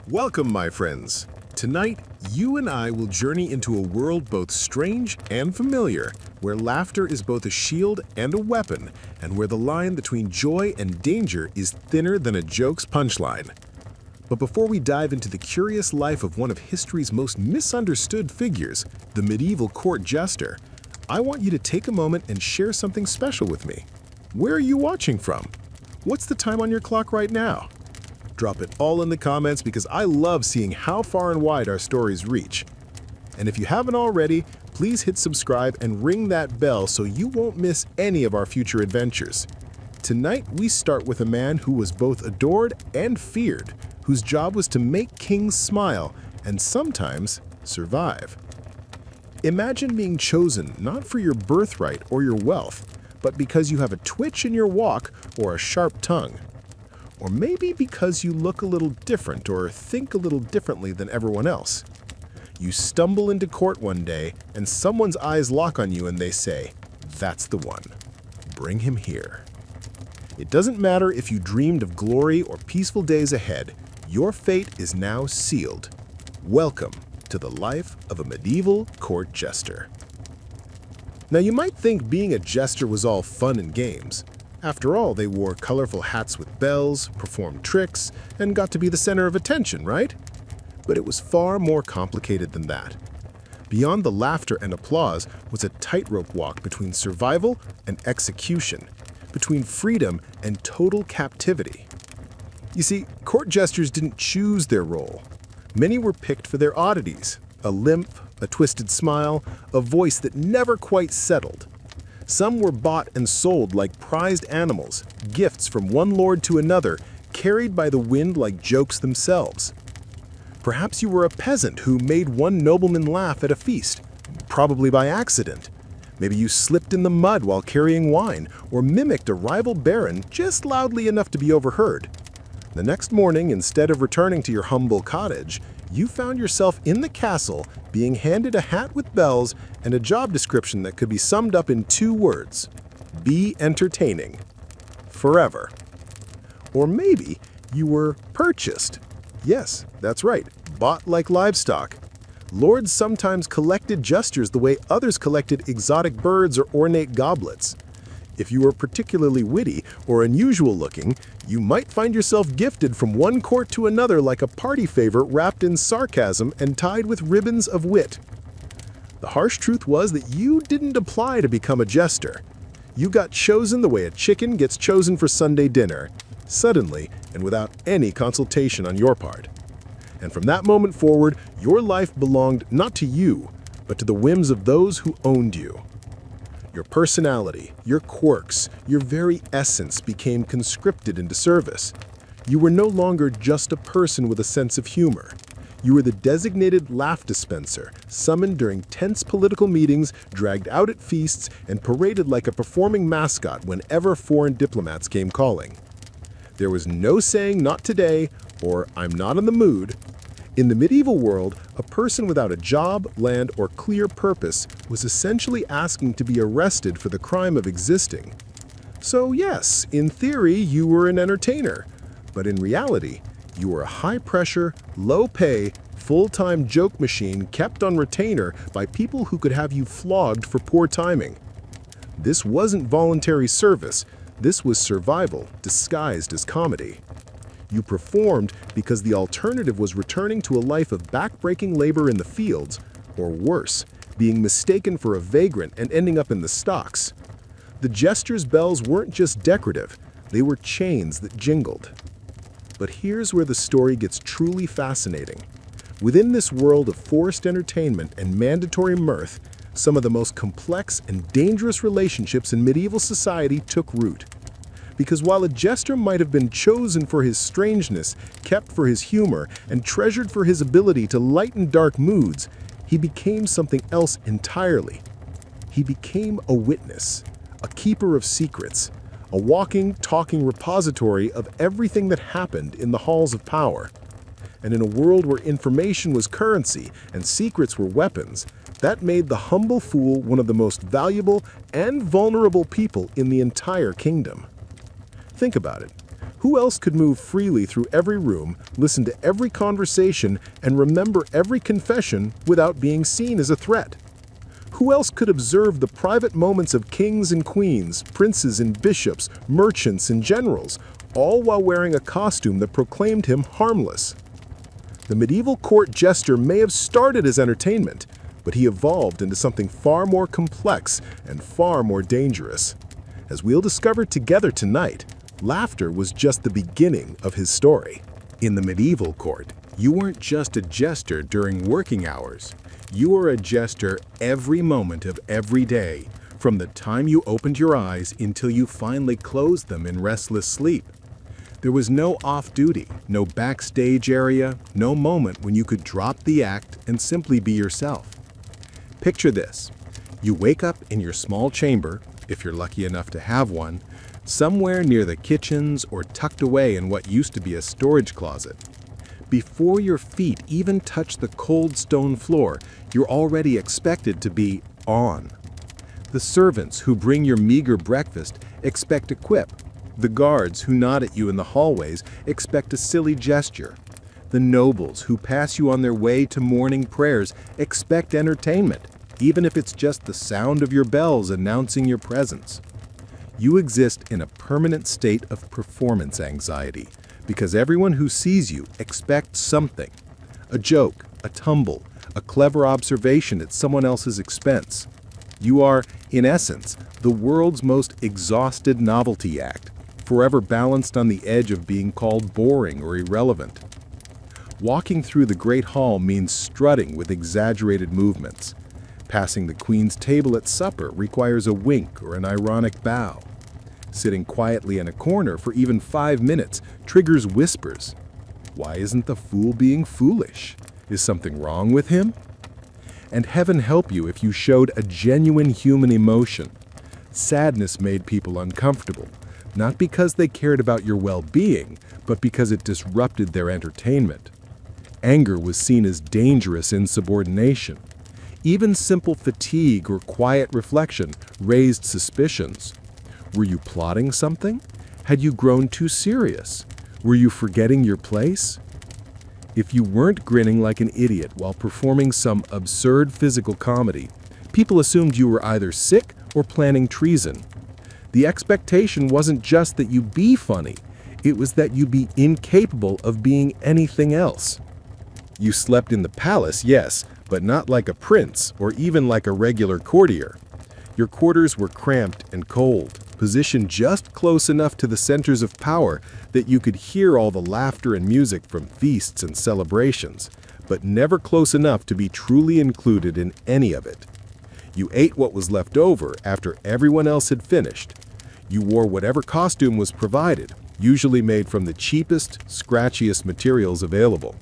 Welcome, my friends. Tonight, you and I will journey into a world both strange and familiar, where laughter is both a shield and a weapon, and where the line between joy and danger is thinner than a joke's punchline. But before we dive into the curious life of one of history's most misunderstood figures, the medieval court jester, I want you to take a moment and share something special with me. Where are you watching from? What's the time on your clock right now? Drop it all in the comments because I love seeing how far and wide our stories reach. And if you haven't already, please hit subscribe and ring that bell so you won't miss any of our future adventures. Tonight, we start with a man who was both adored and feared, whose job was to make kings smile and sometimes survive. Imagine being chosen not for your birthright or your wealth, but because you have a twitch in your walk or a sharp tongue. Or maybe because you look a little different or think a little differently than everyone else. You stumble into court one day and someone's eyes lock on you and they say, "That's the one. Bring him here." It doesn't matter if you dreamed of glory or peaceful days ahead, your fate is now sealed. Welcome to the life of a medieval court jester. Now you might think being a jester was all fun and games. After all, they wore colorful hats with bells, performed tricks, and got to be the center of attention, right? But it was far more complicated than that. Beyond the laughter and applause was a tightrope walk between survival and execution, between freedom and total captivity. You see, court jesters didn't choose their role. Many were picked for their oddities, a limp, a twisted smile, a voice that never quite settled. Some were bought and sold like prized animals, gifts from one lord to another, carried by the wind like jokes themselves. Perhaps you were a peasant who made one nobleman laugh at a feast, probably by accident. Maybe you slipped in the mud while carrying wine, or mimicked a rival baron just loudly enough to be overheard. The next morning, instead of returning to your humble cottage, you found yourself in the castle being handed a hat with bells and a job description that could be summed up in 2 words: be entertaining. Forever. Or maybe you were purchased. Yes, that's right, bought like livestock. Lords sometimes collected jesters the way others collected exotic birds or ornate goblets. If you were particularly witty or unusual looking, you might find yourself gifted from one court to another like a party favor wrapped in sarcasm and tied with ribbons of wit. The harsh truth was that you didn't apply to become a jester. You got chosen the way a chicken gets chosen for Sunday dinner, suddenly and without any consultation on your part. And from that moment forward, your life belonged not to you, but to the whims of those who owned you. Your personality, your quirks, your very essence became conscripted into service. You were no longer just a person with a sense of humor. You were the designated laugh dispenser, summoned during tense political meetings, dragged out at feasts, and paraded like a performing mascot whenever foreign diplomats came calling. There was no saying "not today" or "I'm not in the mood." In the medieval world, a person without a job, land, or clear purpose was essentially asking to be arrested for the crime of existing. So yes, in theory, you were an entertainer, but in reality, you were a high-pressure, low-pay, full-time joke machine kept on retainer by people who could have you flogged for poor timing. This wasn't voluntary service, this was survival disguised as comedy. You performed because the alternative was returning to a life of back-breaking labor in the fields, or worse, being mistaken for a vagrant and ending up in the stocks. The jester's bells weren't just decorative, they were chains that jingled. But here's where the story gets truly fascinating. Within this world of forced entertainment and mandatory mirth, some of the most complex and dangerous relationships in medieval society took root. Because while a jester might have been chosen for his strangeness, kept for his humor, and treasured for his ability to lighten dark moods, he became something else entirely. He became a witness, a keeper of secrets, a walking, talking repository of everything that happened in the halls of power. And in a world where information was currency and secrets were weapons, that made the humble fool one of the most valuable and vulnerable people in the entire kingdom. Think about it. Who else could move freely through every room, listen to every conversation, and remember every confession without being seen as a threat? Who else could observe the private moments of kings and queens, princes and bishops, merchants and generals, all while wearing a costume that proclaimed him harmless? The medieval court jester may have started as entertainment, but he evolved into something far more complex and far more dangerous. As we'll discover together tonight, laughter was just the beginning of his story. In the medieval court, you weren't just a jester during working hours. You were a jester every moment of every day, from the time you opened your eyes until you finally closed them in restless sleep. There was no off-duty, no backstage area, no moment when you could drop the act and simply be yourself. Picture this. You wake up in your small chamber, if you're lucky enough to have one, somewhere near the kitchens or tucked away in what used to be a storage closet. Before your feet even touch the cold stone floor, you're already expected to be on. The servants who bring your meager breakfast expect a quip. The guards who nod at you in the hallways expect a silly gesture. The nobles who pass you on their way to morning prayers expect entertainment, even if it's just the sound of your bells announcing your presence. You exist in a permanent state of performance anxiety, because everyone who sees you expects something. A joke, a tumble, a clever observation at someone else's expense. You are, in essence, the world's most exhausted novelty act, forever balanced on the edge of being called boring or irrelevant. Walking through the Great Hall means strutting with exaggerated movements. Passing the Queen's table at supper requires a wink or an ironic bow. Sitting quietly in a corner for even 5 minutes triggers whispers. Why isn't the fool being foolish? Is something wrong with him? And heaven help you if you showed a genuine human emotion. Sadness made people uncomfortable, not because they cared about your well-being, but because it disrupted their entertainment. Anger was seen as dangerous insubordination. Even simple fatigue or quiet reflection raised suspicions. Were you plotting something? Had you grown too serious? Were you forgetting your place? If you weren't grinning like an idiot while performing some absurd physical comedy, people assumed you were either sick or planning treason. The expectation wasn't just that you be funny, it was that you be incapable of being anything else. You slept in the palace, yes, but not like a prince or even like a regular courtier. Your quarters were cramped and cold, positioned just close enough to the centers of power that you could hear all the laughter and music from feasts and celebrations, but never close enough to be truly included in any of it. You ate what was left over after everyone else had finished. You wore whatever costume was provided, usually made from the cheapest, scratchiest materials available.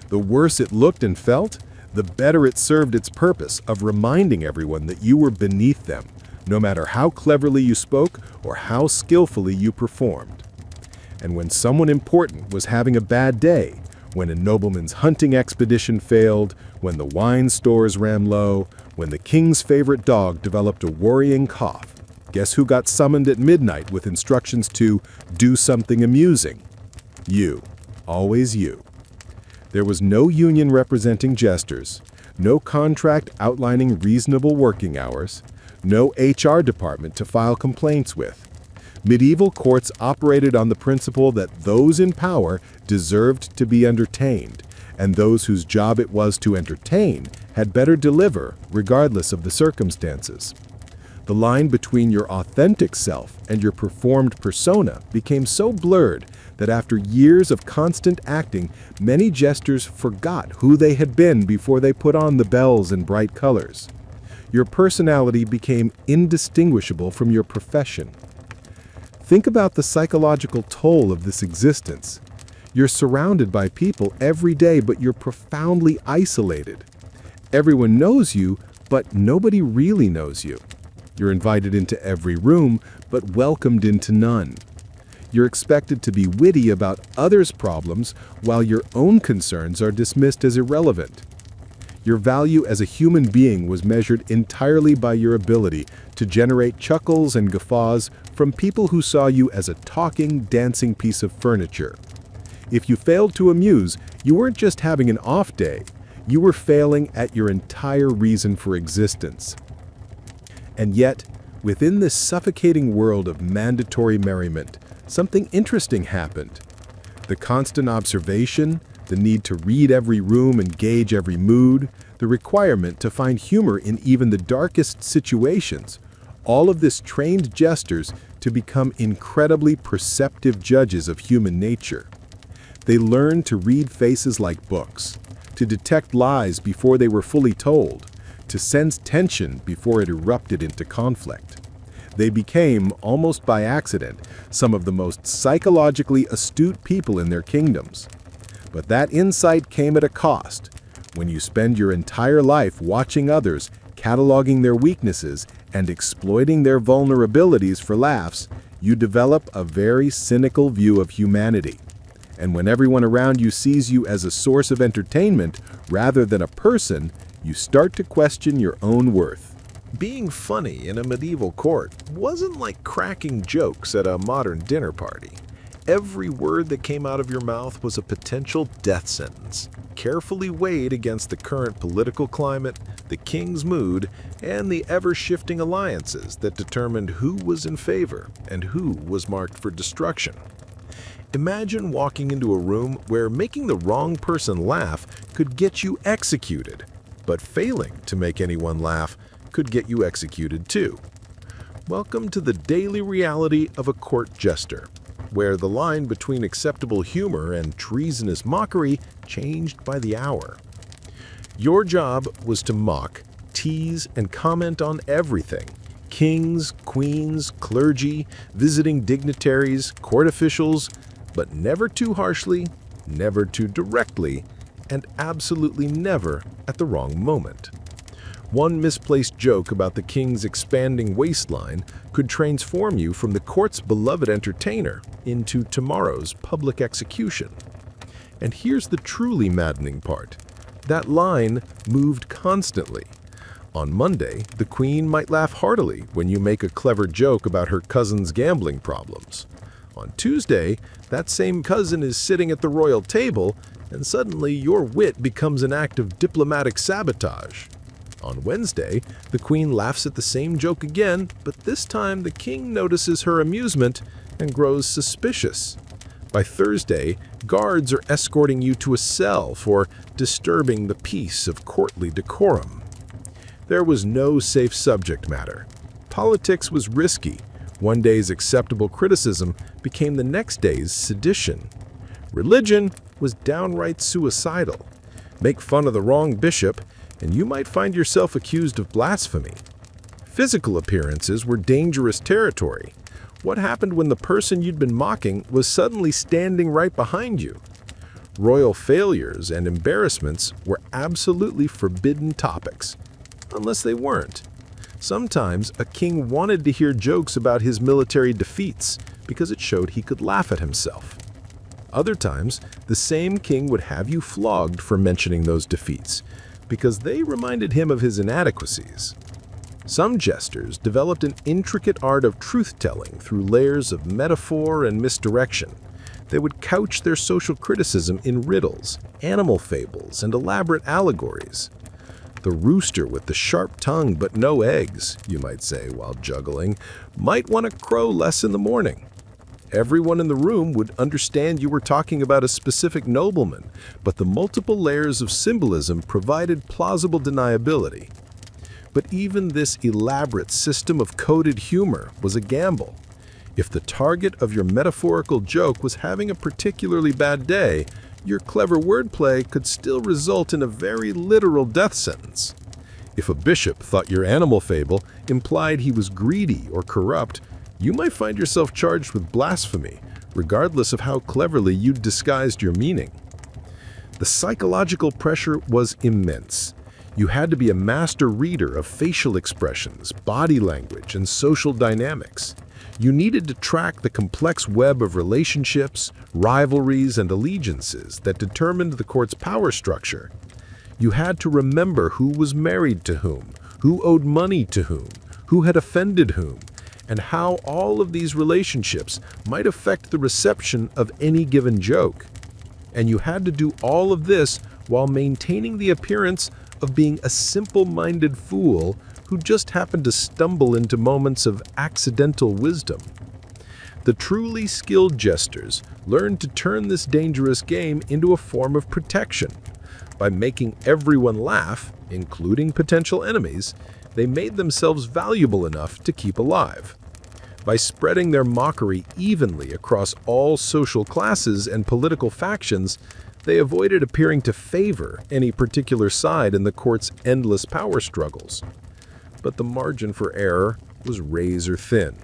The worse it looked and felt, the better it served its purpose of reminding everyone that you were beneath them, no matter how cleverly you spoke or how skillfully you performed. And when someone important was having a bad day, when a nobleman's hunting expedition failed, when the wine stores ran low, when the king's favorite dog developed a worrying cough, guess who got summoned at midnight with instructions to do something amusing? You. Always you. There was no union representing jesters, no contract outlining reasonable working hours, no HR department to file complaints with. Medieval courts operated on the principle that those in power deserved to be entertained, and those whose job it was to entertain had better deliver, regardless of the circumstances. The line between your authentic self and your performed persona became so blurred that after years of constant acting, many jesters forgot who they had been before they put on the bells and bright colors. Your personality became indistinguishable from your profession. Think about the psychological toll of this existence. You're surrounded by people every day, but you're profoundly isolated. Everyone knows you, but nobody really knows you. You're invited into every room, but welcomed into none. You're expected to be witty about others' problems, while your own concerns are dismissed as irrelevant. Your value as a human being was measured entirely by your ability to generate chuckles and guffaws from people who saw you as a talking, dancing piece of furniture. If you failed to amuse, you weren't just having an off day, you were failing at your entire reason for existence. And yet, within this suffocating world of mandatory merriment, something interesting happened. The constant observation, the need to read every room and gauge every mood, the requirement to find humor in even the darkest situations, all of this trained jesters to become incredibly perceptive judges of human nature. They learned to read faces like books, to detect lies before they were fully told, to sense tension before it erupted into conflict. They became, almost by accident, some of the most psychologically astute people in their kingdoms. But that insight came at a cost. When you spend your entire life watching others, cataloging their weaknesses, and exploiting their vulnerabilities for laughs, you develop a very cynical view of humanity. And when everyone around you sees you as a source of entertainment rather than a person, you start to question your own worth. Being funny in a medieval court wasn't like cracking jokes at a modern dinner party. Every word that came out of your mouth was a potential death sentence, carefully weighed against the current political climate, the king's mood, and the ever-shifting alliances that determined who was in favor and who was marked for destruction. Imagine walking into a room where making the wrong person laugh could get you executed, but failing to make anyone laugh could get you executed too. Welcome to the daily reality of a court jester, where the line between acceptable humor and treasonous mockery changed by the hour. Your job was to mock, tease, and comment on everything: kings, queens, clergy, visiting dignitaries, court officials, but never too harshly, never too directly, and absolutely never at the wrong moment. One misplaced joke about the king's expanding waistline could transform you from the court's beloved entertainer into tomorrow's public execution. And here's the truly maddening part. That line moved constantly. On Monday, the queen might laugh heartily when you make a clever joke about her cousin's gambling problems. On Tuesday, that same cousin is sitting at the royal table, and suddenly your wit becomes an act of diplomatic sabotage. On Wednesday, the queen laughs at the same joke again, but this time the king notices her amusement and grows suspicious. By Thursday, guards are escorting you to a cell for disturbing the peace of courtly decorum. There was no safe subject matter. Politics was risky. One day's acceptable criticism became the next day's sedition. Religion was downright suicidal. Make fun of the wrong bishop, and you might find yourself accused of blasphemy. Physical appearances were dangerous territory. What happened when the person you'd been mocking was suddenly standing right behind you? Royal failures and embarrassments were absolutely forbidden topics, unless they weren't. Sometimes a king wanted to hear jokes about his military defeats because it showed he could laugh at himself. Other times, the same king would have you flogged for mentioning those defeats, because they reminded him of his inadequacies. Some jesters developed an intricate art of truth-telling through layers of metaphor and misdirection. They would couch their social criticism in riddles, animal fables, and elaborate allegories. The rooster with the sharp tongue but no eggs, you might say while juggling, might want to crow less in the morning. Everyone in the room would understand you were talking about a specific nobleman, but the multiple layers of symbolism provided plausible deniability. But even this elaborate system of coded humor was a gamble. If the target of your metaphorical joke was having a particularly bad day, your clever wordplay could still result in a very literal death sentence. If a bishop thought your animal fable implied he was greedy or corrupt, you might find yourself charged with blasphemy, regardless of how cleverly you disguised your meaning. The psychological pressure was immense. You had to be a master reader of facial expressions, body language, and social dynamics. You needed to track the complex web of relationships, rivalries, and allegiances that determined the court's power structure. You had to remember who was married to whom, who owed money to who had offended whom, and how all of these relationships might affect the reception of any given joke. And you had to do all of this while maintaining the appearance of being a simple-minded fool who just happened to stumble into moments of accidental wisdom. The truly skilled jesters learned to turn this dangerous game into a form of protection. By making everyone laugh, including potential enemies, they made themselves valuable enough to keep alive. By spreading their mockery evenly across all social classes and political factions, they avoided appearing to favor any particular side in the court's endless power struggles. But the margin for error was razor thin.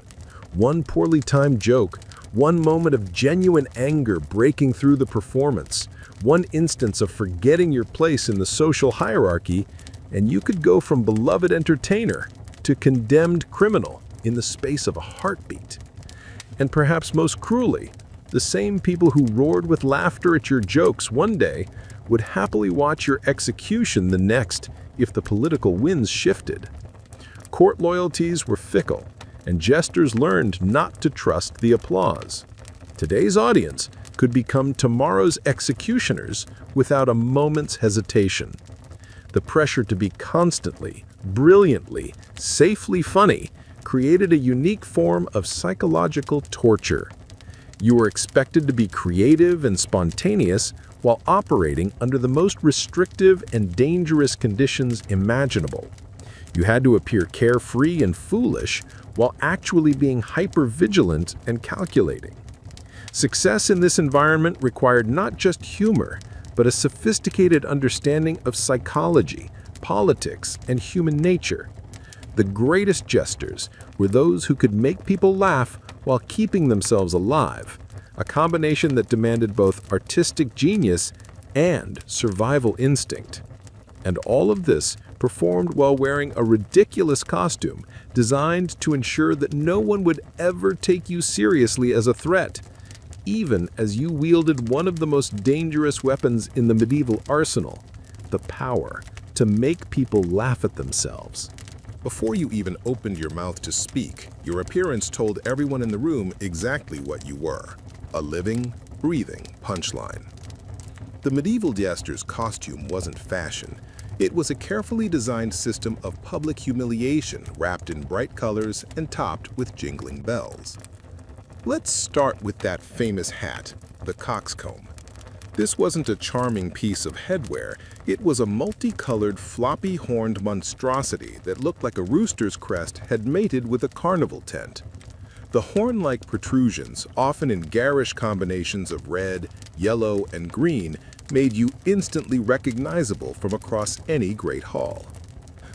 One poorly timed joke, one moment of genuine anger breaking through the performance, one instance of forgetting your place in the social hierarchy, and you could go from beloved entertainer to condemned criminal in the space of a heartbeat. And perhaps most cruelly, the same people who roared with laughter at your jokes one day would happily watch your execution the next if the political winds shifted. Court loyalties were fickle, and jesters learned not to trust the applause. Today's audience could become tomorrow's executioners without a moment's hesitation. The pressure to be constantly, brilliantly, safely funny created a unique form of psychological torture. You were expected to be creative and spontaneous while operating under the most restrictive and dangerous conditions imaginable. You had to appear carefree and foolish while actually being hyper-vigilant and calculating. Success in this environment required not just humor, but a sophisticated understanding of psychology, politics, and human nature. The greatest jesters were those who could make people laugh while keeping themselves alive, a combination that demanded both artistic genius and survival instinct. And all of this performed while wearing a ridiculous costume designed to ensure that no one would ever take you seriously as a threat, even as you wielded one of the most dangerous weapons in the medieval arsenal, the power to make people laugh at themselves. Before you even opened your mouth to speak, your appearance told everyone in the room exactly what you were: a living, breathing punchline. The medieval jester's costume wasn't fashion. It was a carefully designed system of public humiliation wrapped in bright colors and topped with jingling bells. Let's start with that famous hat, the coxcomb. This wasn't a charming piece of headwear. It was a multicolored, floppy-horned monstrosity that looked like a rooster's crest had mated with a carnival tent. The horn-like protrusions, often in garish combinations of red, yellow, and green, made you instantly recognizable from across any great hall.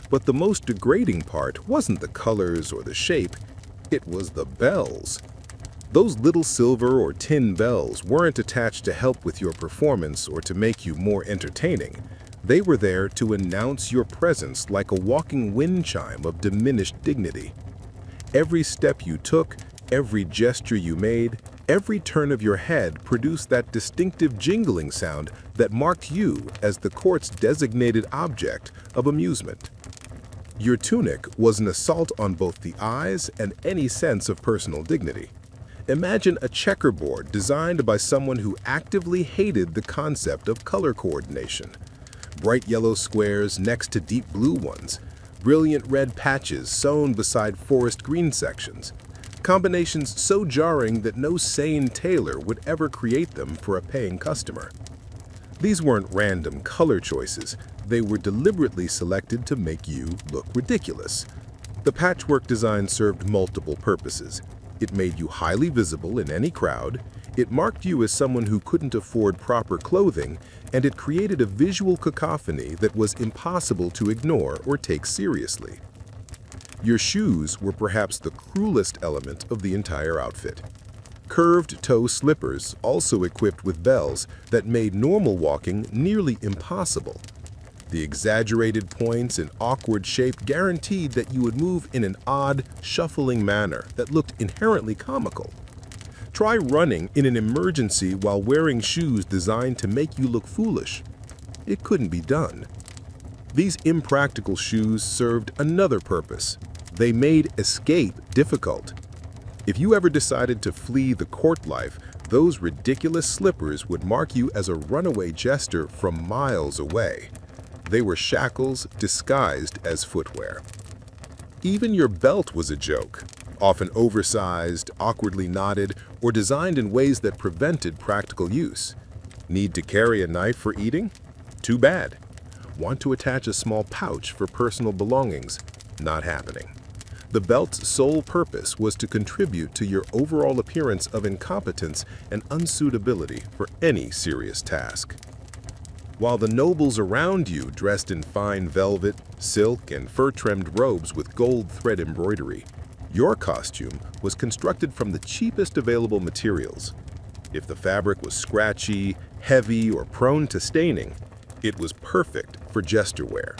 But the most degrading part wasn't the colors or the shape, it was the bells. Those little silver or tin bells weren't attached to help with your performance or to make you more entertaining. They were there to announce your presence like a walking wind chime of diminished dignity. Every step you took, every gesture you made, every turn of your head produced that distinctive jingling sound that marked you as the court's designated object of amusement. Your tunic was an assault on both the eyes and any sense of personal dignity. Imagine a checkerboard designed by someone who actively hated the concept of color coordination. Bright yellow squares next to deep blue ones, brilliant red patches sewn beside forest green sections. Combinations so jarring that no sane tailor would ever create them for a paying customer. These weren't random color choices. They were deliberately selected to make you look ridiculous. The patchwork design served multiple purposes. It made you highly visible in any crowd, it marked you as someone who couldn't afford proper clothing, and it created a visual cacophony that was impossible to ignore or take seriously. Your shoes were perhaps the cruelest element of the entire outfit. Curved toe slippers, also equipped with bells, that made normal walking nearly impossible. The exaggerated points and awkward shape guaranteed that you would move in an odd, shuffling manner that looked inherently comical. Try running in an emergency while wearing shoes designed to make you look foolish. It couldn't be done. These impractical shoes served another purpose. They made escape difficult. If you ever decided to flee the court life, those ridiculous slippers would mark you as a runaway jester from miles away. They were shackles disguised as footwear. Even your belt was a joke, often oversized, awkwardly knotted, or designed in ways that prevented practical use. Need to carry a knife for eating? Too bad. Want to attach a small pouch for personal belongings? Not happening. The belt's sole purpose was to contribute to your overall appearance of incompetence and unsuitability for any serious task. While the nobles around you dressed in fine velvet, silk, and fur-trimmed robes with gold thread embroidery, your costume was constructed from the cheapest available materials. If the fabric was scratchy, heavy, or prone to staining, it was perfect for jester wear.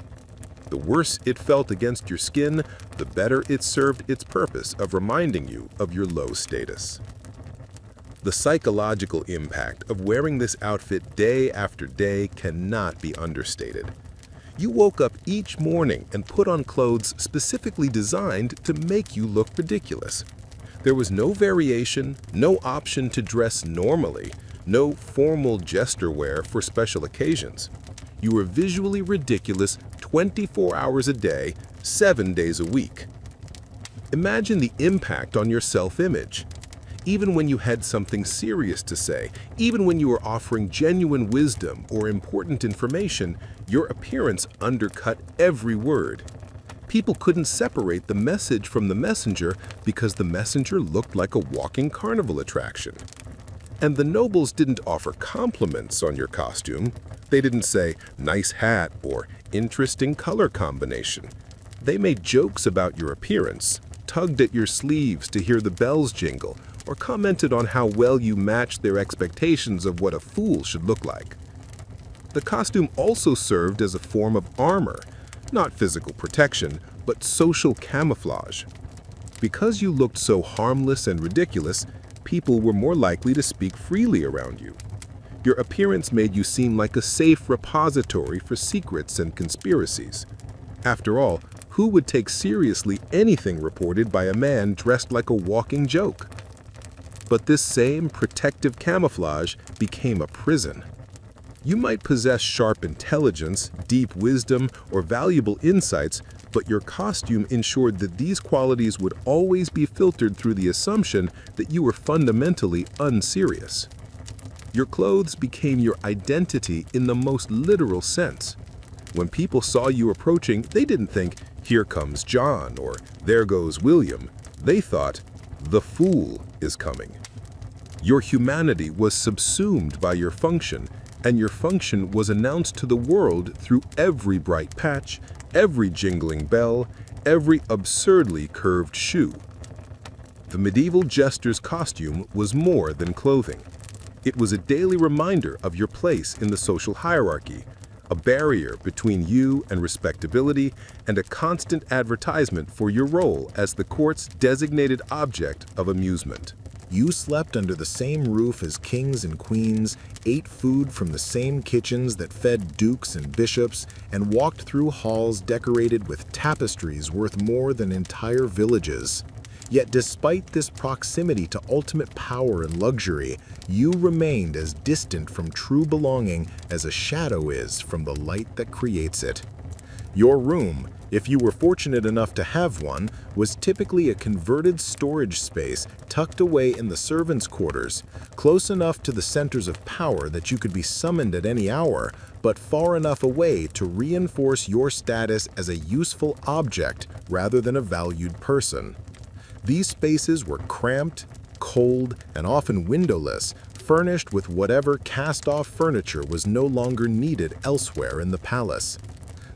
The worse it felt against your skin, the better it served its purpose of reminding you of your low status. The psychological impact of wearing this outfit day after day cannot be understated. You woke up each morning and put on clothes specifically designed to make you look ridiculous. There was no variation, no option to dress normally, no formal jester wear for special occasions. You were visually ridiculous 24 hours a day, 7 days a week. Imagine the impact on your self-image. Even when you had something serious to say, even when you were offering genuine wisdom or important information, your appearance undercut every word. People couldn't separate the message from the messenger because the messenger looked like a walking carnival attraction. And the nobles didn't offer compliments on your costume. They didn't say, "nice hat" or "interesting color combination." They made jokes about your appearance, tugged at your sleeves to hear the bells jingle, or commented on how well you matched their expectations of what a fool should look like. The costume also served as a form of armor, not physical protection, but social camouflage. Because you looked so harmless and ridiculous, people were more likely to speak freely around you. Your appearance made you seem like a safe repository for secrets and conspiracies. After all, who would take seriously anything reported by a man dressed like a walking joke? But this same protective camouflage became a prison. You might possess sharp intelligence, deep wisdom, or valuable insights, but your costume ensured that these qualities would always be filtered through the assumption that you were fundamentally unserious. Your clothes became your identity in the most literal sense. When people saw you approaching, they didn't think, "Here comes John," or "There goes William." They thought, "The fool is coming." Your humanity was subsumed by your function, and your function was announced to the world through every bright patch, every jingling bell, every absurdly curved shoe. The medieval jester's costume was more than clothing. It was a daily reminder of your place in the social hierarchy, a barrier between you and respectability, and a constant advertisement for your role as the court's designated object of amusement. You slept under the same roof as kings and queens, ate food from the same kitchens that fed dukes and bishops, and walked through halls decorated with tapestries worth more than entire villages. Yet despite this proximity to ultimate power and luxury, you remained as distant from true belonging as a shadow is from the light that creates it. Your room, if you were fortunate enough to have one, was typically a converted storage space tucked away in the servants' quarters, close enough to the centers of power that you could be summoned at any hour, but far enough away to reinforce your status as a useful object rather than a valued person. These spaces were cramped, cold, and often windowless, furnished with whatever cast-off furniture was no longer needed elsewhere in the palace.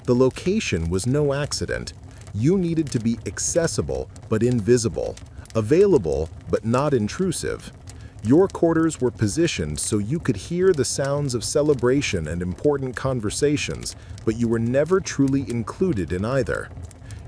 The location was no accident. You needed to be accessible but invisible, available but not intrusive. Your quarters were positioned so you could hear the sounds of celebration and important conversations, but you were never truly included in either.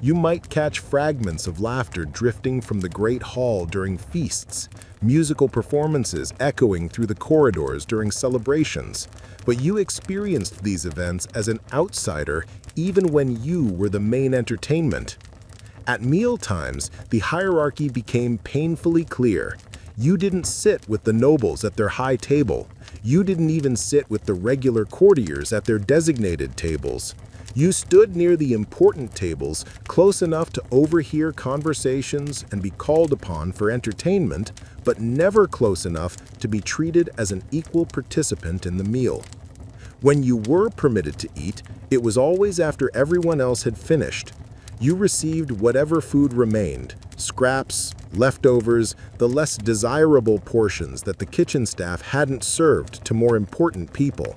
You might catch fragments of laughter drifting from the great hall during feasts, musical performances echoing through the corridors during celebrations, but you experienced these events as an outsider even when you were the main entertainment. At meal times, the hierarchy became painfully clear. You didn't sit with the nobles at their high table. You didn't even sit with the regular courtiers at their designated tables. You stood near the important tables, close enough to overhear conversations and be called upon for entertainment, but never close enough to be treated as an equal participant in the meal. When you were permitted to eat, it was always after everyone else had finished. You received whatever food remained, scraps, leftovers, the less desirable portions that the kitchen staff hadn't served to more important people.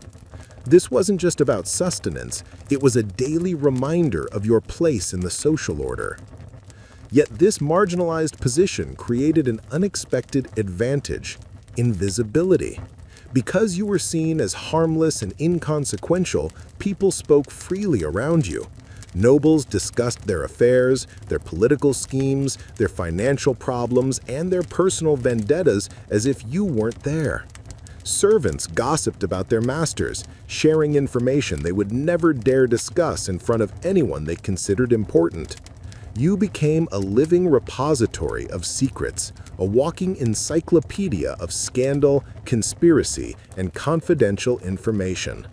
This wasn't just about sustenance, it was a daily reminder of your place in the social order. Yet this marginalized position created an unexpected advantage: invisibility. Because you were seen as harmless and inconsequential, people spoke freely around you. Nobles discussed their affairs, their political schemes, their financial problems, and their personal vendettas as if you weren't there. Servants gossiped about their masters, sharing information they would never dare discuss in front of anyone they considered important. You became a living repository of secrets, a walking encyclopedia of scandal, conspiracy, and confidential information.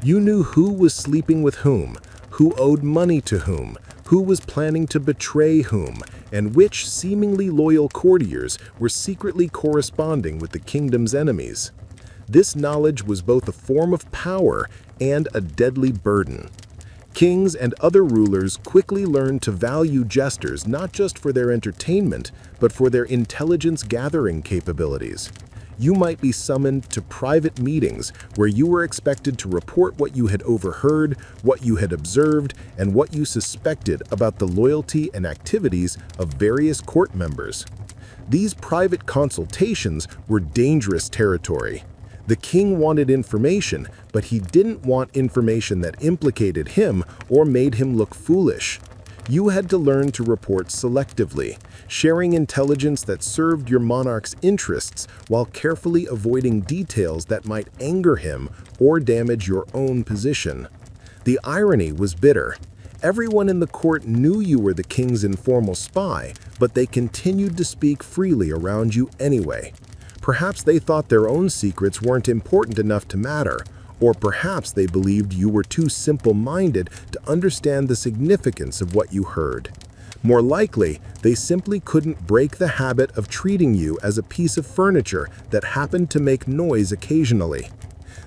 You knew who was sleeping with whom, who owed money to whom, who was planning to betray whom, and which seemingly loyal courtiers were secretly corresponding with the kingdom's enemies. This knowledge was both a form of power and a deadly burden. Kings and other rulers quickly learned to value jesters not just for their entertainment, but for their intelligence-gathering capabilities. You might be summoned to private meetings where you were expected to report what you had overheard, what you had observed, and what you suspected about the loyalty and activities of various court members. These private consultations were dangerous territory. The king wanted information, but he didn't want information that implicated him or made him look foolish. You had to learn to report selectively, sharing intelligence that served your monarch's interests while carefully avoiding details that might anger him or damage your own position. The irony was bitter. Everyone in the court knew you were the king's informal spy, but they continued to speak freely around you anyway. Perhaps they thought their own secrets weren't important enough to matter, or perhaps they believed you were too simple-minded to understand the significance of what you heard. More likely, they simply couldn't break the habit of treating you as a piece of furniture that happened to make noise occasionally.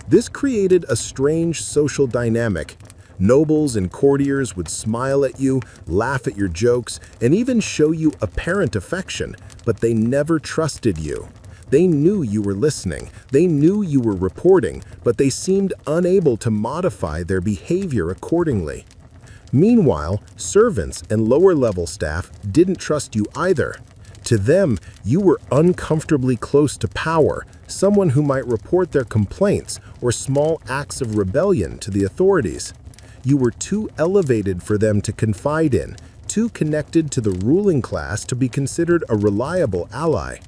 This created a strange social dynamic. Nobles and courtiers would smile at you, laugh at your jokes, and even show you apparent affection, but they never trusted you. They knew you were listening, they knew you were reporting, but they seemed unable to modify their behavior accordingly. Meanwhile, servants and lower-level staff didn't trust you either. To them, you were uncomfortably close to power, someone who might report their complaints or small acts of rebellion to the authorities. You were too elevated for them to confide in, too connected to the ruling class to be considered a reliable ally.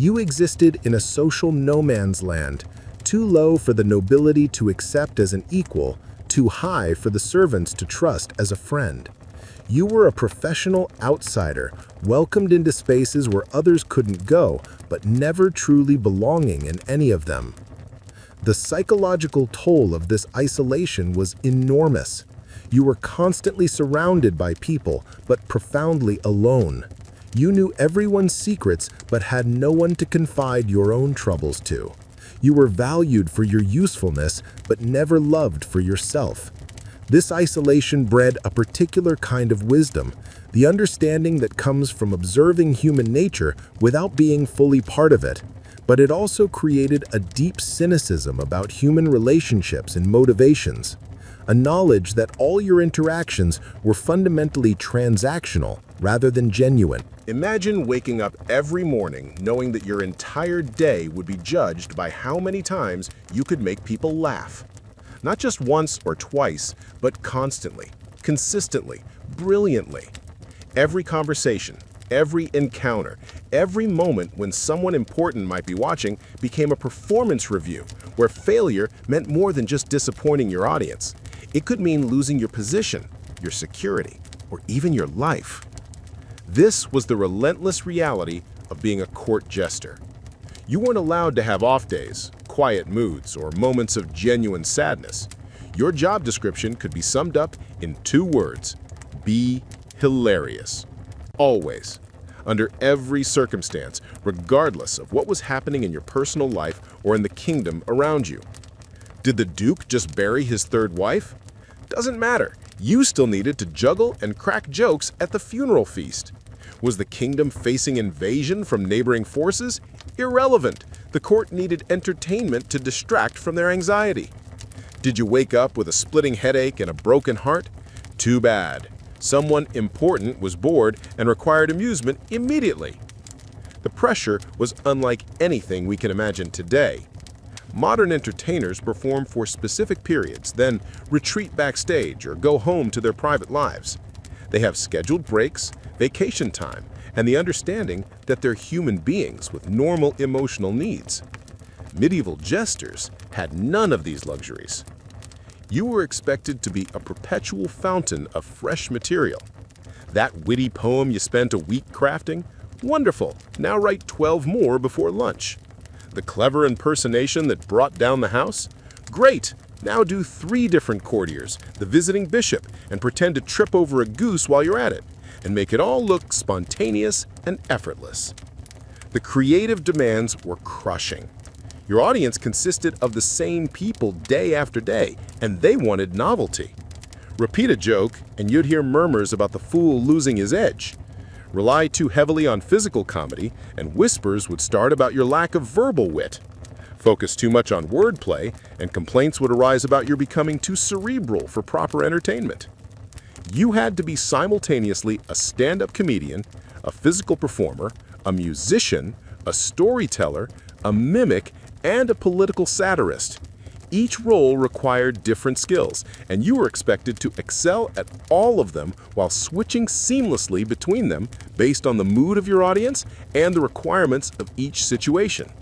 You existed in a social no-man's land, too low for the nobility to accept as an equal, too high for the servants to trust as a friend. You were a professional outsider, welcomed into spaces where others couldn't go, but never truly belonging in any of them. The psychological toll of this isolation was enormous. You were constantly surrounded by people, but profoundly alone. You knew everyone's secrets, but had no one to confide your own troubles to. You were valued for your usefulness, but never loved for yourself. This isolation bred a particular kind of wisdom, the understanding that comes from observing human nature without being fully part of it. But it also created a deep cynicism about human relationships and motivations, a knowledge that all your interactions were fundamentally transactional rather than genuine. Imagine waking up every morning knowing that your entire day would be judged by how many times you could make people laugh. Not just once or twice, but constantly, consistently, brilliantly. Every conversation, every encounter, every moment when someone important might be watching became a performance review where failure meant more than just disappointing your audience. It could mean losing your position, your security, or even your life. This was the relentless reality of being a court jester. You weren't allowed to have off days, quiet moods, or moments of genuine sadness. Your job description could be summed up in 2 words: be hilarious. Always. Under every circumstance, regardless of what was happening in your personal life or in the kingdom around you. Did the Duke just bury his 3rd wife? Doesn't matter. You still needed to juggle and crack jokes at the funeral feast. Was the kingdom facing invasion from neighboring forces? Irrelevant. The court needed entertainment to distract from their anxiety. Did you wake up with a splitting headache and a broken heart? Too bad. Someone important was bored and required amusement immediately. The pressure was unlike anything we can imagine today. Modern entertainers perform for specific periods, then retreat backstage or go home to their private lives. They have scheduled breaks, vacation time, and the understanding that they're human beings with normal emotional needs. Medieval jesters had none of these luxuries. You were expected to be a perpetual fountain of fresh material. That witty poem you spent a week crafting? Wonderful! Now write 12 more before lunch. The clever impersonation that brought down the house? Great! Now do 3 different courtiers, the visiting bishop, and pretend to trip over a goose while you're at it, and make it all look spontaneous and effortless. The creative demands were crushing. Your audience consisted of the same people day after day, and they wanted novelty. Repeat a joke, and you'd hear murmurs about the fool losing his edge. Rely too heavily on physical comedy, and whispers would start about your lack of verbal wit. Focus too much on wordplay, and complaints would arise about your becoming too cerebral for proper entertainment. You had to be simultaneously a stand-up comedian, a physical performer, a musician, a storyteller, a mimic, and a political satirist. Each role required different skills, and you were expected to excel at all of them while switching seamlessly between them based on the mood of your audience and the requirements of each situation.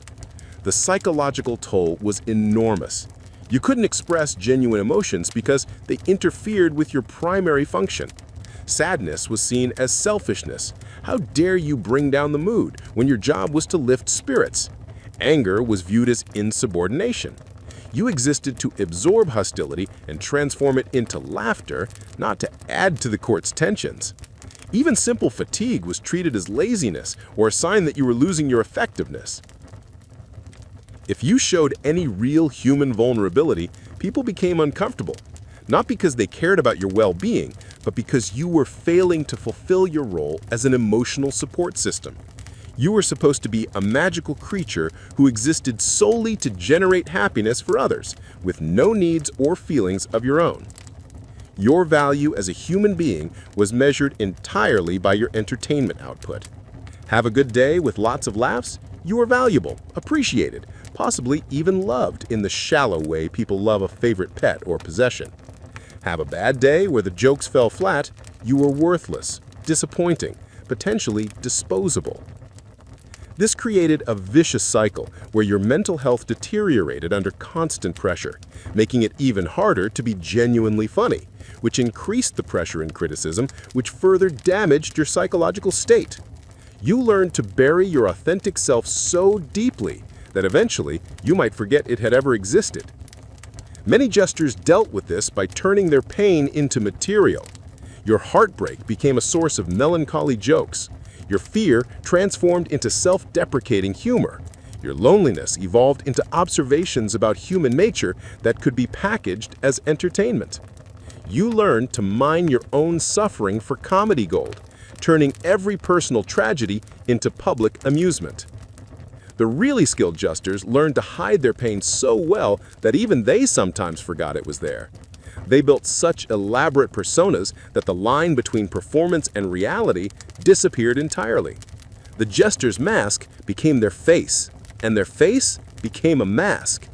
The psychological toll was enormous. You couldn't express genuine emotions because they interfered with your primary function. Sadness was seen as selfishness. How dare you bring down the mood when your job was to lift spirits? Anger was viewed as insubordination. You existed to absorb hostility and transform it into laughter, not to add to the court's tensions. Even simple fatigue was treated as laziness or a sign that you were losing your effectiveness. If you showed any real human vulnerability, people became uncomfortable, not because they cared about your well-being, but because you were failing to fulfill your role as an emotional support system. You were supposed to be a magical creature who existed solely to generate happiness for others, with no needs or feelings of your own. Your value as a human being was measured entirely by your entertainment output. Have a good day with lots of laughs? You were valuable, appreciated, possibly even loved in the shallow way people love a favorite pet or possession. Have a bad day where the jokes fell flat? You were worthless, disappointing, potentially disposable. This created a vicious cycle where your mental health deteriorated under constant pressure, making it even harder to be genuinely funny, which increased the pressure and criticism, which further damaged your psychological state. You learned to bury your authentic self so deeply that eventually you might forget it had ever existed. Many jesters dealt with this by turning their pain into material. Your heartbreak became a source of melancholy jokes. Your fear transformed into self-deprecating humor. Your loneliness evolved into observations about human nature that could be packaged as entertainment. You learned to mine your own suffering for comedy gold, turning every personal tragedy into public amusement. The really skilled jesters learned to hide their pain so well that even they sometimes forgot it was there. They built such elaborate personas that the line between performance and reality disappeared entirely. The jester's mask became their face, and their face became a mask.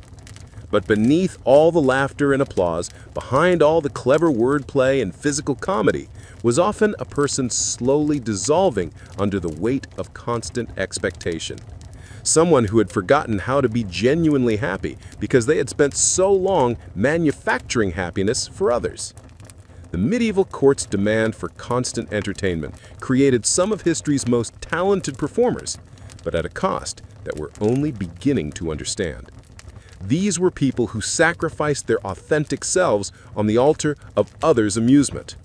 But beneath all the laughter and applause, behind all the clever wordplay and physical comedy, was often a person slowly dissolving under the weight of constant expectation. Someone who had forgotten how to be genuinely happy because they had spent so long manufacturing happiness for others. The medieval court's demand for constant entertainment created some of history's most talented performers, but at a cost that we're only beginning to understand. These were people who sacrificed their authentic selves on the altar of others' amusement,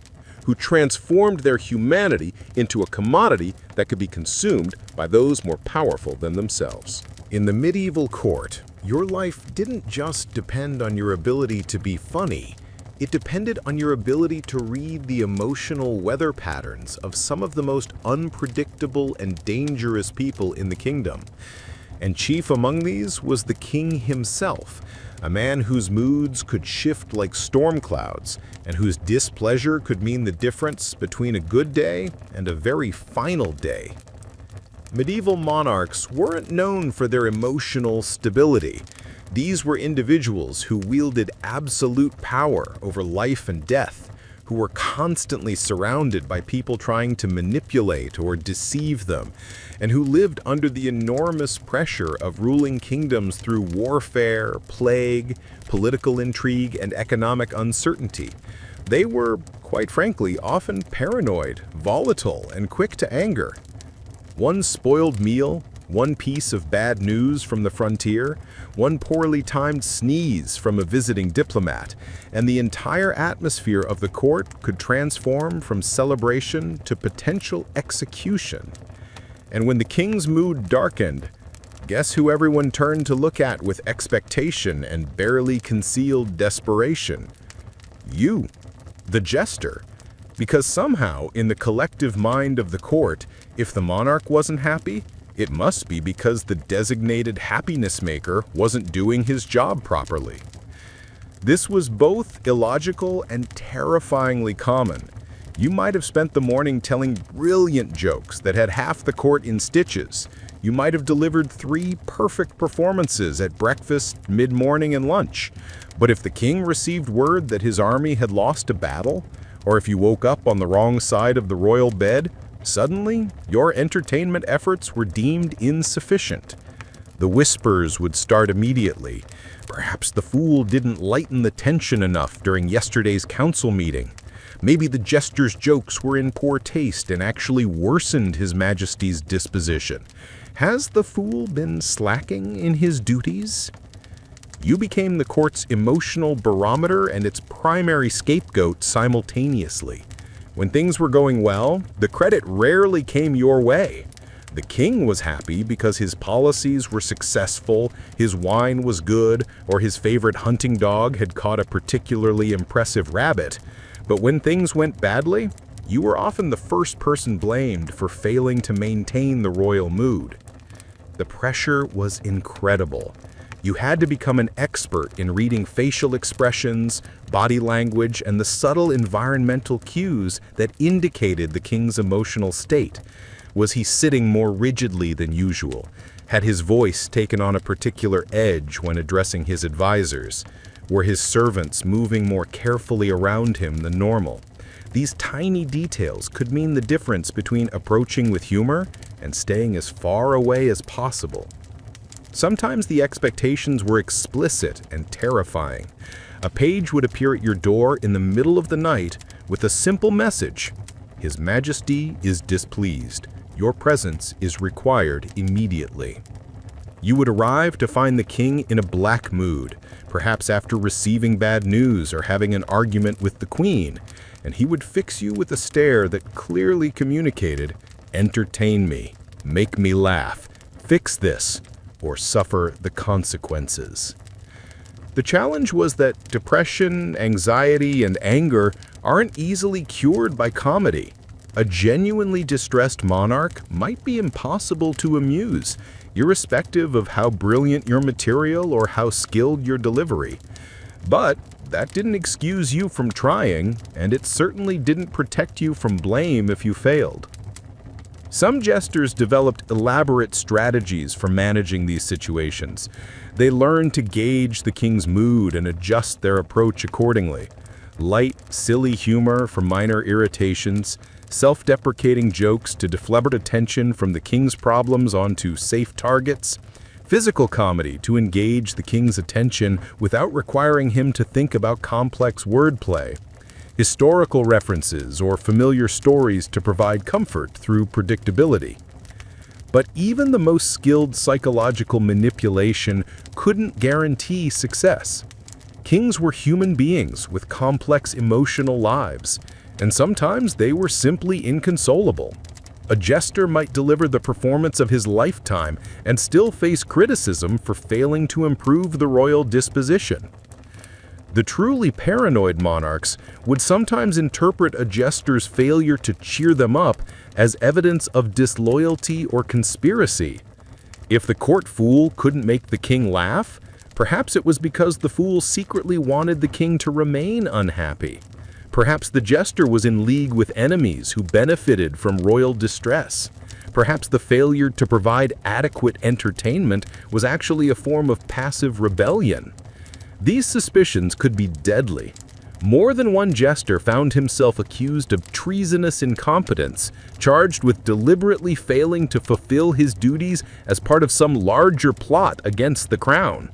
who transformed their humanity into a commodity that could be consumed by those more powerful than themselves. In the medieval court, your life didn't just depend on your ability to be funny. It depended on your ability to read the emotional weather patterns of some of the most unpredictable and dangerous people in the kingdom. And chief among these was the king himself, a man whose moods could shift like storm clouds, and whose displeasure could mean the difference between a good day and a very final day. Medieval monarchs weren't known for their emotional stability. These were individuals who wielded absolute power over life and death, who were constantly surrounded by people trying to manipulate or deceive them, and who lived under the enormous pressure of ruling kingdoms through warfare, plague, political intrigue, and economic uncertainty. They were, quite frankly, often paranoid, volatile, and quick to anger. One spoiled meal, one piece of bad news from the frontier, one poorly timed sneeze from a visiting diplomat, and the entire atmosphere of the court could transform from celebration to potential execution. And when the king's mood darkened, guess who everyone turned to look at with expectation and barely concealed desperation? You, the jester. Because somehow, in the collective mind of the court, if the monarch wasn't happy, it must be because the designated happiness maker wasn't doing his job properly. This was both illogical and terrifyingly common. You might have spent the morning telling brilliant jokes that had half the court in stitches. You might have delivered 3 perfect performances at breakfast, mid-morning, and lunch. But if the king received word that his army had lost a battle, or if you woke up on the wrong side of the royal bed, suddenly, your entertainment efforts were deemed insufficient. The whispers would start immediately. Perhaps the fool didn't lighten the tension enough during yesterday's council meeting. Maybe the jester's jokes were in poor taste and actually worsened His Majesty's disposition. Has the fool been slacking in his duties? You became the court's emotional barometer and its primary scapegoat simultaneously. When things were going well, the credit rarely came your way. The king was happy because his policies were successful, his wine was good, or his favorite hunting dog had caught a particularly impressive rabbit. But when things went badly, you were often the first person blamed for failing to maintain the royal mood. The pressure was incredible. You had to become an expert in reading facial expressions, body language, and the subtle environmental cues that indicated the king's emotional state. Was he sitting more rigidly than usual? Had his voice taken on a particular edge when addressing his advisors? Were his servants moving more carefully around him than normal? These tiny details could mean the difference between approaching with humor and staying as far away as possible. Sometimes the expectations were explicit and terrifying. A page would appear at your door in the middle of the night with a simple message: His Majesty is displeased. Your presence is required immediately. You would arrive to find the king in a black mood, perhaps after receiving bad news or having an argument with the queen, and he would fix you with a stare that clearly communicated, entertain me, make me laugh, fix this, or suffer the consequences. The challenge was that depression, anxiety, and anger aren't easily cured by comedy. A genuinely distressed monarch might be impossible to amuse, irrespective of how brilliant your material or how skilled your delivery. But that didn't excuse you from trying, and it certainly didn't protect you from blame if you failed. Some jesters developed elaborate strategies for managing these situations. They learned to gauge the king's mood and adjust their approach accordingly. Light, silly humor for minor irritations, self-deprecating jokes to deflect attention from the king's problems onto safe targets, physical comedy to engage the king's attention without requiring him to think about complex wordplay, historical references or familiar stories to provide comfort through predictability. But even the most skilled psychological manipulation couldn't guarantee success. Kings were human beings with complex emotional lives, and sometimes they were simply inconsolable. A jester might deliver the performance of his lifetime and still face criticism for failing to improve the royal disposition. The truly paranoid monarchs would sometimes interpret a jester's failure to cheer them up as evidence of disloyalty or conspiracy. If the court fool couldn't make the king laugh, perhaps it was because the fool secretly wanted the king to remain unhappy. Perhaps the jester was in league with enemies who benefited from royal distress. Perhaps the failure to provide adequate entertainment was actually a form of passive rebellion. These suspicions could be deadly. More than one jester found himself accused of treasonous incompetence, charged with deliberately failing to fulfill his duties as part of some larger plot against the crown.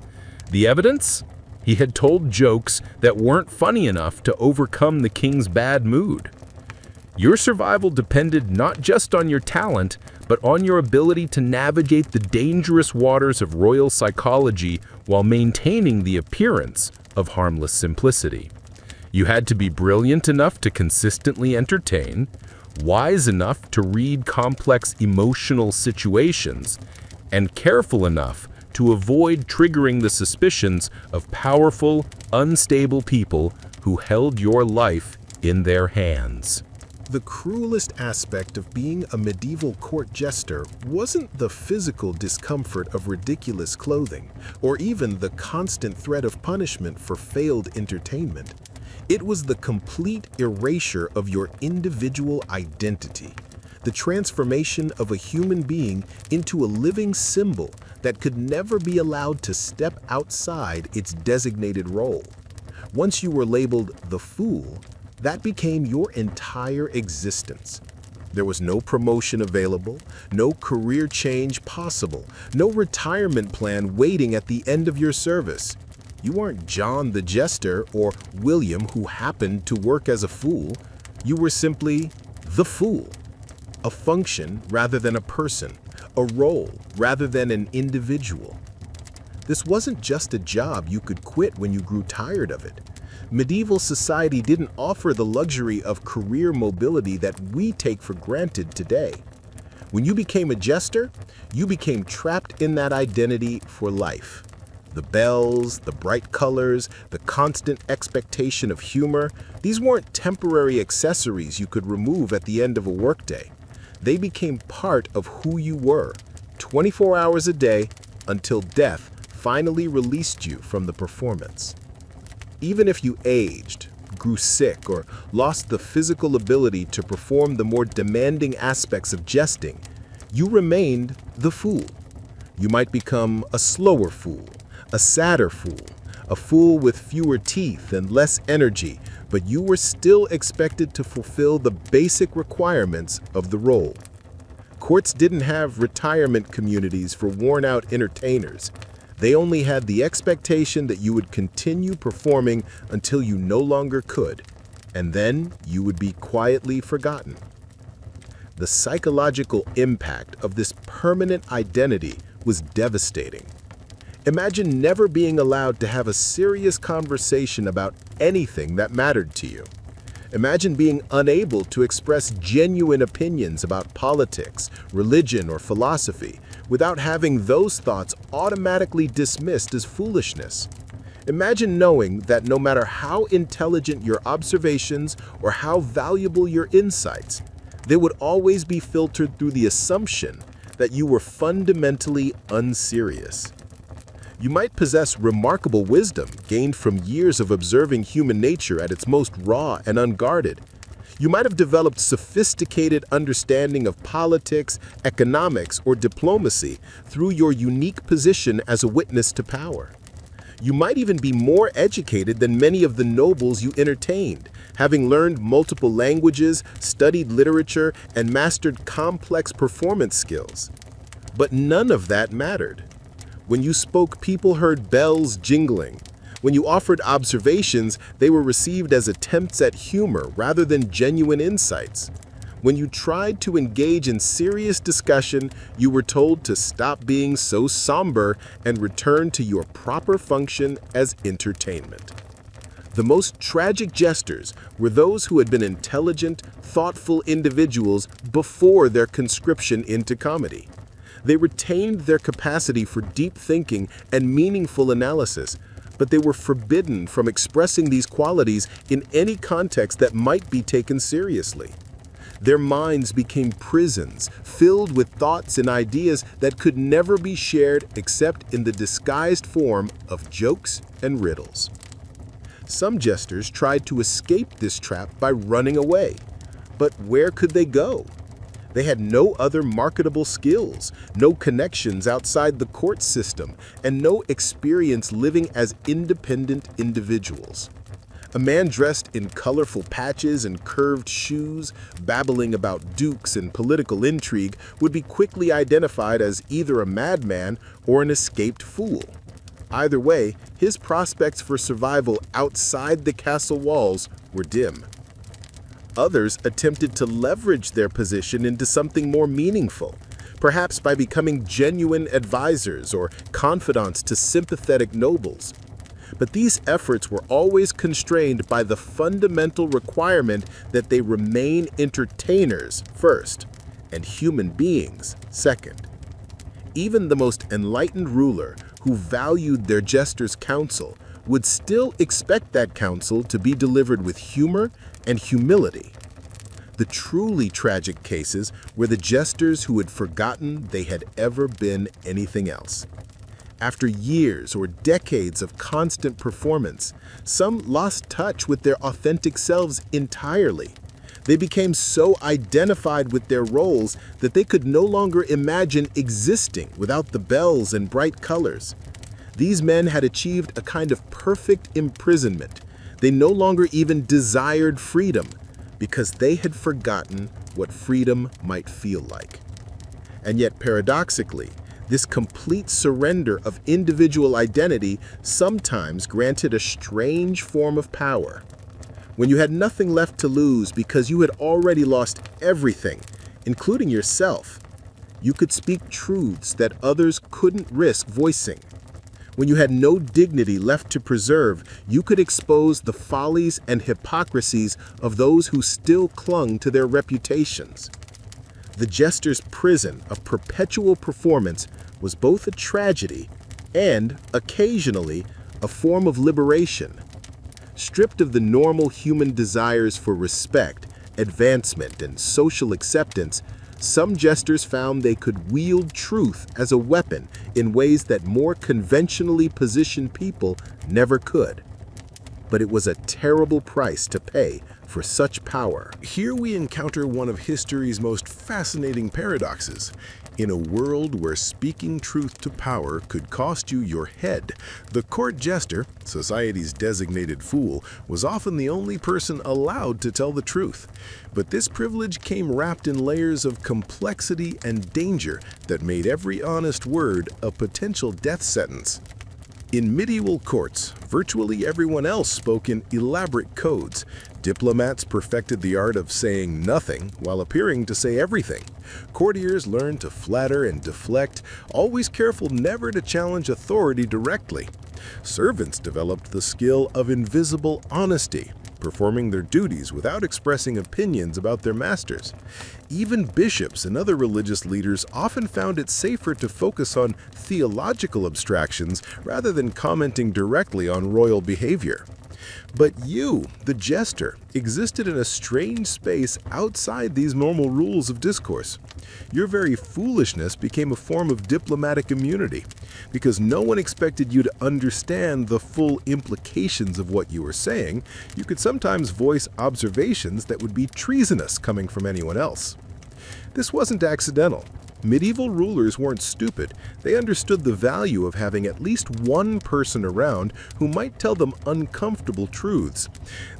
The evidence? He had told jokes that weren't funny enough to overcome the king's bad mood. Your survival depended not just on your talent, but on your ability to navigate the dangerous waters of royal psychology while maintaining the appearance of harmless simplicity. You had to be brilliant enough to consistently entertain, wise enough to read complex emotional situations, and careful enough to avoid triggering the suspicions of powerful, unstable people who held your life in their hands. The cruelest aspect of being a medieval court jester wasn't the physical discomfort of ridiculous clothing, or even the constant threat of punishment for failed entertainment. It was the complete erasure of your individual identity, the transformation of a human being into a living symbol that could never be allowed to step outside its designated role. Once you were labeled the fool, that became your entire existence. There was no promotion available, no career change possible, no retirement plan waiting at the end of your service. You weren't John the Jester or William who happened to work as a fool. You were simply the fool. A function rather than a person, a role rather than an individual. This wasn't just a job you could quit when you grew tired of it. Medieval society didn't offer the luxury of career mobility that we take for granted today. When you became a jester, you became trapped in that identity for life. The bells, the bright colors, the constant expectation of humor, these weren't temporary accessories you could remove at the end of a workday. They became part of who you were, 24 hours a day, until death finally released you from the performance. Even if you aged, grew sick, or lost the physical ability to perform the more demanding aspects of jesting, you remained the fool. You might become a slower fool, a sadder fool, a fool with fewer teeth and less energy, but you were still expected to fulfill the basic requirements of the role. Courts didn't have retirement communities for worn-out entertainers. They only had the expectation that you would continue performing until you no longer could, and then you would be quietly forgotten. The psychological impact of this permanent identity was devastating. Imagine never being allowed to have a serious conversation about anything that mattered to you. Imagine being unable to express genuine opinions about politics, religion, or philosophy without having those thoughts automatically dismissed as foolishness. Imagine knowing that no matter how intelligent your observations or how valuable your insights, they would always be filtered through the assumption that you were fundamentally unserious. You might possess remarkable wisdom gained from years of observing human nature at its most raw and unguarded. You might have developed sophisticated understanding of politics, economics, or diplomacy through your unique position as a witness to power. You might even be more educated than many of the nobles you entertained, having learned multiple languages, studied literature, and mastered complex performance skills. But none of that mattered. When you spoke, people heard bells jingling. When you offered observations, they were received as attempts at humor rather than genuine insights. When you tried to engage in serious discussion, you were told to stop being so somber and return to your proper function as entertainment. The most tragic jesters were those who had been intelligent, thoughtful individuals before their conscription into comedy. They retained their capacity for deep thinking and meaningful analysis, but they were forbidden from expressing these qualities in any context that might be taken seriously. Their minds became prisons filled with thoughts and ideas that could never be shared except in the disguised form of jokes and riddles. Some jesters tried to escape this trap by running away. But where could they go? They had no other marketable skills, no connections outside the court system, and no experience living as independent individuals. A man dressed in colorful patches and curved shoes, babbling about dukes and political intrigue, would be quickly identified as either a madman or an escaped fool. Either way, his prospects for survival outside the castle walls were dim. Others attempted to leverage their position into something more meaningful, perhaps by becoming genuine advisors or confidants to sympathetic nobles. But these efforts were always constrained by the fundamental requirement that they remain entertainers first and human beings second. Even the most enlightened ruler who valued their jester's counsel would still expect that counsel to be delivered with humor and humility. The truly tragic cases were the jesters who had forgotten they had ever been anything else. After years or decades of constant performance, some lost touch with their authentic selves entirely. They became so identified with their roles that they could no longer imagine existing without the bells and bright colors. These men had achieved a kind of perfect imprisonment. They no longer even desired freedom because they had forgotten what freedom might feel like. And yet, paradoxically, this complete surrender of individual identity sometimes granted a strange form of power. When you had nothing left to lose because you had already lost everything, including yourself, you could speak truths that others couldn't risk voicing. When you had no dignity left to preserve, you could expose the follies and hypocrisies of those who still clung to their reputations. The jester's prison of perpetual performance was both a tragedy and, occasionally, a form of liberation. Stripped of the normal human desires for respect, advancement, and social acceptance, some jesters found they could wield truth as a weapon in ways that more conventionally positioned people never could. But it was a terrible price to pay for such power. Here we encounter one of history's most fascinating paradoxes. In a world where speaking truth to power could cost you your head, the court jester, society's designated fool, was often the only person allowed to tell the truth. But this privilege came wrapped in layers of complexity and danger that made every honest word a potential death sentence. In medieval courts, virtually everyone else spoke in elaborate codes. Diplomats perfected the art of saying nothing while appearing to say everything. Courtiers learned to flatter and deflect, always careful never to challenge authority directly. Servants developed the skill of invisible honesty, performing their duties without expressing opinions about their masters. Even bishops and other religious leaders often found it safer to focus on theological abstractions rather than commenting directly on royal behavior. But you, the Jester, existed in a strange space outside these normal rules of discourse. Your very foolishness became a form of diplomatic immunity, because no one expected you to understand the full implications of what you were saying. You could sometimes voice observations that would be treasonous coming from anyone else. This wasn't accidental. Medieval rulers weren't stupid. They understood the value of having at least one person around who might tell them uncomfortable truths.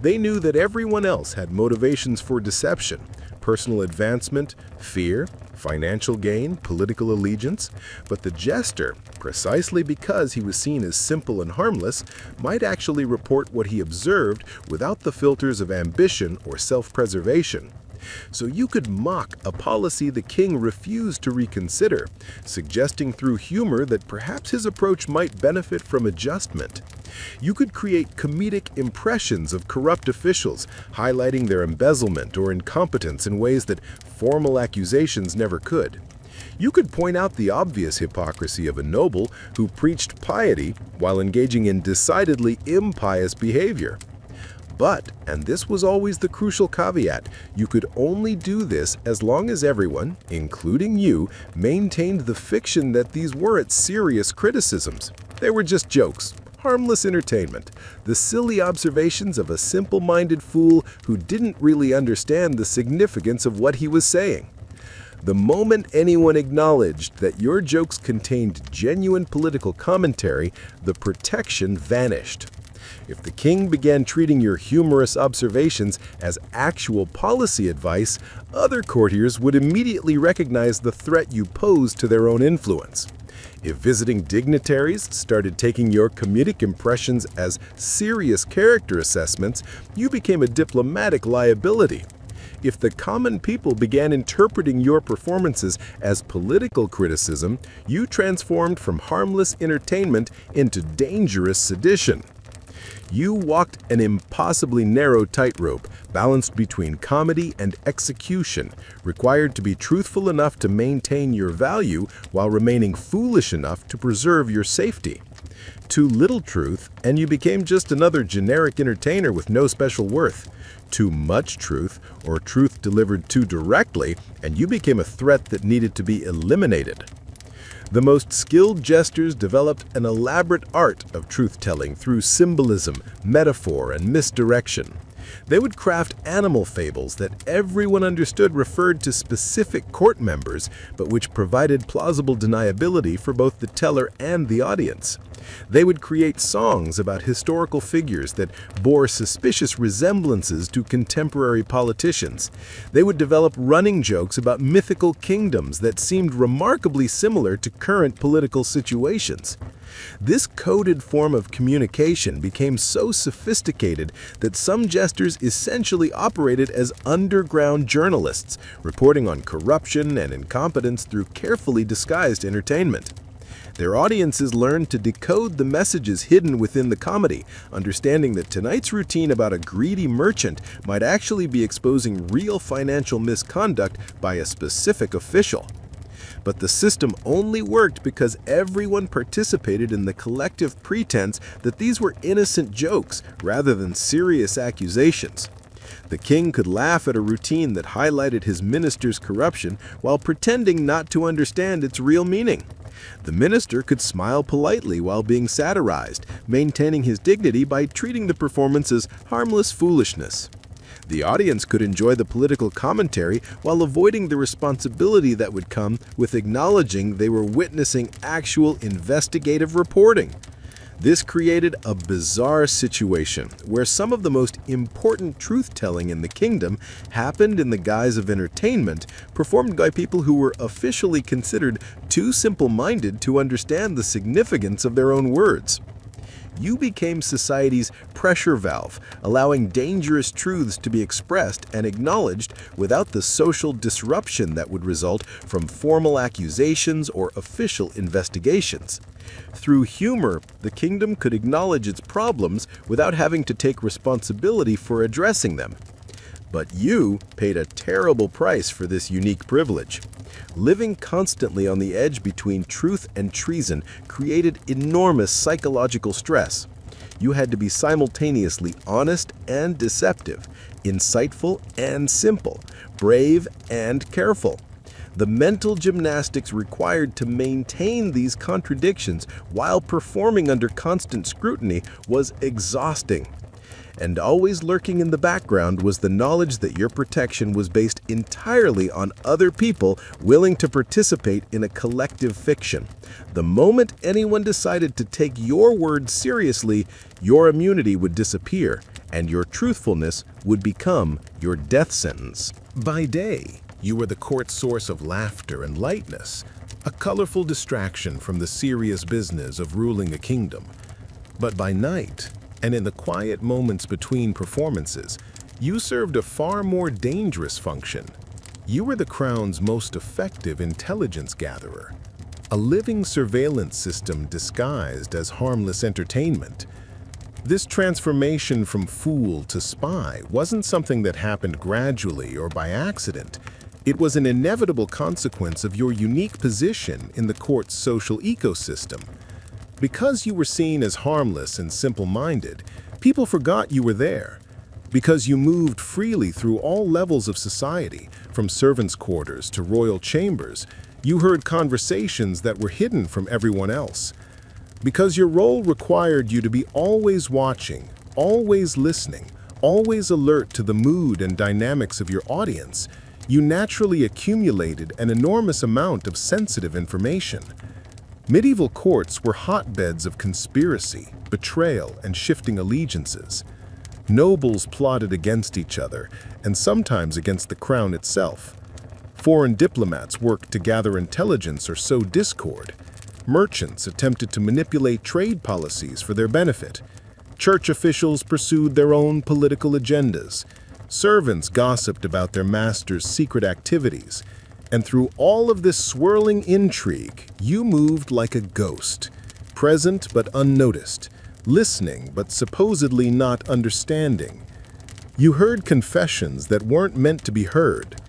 They knew that everyone else had motivations for deception, personal advancement, fear, financial gain, political allegiance, but the Jester, precisely because he was seen as simple and harmless, might actually report what he observed without the filters of ambition or self-preservation. So you could mock a policy the king refused to reconsider, suggesting through humor that perhaps his approach might benefit from adjustment. You could create comedic impressions of corrupt officials, highlighting their embezzlement or incompetence in ways that formal accusations never could. You could point out the obvious hypocrisy of a noble who preached piety while engaging in decidedly impious behavior. But, and this was always the crucial caveat, you could only do this as long as everyone, including you, maintained the fiction that these weren't serious criticisms. They were just jokes, harmless entertainment, the silly observations of a simple-minded fool who didn't really understand the significance of what he was saying. The moment anyone acknowledged that your jokes contained genuine political commentary, the protection vanished. If the king began treating your humorous observations as actual policy advice, other courtiers would immediately recognize the threat you posed to their own influence. If visiting dignitaries started taking your comedic impressions as serious character assessments, you became a diplomatic liability. If the common people began interpreting your performances as political criticism, you transformed from harmless entertainment into dangerous sedition. You walked an impossibly narrow tightrope, balanced between comedy and execution, required to be truthful enough to maintain your value while remaining foolish enough to preserve your safety. Too little truth, and you became just another generic entertainer with no special worth. Too much truth, or truth delivered too directly, and you became a threat that needed to be eliminated. The most skilled jesters developed an elaborate art of truth-telling through symbolism, metaphor, and misdirection. They would craft animal fables that everyone understood referred to specific court members, but which provided plausible deniability for both the teller and the audience. They would create songs about historical figures that bore suspicious resemblances to contemporary politicians. They would develop running jokes about mythical kingdoms that seemed remarkably similar to current political situations. This coded form of communication became so sophisticated that some jesters essentially operated as underground journalists, reporting on corruption and incompetence through carefully disguised entertainment. Their audiences learned to decode the messages hidden within the comedy, understanding that tonight's routine about a greedy merchant might actually be exposing real financial misconduct by a specific official. But the system only worked because everyone participated in the collective pretense that these were innocent jokes rather than serious accusations. The king could laugh at a routine that highlighted his minister's corruption while pretending not to understand its real meaning. The minister could smile politely while being satirized, maintaining his dignity by treating the performance as harmless foolishness. The audience could enjoy the political commentary while avoiding the responsibility that would come with acknowledging they were witnessing actual investigative reporting. This created a bizarre situation where some of the most important truth-telling in the kingdom happened in the guise of entertainment, performed by people who were officially considered too simple-minded to understand the significance of their own words. You became society's pressure valve, allowing dangerous truths to be expressed and acknowledged without the social disruption that would result from formal accusations or official investigations. Through humor, the kingdom could acknowledge its problems without having to take responsibility for addressing them. But you paid a terrible price for this unique privilege. Living constantly on the edge between truth and treason created enormous psychological stress. You had to be simultaneously honest and deceptive, insightful and simple, brave and careful. The mental gymnastics required to maintain these contradictions while performing under constant scrutiny was exhausting. And always lurking in the background was the knowledge that your protection was based entirely on other people willing to participate in a collective fiction. The moment anyone decided to take your word seriously, your immunity would disappear, and your truthfulness would become your death sentence. By day, you were the court's source of laughter and lightness, a colorful distraction from the serious business of ruling a kingdom. But by night, and in the quiet moments between performances, you served a far more dangerous function. You were the crown's most effective intelligence gatherer, a living surveillance system disguised as harmless entertainment. This transformation from fool to spy wasn't something that happened gradually or by accident. It was an inevitable consequence of your unique position in the court's social ecosystem. Because you were seen as harmless and simple-minded, people forgot you were there. Because you moved freely through all levels of society, from servants' quarters to royal chambers, you heard conversations that were hidden from everyone else. Because your role required you to be always watching, always listening, always alert to the mood and dynamics of your audience, you naturally accumulated an enormous amount of sensitive information. Medieval courts were hotbeds of conspiracy, betrayal, and shifting allegiances. Nobles plotted against each other, and sometimes against the crown itself. Foreign diplomats worked to gather intelligence or sow discord. Merchants attempted to manipulate trade policies for their benefit. Church officials pursued their own political agendas. Servants gossiped about their master's secret activities. And through all of this swirling intrigue, you moved like a ghost, present but unnoticed, listening but supposedly not understanding. You heard confessions that weren't meant to be heard,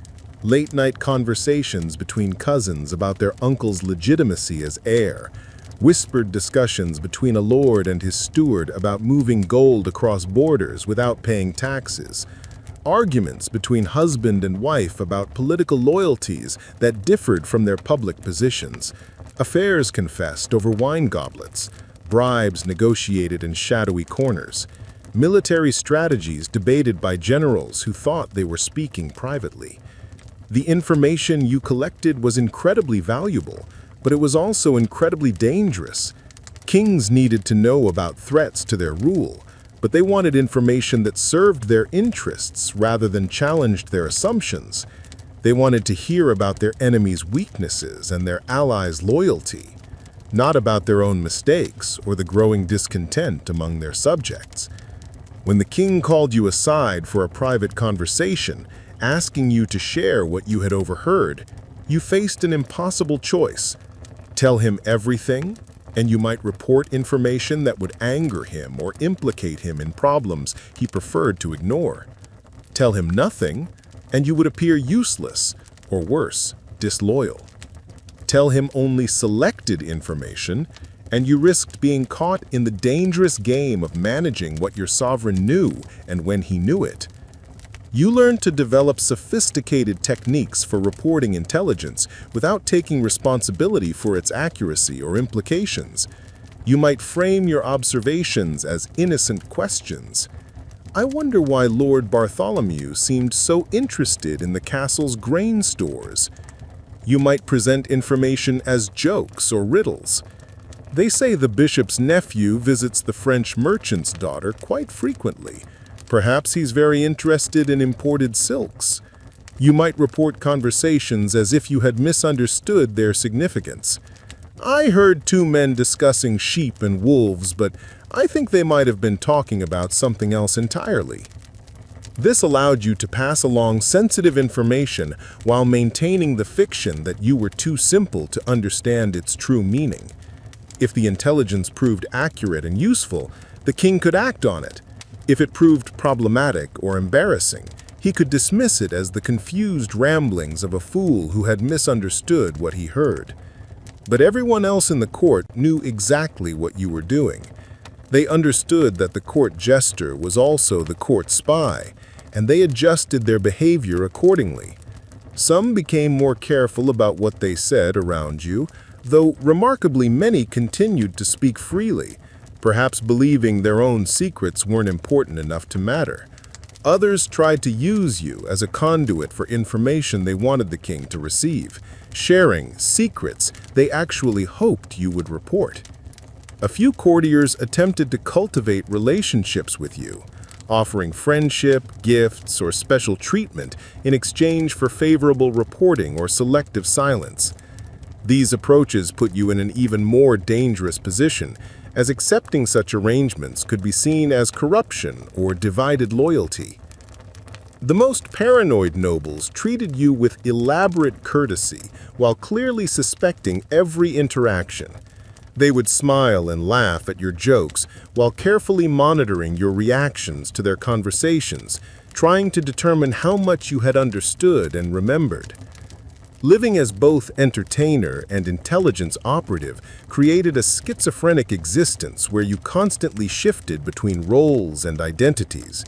late-night conversations between cousins about their uncle's legitimacy as heir, whispered discussions between a lord and his steward about moving gold across borders without paying taxes, arguments between husband and wife about political loyalties that differed from their public positions, affairs confessed over wine goblets, bribes negotiated in shadowy corners, military strategies debated by generals who thought they were speaking privately. The information you collected was incredibly valuable, but it was also incredibly dangerous. Kings needed to know about threats to their rule, but they wanted information that served their interests rather than challenged their assumptions. They wanted to hear about their enemies' weaknesses and their allies' loyalty, not about their own mistakes or the growing discontent among their subjects. When the king called you aside for a private conversation, asking you to share what you had overheard, you faced an impossible choice. Tell him everything, and you might report information that would anger him or implicate him in problems he preferred to ignore. Tell him nothing, and you would appear useless, or worse, disloyal. Tell him only selected information, and you risked being caught in the dangerous game of managing what your sovereign knew and when he knew it. You learned to develop sophisticated techniques for reporting intelligence without taking responsibility for its accuracy or implications. You might frame your observations as innocent questions. I wonder why Lord Bartholomew seemed so interested in the castle's grain stores. You might present information as jokes or riddles. They say the bishop's nephew visits the French merchant's daughter quite frequently. Perhaps he's very interested in imported silks. You might report conversations as if you had misunderstood their significance. I heard two men discussing sheep and wolves, but I think they might have been talking about something else entirely. This allowed you to pass along sensitive information while maintaining the fiction that you were too simple to understand its true meaning. If the intelligence proved accurate and useful, the king could act on it. If it proved problematic or embarrassing, he could dismiss it as the confused ramblings of a fool who had misunderstood what he heard. But everyone else in the court knew exactly what you were doing. They understood that the court jester was also the court spy, and they adjusted their behavior accordingly. Some became more careful about what they said around you, though remarkably many continued to speak freely, perhaps believing their own secrets weren't important enough to matter. Others tried to use you as a conduit for information they wanted the king to receive, sharing secrets they actually hoped you would report. A few courtiers attempted to cultivate relationships with you, offering friendship, gifts, or special treatment in exchange for favorable reporting or selective silence. These approaches put you in an even more dangerous position, as accepting such arrangements could be seen as corruption or divided loyalty. The most paranoid nobles treated you with elaborate courtesy while clearly suspecting every interaction. They would smile and laugh at your jokes while carefully monitoring your reactions to their conversations, trying to determine how much you had understood and remembered. Living as both entertainer and intelligence operative created a schizophrenic existence where you constantly shifted between roles and identities.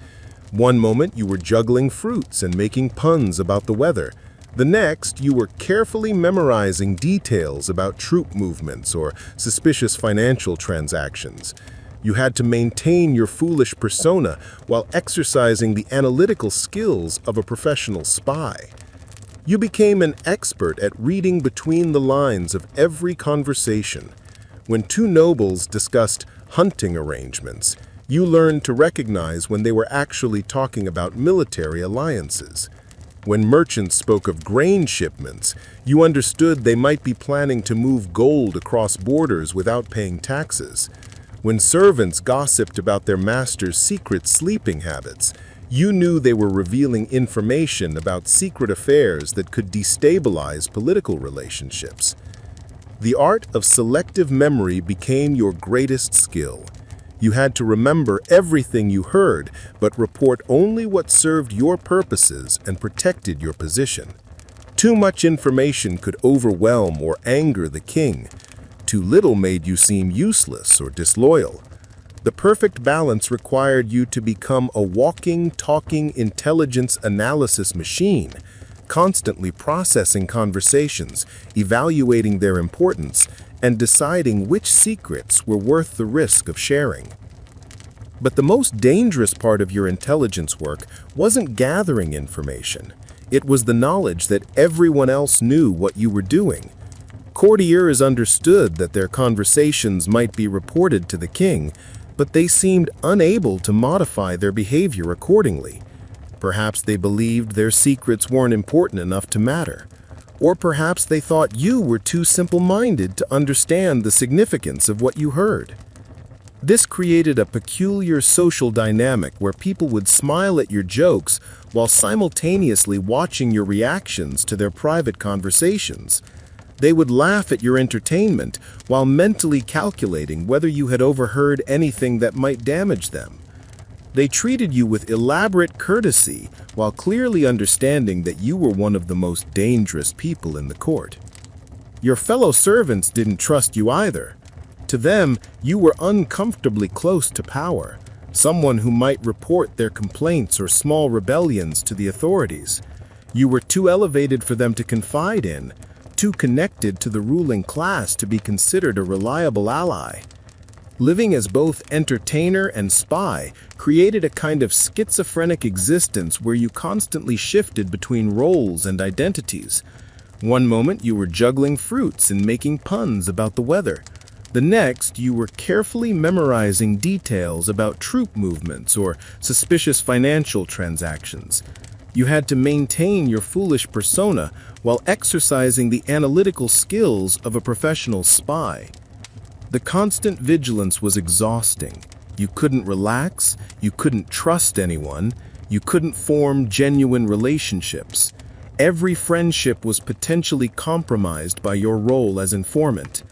One moment you were juggling fruits and making puns about the weather. The next, you were carefully memorizing details about troop movements or suspicious financial transactions. You had to maintain your foolish persona while exercising the analytical skills of a professional spy. You became an expert at reading between the lines of every conversation. When two nobles discussed hunting arrangements, you learned to recognize when they were actually talking about military alliances. When merchants spoke of grain shipments, you understood they might be planning to move gold across borders without paying taxes. When servants gossiped about their master's secret sleeping habits, you knew they were revealing information about secret affairs that could destabilize political relationships. The art of selective memory became your greatest skill. You had to remember everything you heard, but report only what served your purposes and protected your position. Too much information could overwhelm or anger the king. Too little made you seem useless or disloyal. The perfect balance required you to become a walking, talking intelligence analysis machine, constantly processing conversations, evaluating their importance, and deciding which secrets were worth the risk of sharing. But the most dangerous part of your intelligence work wasn't gathering information. It was the knowledge that everyone else knew what you were doing. Courtiers understood that their conversations might be reported to the king, but they seemed unable to modify their behavior accordingly. Perhaps they believed their secrets weren't important enough to matter. Or perhaps they thought you were too simple-minded to understand the significance of what you heard. This created a peculiar social dynamic where people would smile at your jokes while simultaneously watching your reactions to their private conversations. They would laugh at your entertainment while mentally calculating whether you had overheard anything that might damage them. They treated you with elaborate courtesy while clearly understanding that you were one of the most dangerous people in the court. Your fellow servants didn't trust you either. To them, you were uncomfortably close to power, someone who might report their complaints or small rebellions to the authorities. You were too elevated for them to confide in, too connected to the ruling class to be considered a reliable ally. Living as both entertainer and spy created a kind of schizophrenic existence where you constantly shifted between roles and identities. One moment you were juggling fruits and making puns about the weather. The next, you were carefully memorizing details about troop movements or suspicious financial transactions. You had to maintain your foolish persona while exercising the analytical skills of a professional spy. The constant vigilance was exhausting. You couldn't relax, you couldn't trust anyone, you couldn't form genuine relationships. Every friendship was potentially compromised by your role as informant.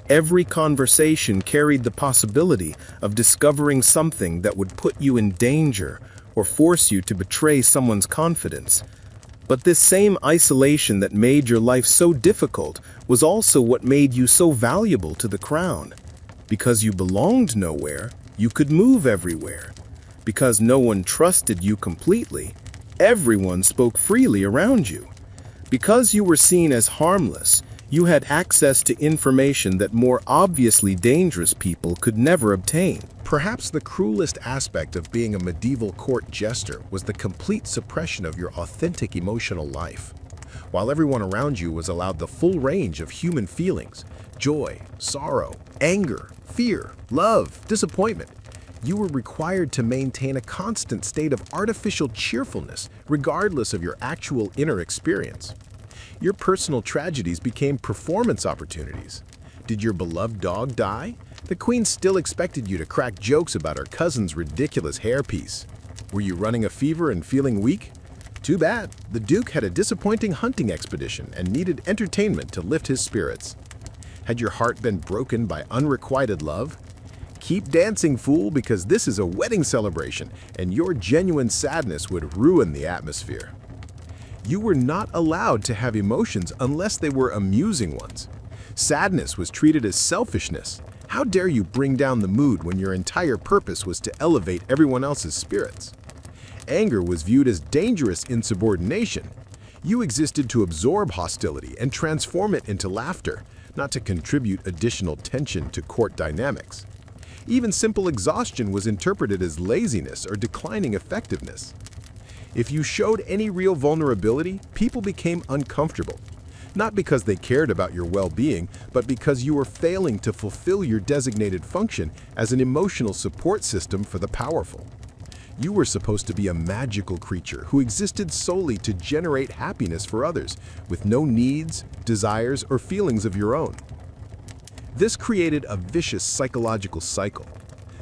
Every conversation carried the possibility of discovering something that would put you in danger or force you to betray someone's confidence. But this same isolation that made your life so difficult was also what made you so valuable to the crown. Because you belonged nowhere, You could move everywhere. Because no one trusted you completely, everyone spoke freely around you. Because you were seen as harmless, you had access to information that more obviously dangerous people could never obtain. Perhaps the cruelest aspect of being a medieval court jester was the complete suppression of your authentic emotional life. While everyone around you was allowed the full range of human feelings, joy, sorrow, anger, fear, love, disappointment, you were required to maintain a constant state of artificial cheerfulness regardless of your actual inner experience. Your personal tragedies became performance opportunities. Did your beloved dog die? The queen still expected you to crack jokes about her cousin's ridiculous hairpiece. Were you running a fever and feeling weak? Too bad. The duke had a disappointing hunting expedition and needed entertainment to lift his spirits. Had your heart been broken by unrequited love? Keep dancing, fool, because this is a wedding celebration, and your genuine sadness would ruin the atmosphere. You were not allowed to have emotions unless they were amusing ones. Sadness was treated as selfishness. How dare you bring down the mood when your entire purpose was to elevate everyone else's spirits? Anger was viewed as dangerous insubordination. You existed to absorb hostility and transform it into laughter, not to contribute additional tension to court dynamics. Even simple exhaustion was interpreted as laziness or declining effectiveness. If you showed any real vulnerability, people became uncomfortable. Not because they cared about your well-being, but because you were failing to fulfill your designated function as an emotional support system for the powerful. You were supposed to be a magical creature who existed solely to generate happiness for others, with no needs, desires, or feelings of your own. This created a vicious psychological cycle.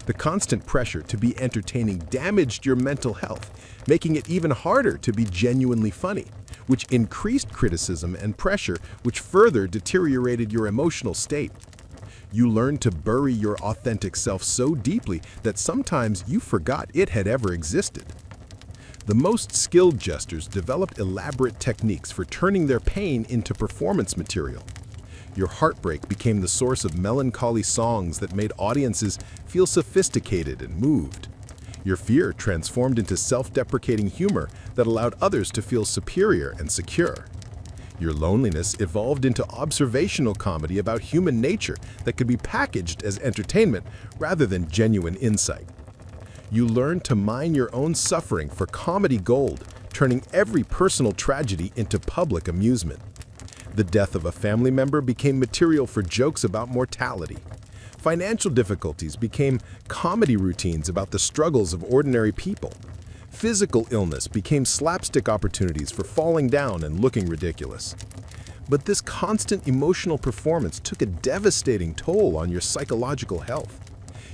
The constant pressure to be entertaining damaged your mental health, making it even harder to be genuinely funny, which increased criticism and pressure, which further deteriorated your emotional state. You learned to bury your authentic self so deeply that sometimes you forgot it had ever existed. The most skilled jesters developed elaborate techniques for turning their pain into performance material. Your heartbreak became the source of melancholy songs that made audiences feel sophisticated and moved. Your fear transformed into self-deprecating humor that allowed others to feel superior and secure. Your loneliness evolved into observational comedy about human nature that could be packaged as entertainment rather than genuine insight. You learned to mine your own suffering for comedy gold, turning every personal tragedy into public amusement. The death of a family member became material for jokes about mortality. Financial difficulties became comedy routines about the struggles of ordinary people. Physical illness became slapstick opportunities for falling down and looking ridiculous. But this constant emotional performance took a devastating toll on your psychological health.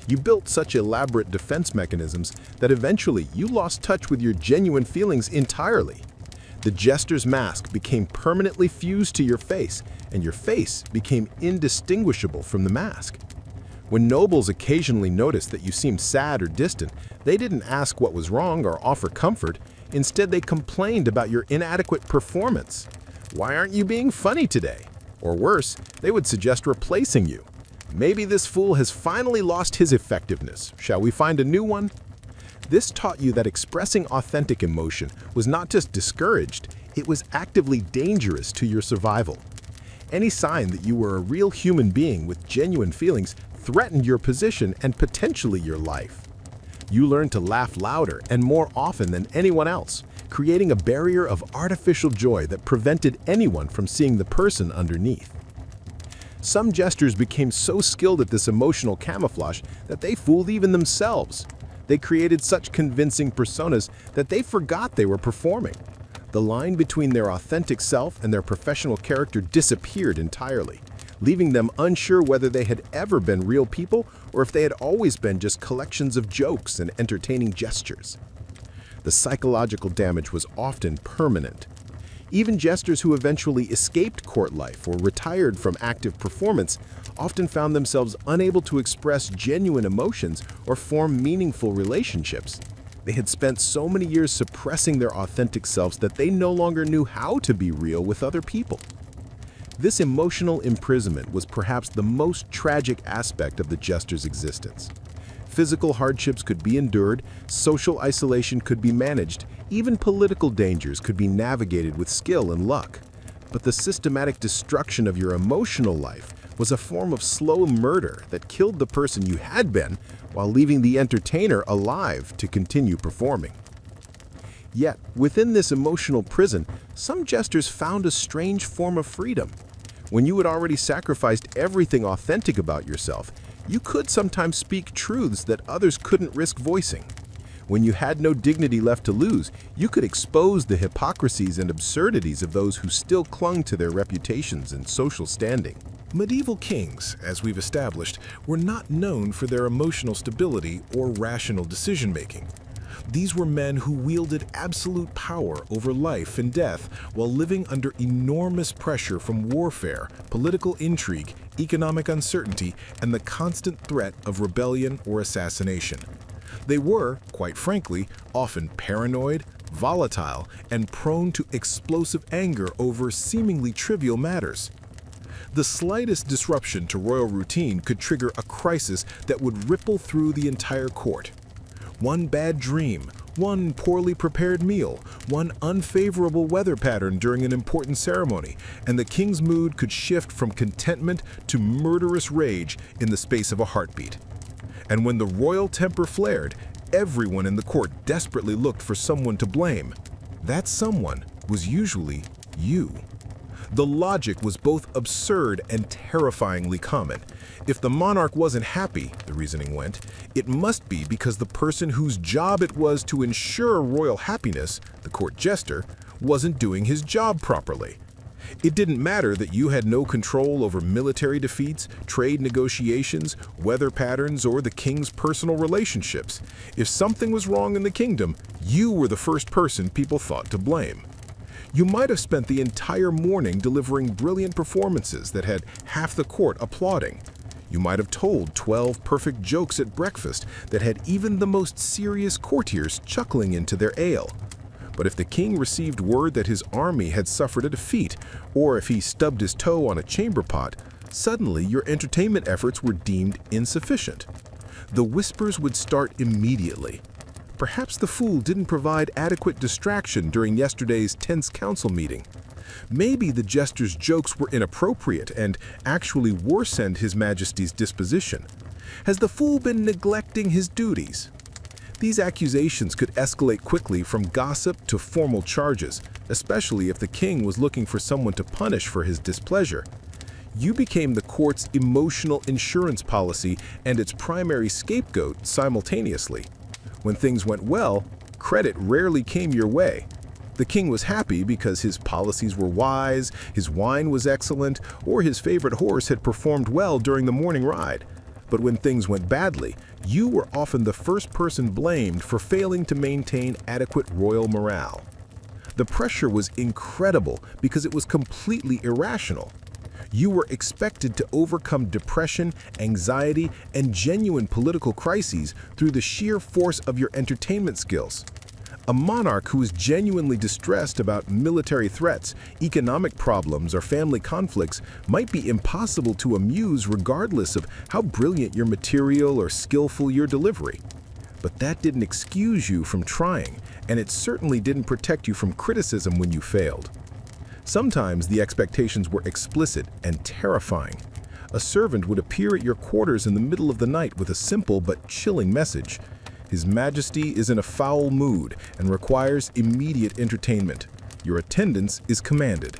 You built such elaborate defense mechanisms that eventually you lost touch with your genuine feelings entirely. The jester's mask became permanently fused to your face, and your face became indistinguishable from the mask. When nobles occasionally noticed that you seemed sad or distant, they didn't ask what was wrong or offer comfort. Instead, they complained about your inadequate performance. Why aren't you being funny today? Or worse, they would suggest replacing you. Maybe this fool has finally lost his effectiveness. Shall we find a new one? This taught you that expressing authentic emotion was not just discouraged, it was actively dangerous to your survival. Any sign that you were a real human being with genuine feelings threatened your position and potentially your life. You learned to laugh louder and more often than anyone else, creating a barrier of artificial joy that prevented anyone from seeing the person underneath. Some jesters became so skilled at this emotional camouflage that they fooled even themselves. They created such convincing personas that they forgot they were performing. The line between their authentic self and their professional character disappeared entirely, leaving them unsure whether they had ever been real people or if they had always been just collections of jokes and entertaining gestures. The psychological damage was often permanent. Even jesters who eventually escaped court life or retired from active performance often found themselves unable to express genuine emotions or form meaningful relationships. They had spent so many years suppressing their authentic selves that they no longer knew how to be real with other people. This emotional imprisonment was perhaps the most tragic aspect of the jester's existence. Physical hardships could be endured, social isolation could be managed, even political dangers could be navigated with skill and luck. But the systematic destruction of your emotional life was a form of slow murder that killed the person you had been while leaving the entertainer alive to continue performing. Yet, within this emotional prison, some jesters found a strange form of freedom. When you had already sacrificed everything authentic about yourself, you could sometimes speak truths that others couldn't risk voicing. When you had no dignity left to lose, you could expose the hypocrisies and absurdities of those who still clung to their reputations and social standing. Medieval kings, as we've established, were not known for their emotional stability or rational decision-making. These were men who wielded absolute power over life and death while living under enormous pressure from warfare, political intrigue, economic uncertainty, and the constant threat of rebellion or assassination. They were, quite frankly, often paranoid, volatile, and prone to explosive anger over seemingly trivial matters. The slightest disruption to royal routine could trigger a crisis that would ripple through the entire court. One bad dream, one poorly prepared meal, one unfavorable weather pattern during an important ceremony, and the king's mood could shift from contentment to murderous rage in the space of a heartbeat. And when the royal temper flared, everyone in the court desperately looked for someone to blame. That someone was usually you. The logic was both absurd and terrifyingly common. If the monarch wasn't happy, the reasoning went, it must be because the person whose job it was to ensure royal happiness, the court jester, wasn't doing his job properly. It didn't matter that you had no control over military defeats, trade negotiations, weather patterns, or the king's personal relationships. If something was wrong in the kingdom, you were the first person people thought to blame. You might have spent the entire morning delivering brilliant performances that had half the court applauding. You might have told 12 perfect jokes at breakfast that had even the most serious courtiers chuckling into their ale. But if the king received word that his army had suffered a defeat, or if he stubbed his toe on a chamber pot, suddenly your entertainment efforts were deemed insufficient. The whispers would start immediately. Perhaps the fool didn't provide adequate distraction during yesterday's tense council meeting. Maybe the jester's jokes were inappropriate and actually worsened His Majesty's disposition. Has the fool been neglecting his duties? These accusations could escalate quickly from gossip to formal charges, especially if the king was looking for someone to punish for his displeasure. You became the court's emotional insurance policy and its primary scapegoat simultaneously. When things went well, credit rarely came your way. The king was happy because his policies were wise, his wine was excellent, or his favorite horse had performed well during the morning ride. But when things went badly, you were often the first person blamed for failing to maintain adequate royal morale. The pressure was incredible because it was completely irrational. You were expected to overcome depression, anxiety, and genuine political crises through the sheer force of your entertainment skills. A monarch who is genuinely distressed about military threats, economic problems, or family conflicts might be impossible to amuse regardless of how brilliant your material or skillful your delivery. But that didn't excuse you from trying, and it certainly didn't protect you from criticism when you failed. Sometimes the expectations were explicit and terrifying. A servant would appear at your quarters in the middle of the night with a simple but chilling message. His Majesty is in a foul mood and requires immediate entertainment. Your attendance is commanded.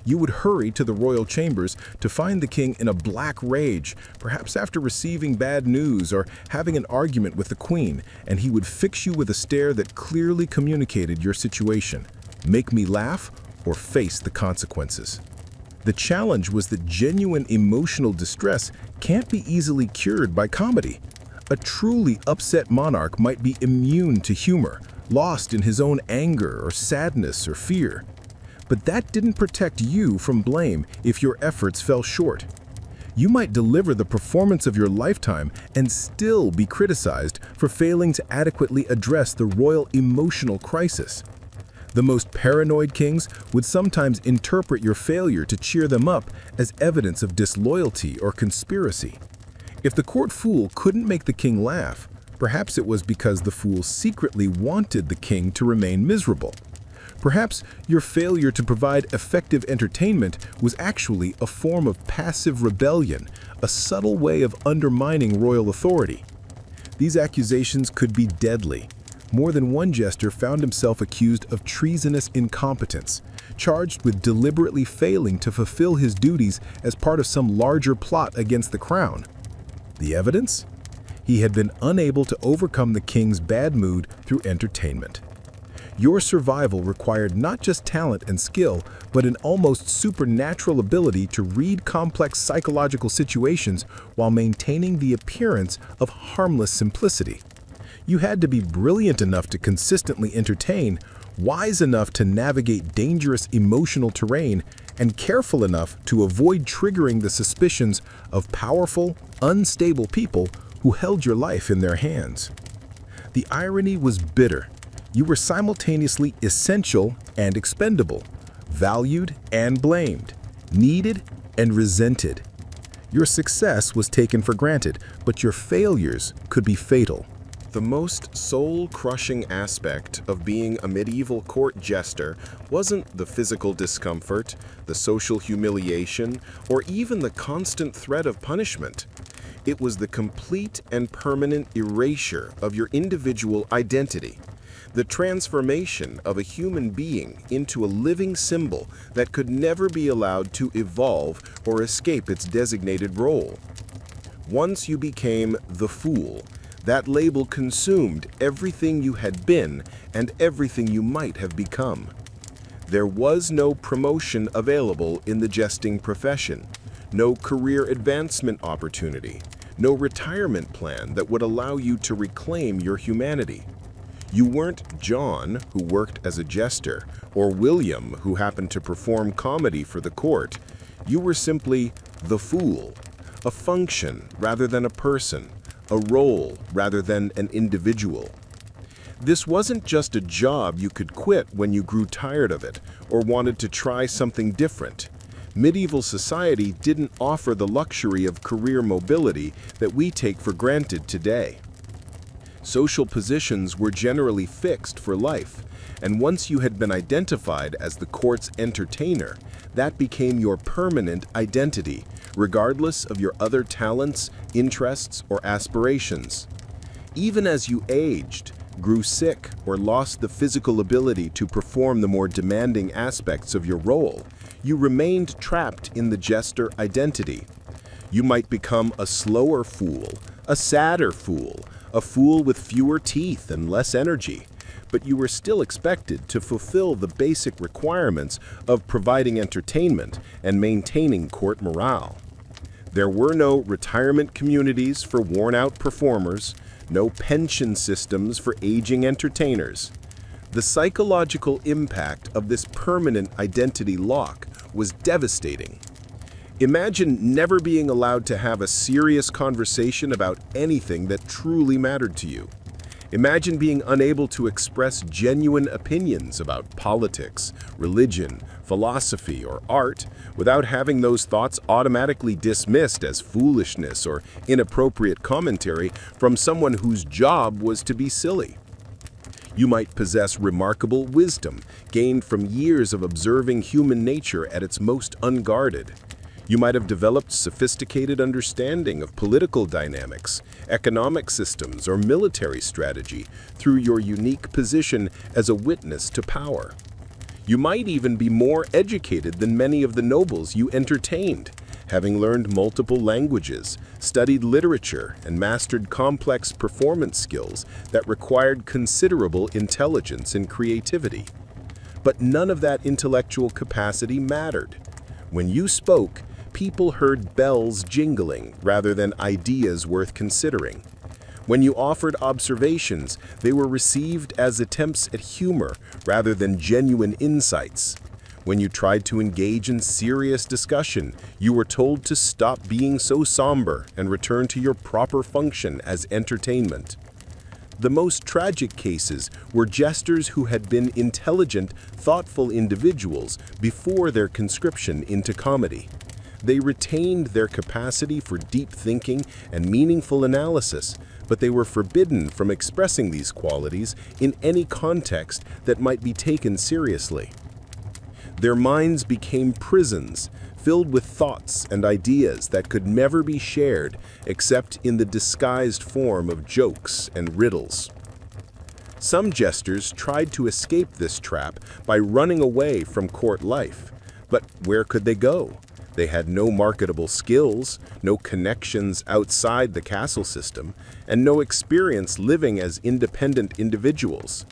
You would hurry to the royal chambers to find the king in a black rage, perhaps after receiving bad news or having an argument with the queen, and he would fix you with a stare that clearly communicated your situation. Make me laugh or face the consequences. The challenge was that genuine emotional distress can't be easily cured by comedy. A truly upset monarch might be immune to humor, lost in his own anger or sadness or fear. But that didn't protect you from blame if your efforts fell short. You might deliver the performance of your lifetime and still be criticized for failing to adequately address the royal emotional crisis. The most paranoid kings would sometimes interpret your failure to cheer them up as evidence of disloyalty or conspiracy. If the court fool couldn't make the king laugh, perhaps it was because the fool secretly wanted the king to remain miserable. Perhaps your failure to provide effective entertainment was actually a form of passive rebellion, a subtle way of undermining royal authority. These accusations could be deadly. More than one jester found himself accused of treasonous incompetence, charged with deliberately failing to fulfill his duties as part of some larger plot against the crown. The evidence? He had been unable to overcome the king's bad mood through entertainment. Your survival required not just talent and skill, but an almost supernatural ability to read complex psychological situations while maintaining the appearance of harmless simplicity. You had to be brilliant enough to consistently entertain, wise enough to navigate dangerous emotional terrain, and careful enough to avoid triggering the suspicions of powerful, unstable people who held your life in their hands. The irony was bitter. You were simultaneously essential and expendable, valued and blamed, needed and resented. Your success was taken for granted, but your failures could be fatal. The most soul-crushing aspect of being a medieval court jester wasn't the physical discomfort, the social humiliation, or even the constant threat of punishment. It was the complete and permanent erasure of your individual identity, the transformation of a human being into a living symbol that could never be allowed to evolve or escape its designated role. Once you became the fool, that label consumed everything you had been and everything you might have become. There was no promotion available in the jesting profession, no career advancement opportunity, no retirement plan that would allow you to reclaim your humanity. You weren't John, who worked as a jester, or William, who happened to perform comedy for the court. You were simply the fool, a function rather than a person, a role rather than an individual. This wasn't just a job you could quit when you grew tired of it or wanted to try something different. Medieval society didn't offer the luxury of career mobility that we take for granted today. Social positions were generally fixed for life, and once you had been identified as the court's entertainer, that became your permanent identity, regardless of your other talents, interests, or aspirations. Even as you aged, grew sick, or lost the physical ability to perform the more demanding aspects of your role, you remained trapped in the jester identity. You might become a slower fool, a sadder fool, a fool with fewer teeth and less energy, but you were still expected to fulfill the basic requirements of providing entertainment and maintaining court morale. There were no retirement communities for worn-out performers, no pension systems for aging entertainers. The psychological impact of this permanent identity lock was devastating. Imagine never being allowed to have a serious conversation about anything that truly mattered to you. Imagine being unable to express genuine opinions about politics, religion, philosophy, or art without having those thoughts automatically dismissed as foolishness or inappropriate commentary from someone whose job was to be silly. You might possess remarkable wisdom gained from years of observing human nature at its most unguarded. You might have developed sophisticated understanding of political dynamics, economic systems, or military strategy through your unique position as a witness to power. You might even be more educated than many of the nobles you entertained, having learned multiple languages, studied literature, and mastered complex performance skills that required considerable intelligence and creativity. But none of that intellectual capacity mattered. When you spoke, people heard bells jingling rather than ideas worth considering. When you offered observations, they were received as attempts at humor rather than genuine insights. When you tried to engage in serious discussion, you were told to stop being so somber and return to your proper function as entertainment. The most tragic cases were jesters who had been intelligent, thoughtful individuals before their conscription into comedy. They retained their capacity for deep thinking and meaningful analysis, but they were forbidden from expressing these qualities in any context that might be taken seriously. Their minds became prisons, filled with thoughts and ideas that could never be shared except in the disguised form of jokes and riddles. Some jesters tried to escape this trap by running away from court life. But where could they go? They had no marketable skills, no connections outside the castle system, and no experience living as independent individuals.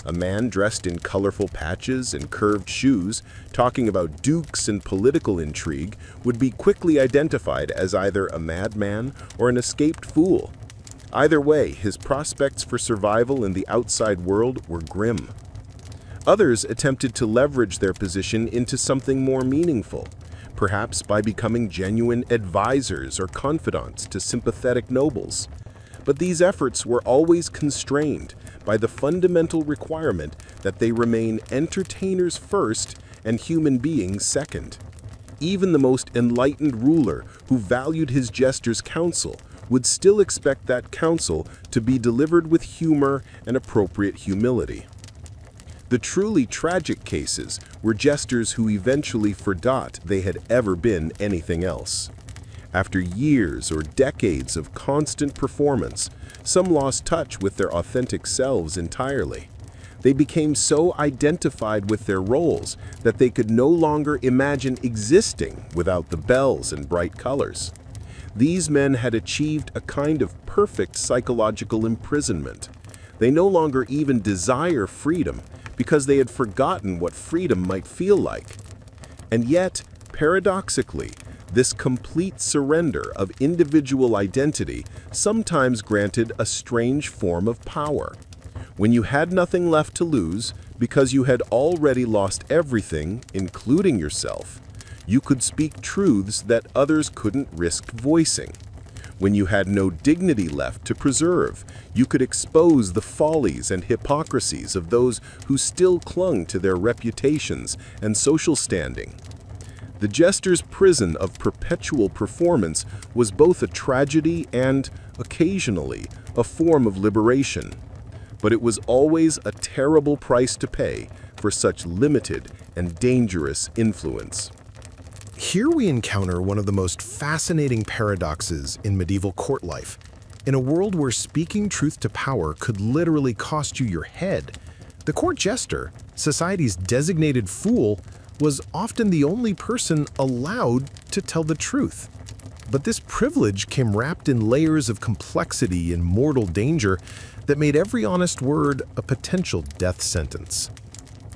A man dressed in colorful patches and curved shoes, talking about dukes and political intrigue, would be quickly identified as either a madman or an escaped fool. Either way, his prospects for survival in the outside world were grim. Others attempted to leverage their position into something more meaningful, perhaps by becoming genuine advisors or confidants to sympathetic nobles. But these efforts were always constrained by the fundamental requirement that they remain entertainers first and human beings second. Even the most enlightened ruler who valued his jester's counsel would still expect that counsel to be delivered with humor and appropriate humility. The truly tragic cases were jesters who eventually forgot they had ever been anything else. After years or decades of constant performance, some lost touch with their authentic selves entirely. They became so identified with their roles that they could no longer imagine existing without the bells and bright colors. These men had achieved a kind of perfect psychological imprisonment. They no longer even desire freedom because they had forgotten what freedom might feel like. And yet, paradoxically, this complete surrender of individual identity sometimes granted a strange form of power. When you had nothing left to lose because you had already lost everything, including yourself, you could speak truths that others couldn't risk voicing. When you had no dignity left to preserve, you could expose the follies and hypocrisies of those who still clung to their reputations and social standing. The jester's prison of perpetual performance was both a tragedy and, occasionally, a form of liberation. But it was always a terrible price to pay for such limited and dangerous influence. Here we encounter one of the most fascinating paradoxes in medieval court life. In a world where speaking truth to power could literally cost you your head, the court jester, society's designated fool, was often the only person allowed to tell the truth. But this privilege came wrapped in layers of complexity and mortal danger that made every honest word a potential death sentence.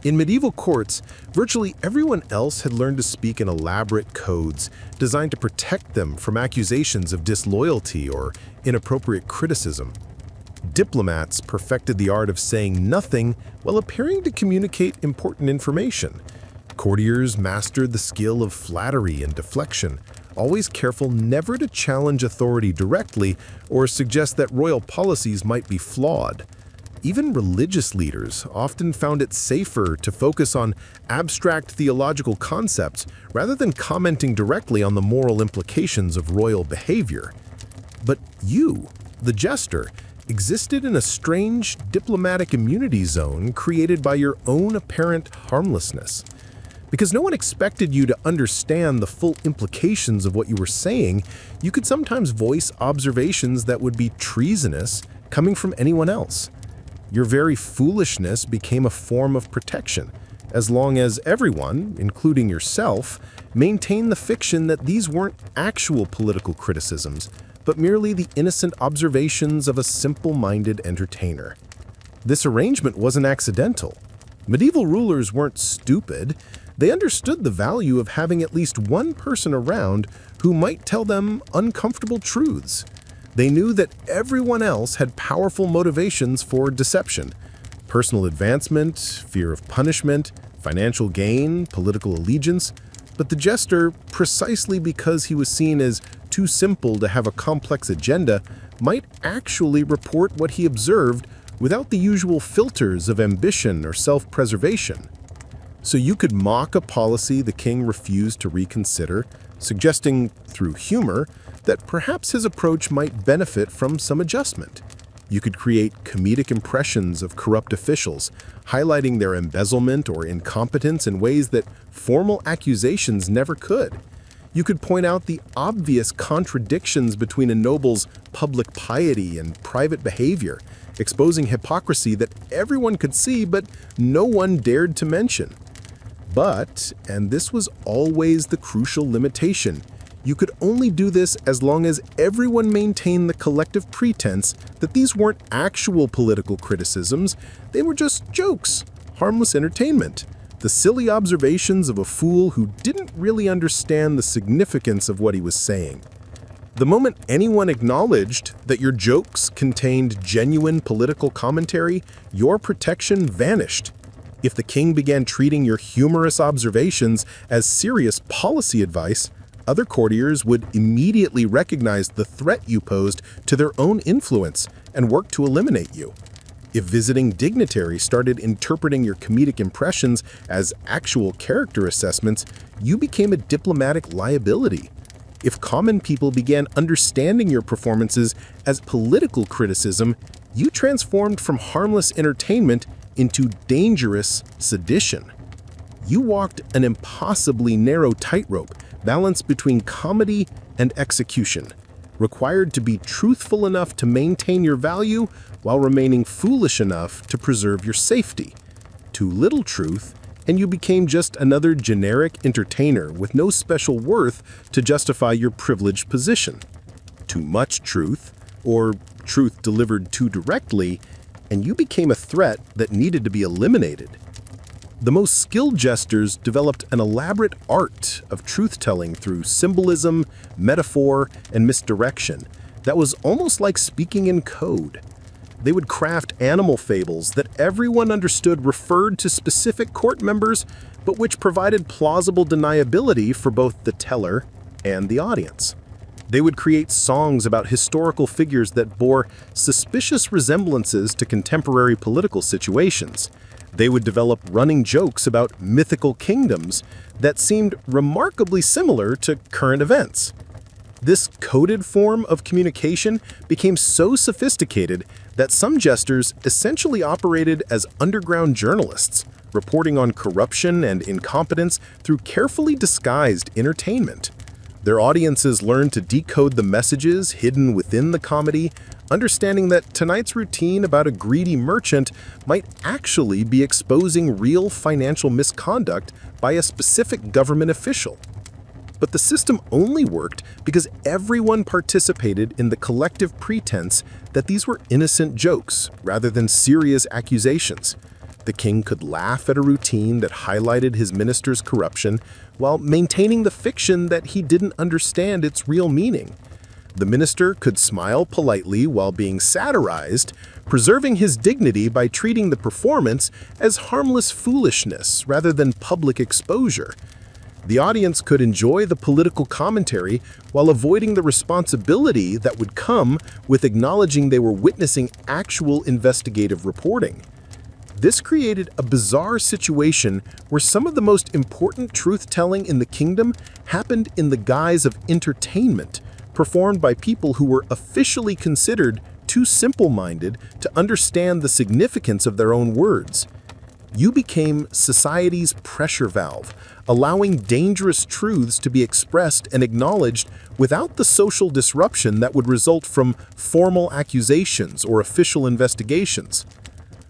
In medieval courts, virtually everyone else had learned to speak in elaborate codes designed to protect them from accusations of disloyalty or inappropriate criticism. Diplomats perfected the art of saying nothing while appearing to communicate important information. Courtiers mastered the skill of flattery and deflection, always careful never to challenge authority directly or suggest that royal policies might be flawed. Even religious leaders often found it safer to focus on abstract theological concepts rather than commenting directly on the moral implications of royal behavior. But you, the jester, existed in a strange diplomatic immunity zone created by your own apparent harmlessness. Because no one expected you to understand the full implications of what you were saying, you could sometimes voice observations that would be treasonous coming from anyone else. Your very foolishness became a form of protection, as long as everyone, including yourself, maintained the fiction that these weren't actual political criticisms, but merely the innocent observations of a simple-minded entertainer. This arrangement wasn't accidental. Medieval rulers weren't stupid. They understood the value of having at least one person around who might tell them uncomfortable truths. They knew that everyone else had powerful motivations for deception: personal advancement, fear of punishment, financial gain, political allegiance. But the jester, precisely because he was seen as too simple to have a complex agenda, might actually report what he observed without the usual filters of ambition or self-preservation. So you could mock a policy the king refused to reconsider, suggesting through humor that perhaps his approach might benefit from some adjustment. You could create comedic impressions of corrupt officials, highlighting their embezzlement or incompetence in ways that formal accusations never could. You could point out the obvious contradictions between a noble's public piety and private behavior, exposing hypocrisy that everyone could see but no one dared to mention. But, and this was always the crucial limitation, you could only do this as long as everyone maintained the collective pretense that these weren't actual political criticisms, they were just jokes, harmless entertainment, the silly observations of a fool who didn't really understand the significance of what he was saying. The moment anyone acknowledged that your jokes contained genuine political commentary, your protection vanished. If the king began treating your humorous observations as serious policy advice, other courtiers would immediately recognize the threat you posed to their own influence and work to eliminate you. If visiting dignitaries started interpreting your comedic impressions as actual character assessments, you became a diplomatic liability. If common people began understanding your performances as political criticism, you transformed from harmless entertainment into dangerous sedition. You walked an impossibly narrow tightrope, balanced between comedy and execution, required to be truthful enough to maintain your value while remaining foolish enough to preserve your safety. Too little truth, and you became just another generic entertainer with no special worth to justify your privileged position. Too much truth, or truth delivered too directly, and you became a threat that needed to be eliminated. The most skilled jesters developed an elaborate art of truth-telling through symbolism, metaphor, and misdirection that was almost like speaking in code. They would craft animal fables that everyone understood referred to specific court members, but which provided plausible deniability for both the teller and the audience. They would create songs about historical figures that bore suspicious resemblances to contemporary political situations. They would develop running jokes about mythical kingdoms that seemed remarkably similar to current events. This coded form of communication became so sophisticated that some jesters essentially operated as underground journalists, reporting on corruption and incompetence through carefully disguised entertainment. Their audiences learned to decode the messages hidden within the comedy, understanding that tonight's routine about a greedy merchant might actually be exposing real financial misconduct by a specific government official. But the system only worked because everyone participated in the collective pretense that these were innocent jokes rather than serious accusations. The king could laugh at a routine that highlighted his minister's corruption while maintaining the fiction that he didn't understand its real meaning. The minister could smile politely while being satirized, preserving his dignity by treating the performance as harmless foolishness rather than public exposure. The audience could enjoy the political commentary while avoiding the responsibility that would come with acknowledging they were witnessing actual investigative reporting. This created a bizarre situation where some of the most important truth-telling in the kingdom happened in the guise of entertainment, performed by people who were officially considered too simple-minded to understand the significance of their own words. You became society's pressure valve, allowing dangerous truths to be expressed and acknowledged without the social disruption that would result from formal accusations or official investigations.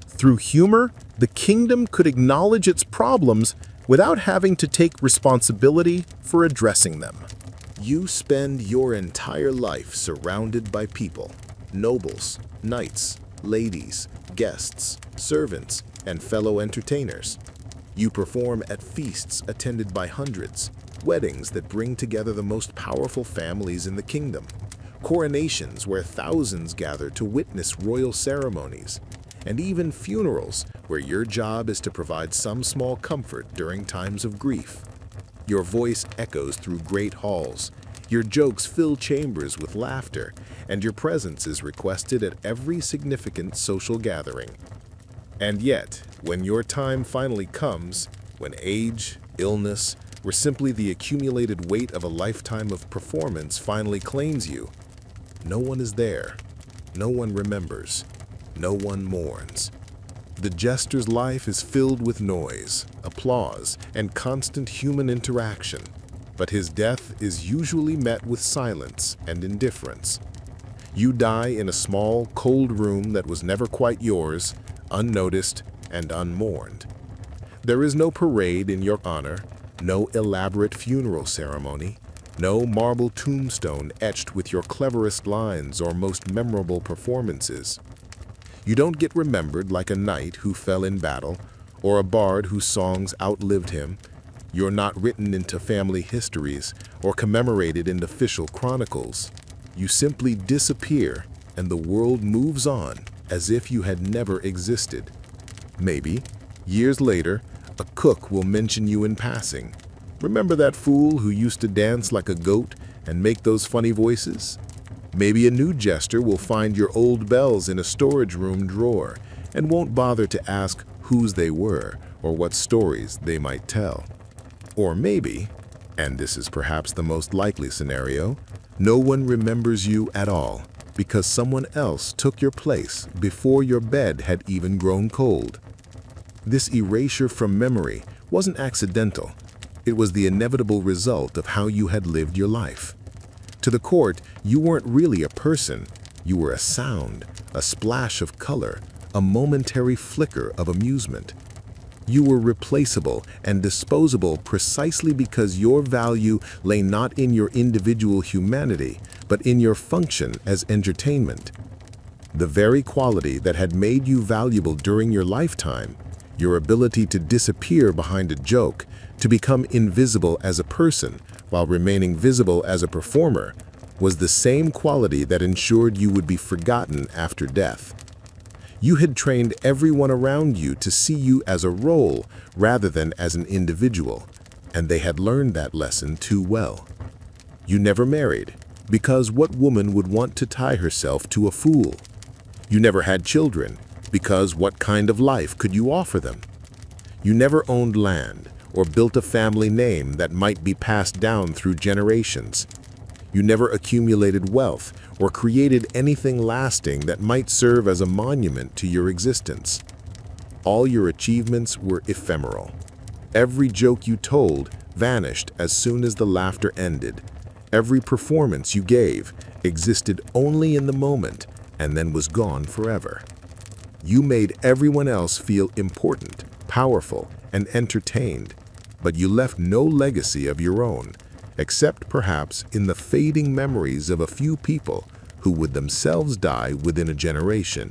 Through humor, the kingdom could acknowledge its problems without having to take responsibility for addressing them. You spend your entire life surrounded by people, nobles, knights, ladies, guests, servants, and fellow entertainers. You perform at feasts attended by hundreds, weddings that bring together the most powerful families in the kingdom, coronations where thousands gather to witness royal ceremonies, and even funerals where your job is to provide some small comfort during times of grief. Your voice echoes through great halls, your jokes fill chambers with laughter, and your presence is requested at every significant social gathering. And yet, when your time finally comes, when age, illness, or simply the accumulated weight of a lifetime of performance finally claims you, no one is there, no one remembers, no one mourns. The jester's life is filled with noise, applause, and constant human interaction, but his death is usually met with silence and indifference. You die in a small, cold room that was never quite yours, unnoticed and unmourned. There is no parade in your honor, no elaborate funeral ceremony, no marble tombstone etched with your cleverest lines or most memorable performances. You don't get remembered like a knight who fell in battle, or a bard whose songs outlived him. You're not written into family histories or commemorated in official chronicles. You simply disappear, and the world moves on as if you had never existed. Maybe, years later, a cook will mention you in passing. Remember that fool who used to dance like a goat and make those funny voices? Maybe a new jester will find your old bells in a storage room drawer and won't bother to ask whose they were or what stories they might tell. Or maybe, and this is perhaps the most likely scenario, no one remembers you at all because someone else took your place before your bed had even grown cold. This erasure from memory wasn't accidental. It was the inevitable result of how you had lived your life. To the court, you weren't really a person. You were a sound, a splash of color, a momentary flicker of amusement. You were replaceable and disposable precisely because your value lay not in your individual humanity, but in your function as entertainment. The very quality that had made you valuable during your lifetime, your ability to disappear behind a joke, to become invisible as a person while remaining visible as a performer, was the same quality that ensured you would be forgotten after death. You had trained everyone around you to see you as a role rather than as an individual, and they had learned that lesson too well. You never married, because what woman would want to tie herself to a fool? You never had children, because what kind of life could you offer them? You never owned land or built a family name that might be passed down through generations. You never accumulated wealth or created anything lasting that might serve as a monument to your existence. All your achievements were ephemeral. Every joke you told vanished as soon as the laughter ended. Every performance you gave existed only in the moment and then was gone forever. You made everyone else feel important, powerful, and entertained, but you left no legacy of your own, except perhaps in the fading memories of a few people who would themselves die within a generation.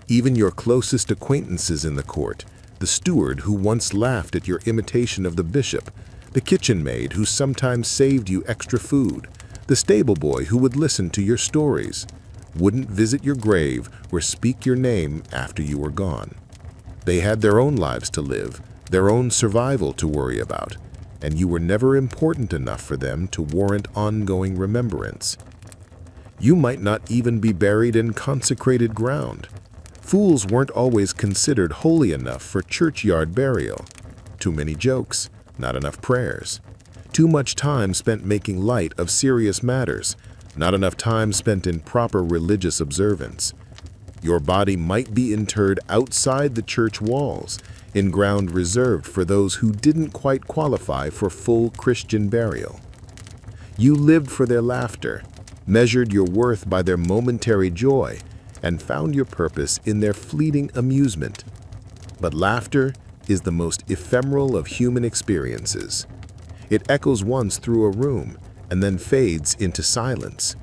Even your closest acquaintances in the court, the steward who once laughed at your imitation of the bishop, the kitchen maid who sometimes saved you extra food, the stable boy who would listen to your stories, wouldn't visit your grave or speak your name after you were gone. They had their own lives to live, their own survival to worry about, and you were never important enough for them to warrant ongoing remembrance. You might not even be buried in consecrated ground. Fools weren't always considered holy enough for churchyard burial. Too many jokes, not enough prayers. Too much time spent making light of serious matters, not enough time spent in proper religious observance. Your body might be interred outside the church walls, in ground reserved for those who didn't quite qualify for full Christian burial. You lived for their laughter, measured your worth by their momentary joy, and found your purpose in their fleeting amusement. But laughter is the most ephemeral of human experiences. It echoes once through a room and then fades into silence.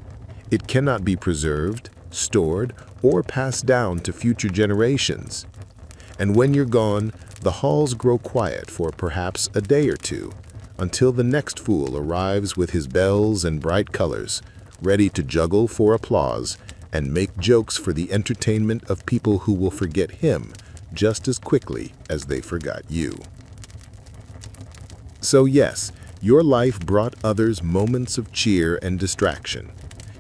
It cannot be preserved, stored, or passed down to future generations. And when you're gone, the halls grow quiet for perhaps a day or two, until the next fool arrives with his bells and bright colors, ready to juggle for applause and make jokes for the entertainment of people who will forget him just as quickly as they forgot you. So yes, your life brought others moments of cheer and distraction.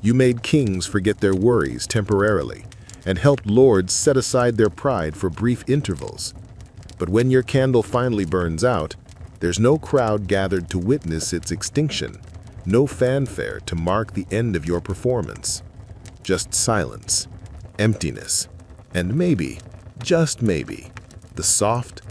You made kings forget their worries temporarily, and helped lords set aside their pride for brief intervals. But when your candle finally burns out, there's no crowd gathered to witness its extinction, no fanfare to mark the end of your performance. Just silence, emptiness, and maybe, just maybe, the soft,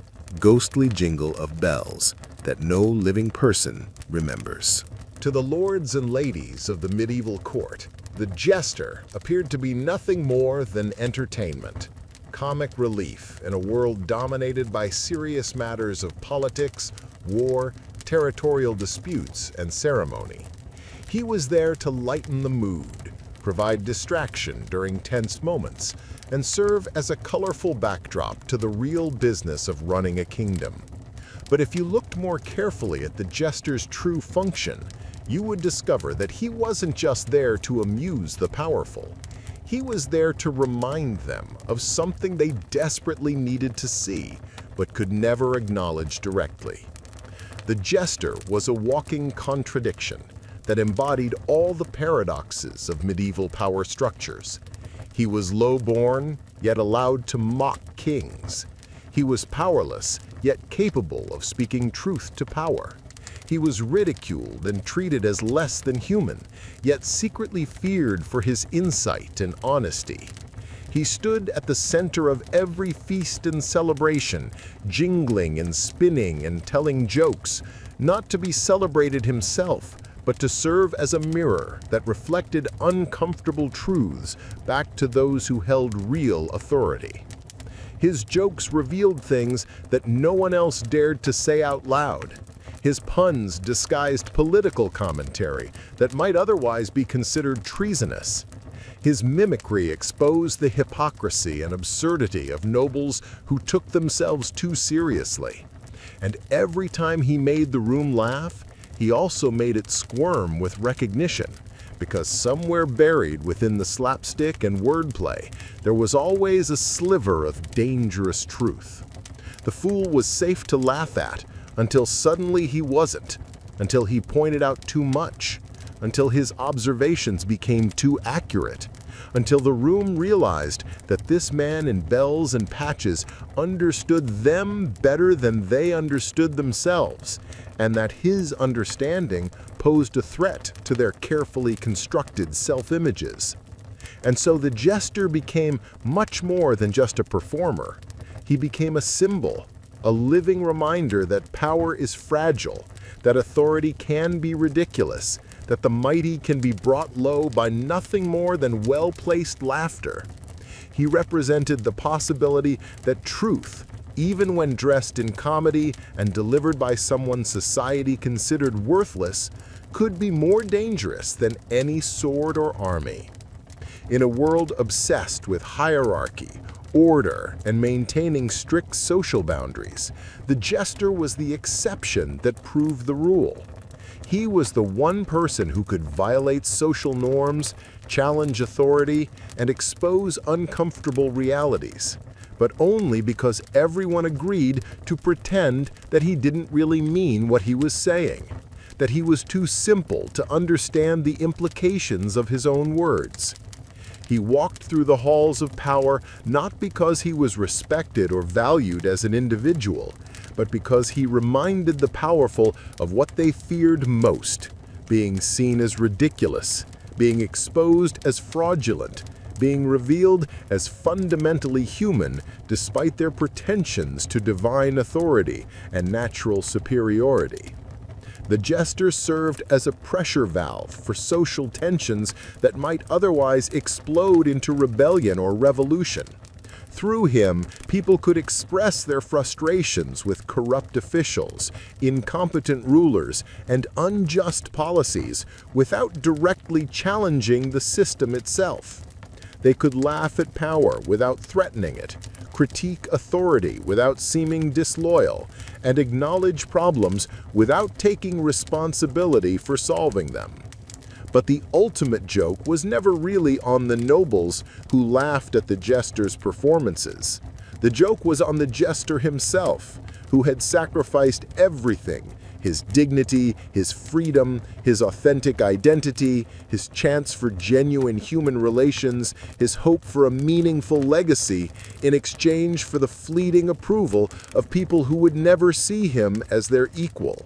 ghostly jingle of bells that no living person remembers. To the lords and ladies of the medieval court, the jester appeared to be nothing more than entertainment, comic relief in a world dominated by serious matters of politics, war, territorial disputes, and ceremony. He was there to lighten the mood, provide distraction during tense moments, and serve as a colorful backdrop to the real business of running a kingdom. But if you looked more carefully at the jester's true function, you would discover that he wasn't just there to amuse the powerful. He was there to remind them of something they desperately needed to see, but could never acknowledge directly. The jester was a walking contradiction that embodied all the paradoxes of medieval power structures. He was low-born, yet allowed to mock kings. He was powerless, yet capable of speaking truth to power. He was ridiculed and treated as less than human, yet secretly feared for his insight and honesty. He stood at the center of every feast and celebration, jingling and spinning and telling jokes, not to be celebrated himself, but to serve as a mirror that reflected uncomfortable truths back to those who held real authority. His jokes revealed things that no one else dared to say out loud. His puns disguised political commentary that might otherwise be considered treasonous. His mimicry exposed the hypocrisy and absurdity of nobles who took themselves too seriously. And every time he made the room laugh, he also made it squirm with recognition, because somewhere buried within the slapstick and wordplay, there was always a sliver of dangerous truth. The fool was safe to laugh at, until suddenly he wasn't, until he pointed out too much, until his observations became too accurate, until the room realized that this man in bells and patches understood them better than they understood themselves, and that his understanding posed a threat to their carefully constructed self-images. And so the jester became much more than just a performer. He became a symbol, a living reminder that power is fragile, that authority can be ridiculous, that the mighty can be brought low by nothing more than well-placed laughter. He represented the possibility that truth, even when dressed in comedy and delivered by someone society considered worthless, could be more dangerous than any sword or army. In a world obsessed with hierarchy, order, and maintaining strict social boundaries, the jester was the exception that proved the rule. He was the one person who could violate social norms, challenge authority, and expose uncomfortable realities, but only because everyone agreed to pretend that he didn't really mean what he was saying, that he was too simple to understand the implications of his own words. He walked through the halls of power not because he was respected or valued as an individual, but because he reminded the powerful of what they feared most, being seen as ridiculous, being exposed as fraudulent, being revealed as fundamentally human despite their pretensions to divine authority and natural superiority. The jester served as a pressure valve for social tensions that might otherwise explode into rebellion or revolution. Through him, people could express their frustrations with corrupt officials, incompetent rulers, and unjust policies without directly challenging the system itself. They could laugh at power without threatening it, critique authority without seeming disloyal, and acknowledge problems without taking responsibility for solving them. But the ultimate joke was never really on the nobles who laughed at the jester's performances. The joke was on the jester himself, who had sacrificed everything, his dignity, his freedom, his authentic identity, his chance for genuine human relations, his hope for a meaningful legacy in exchange for the fleeting approval of people who would never see him as their equal.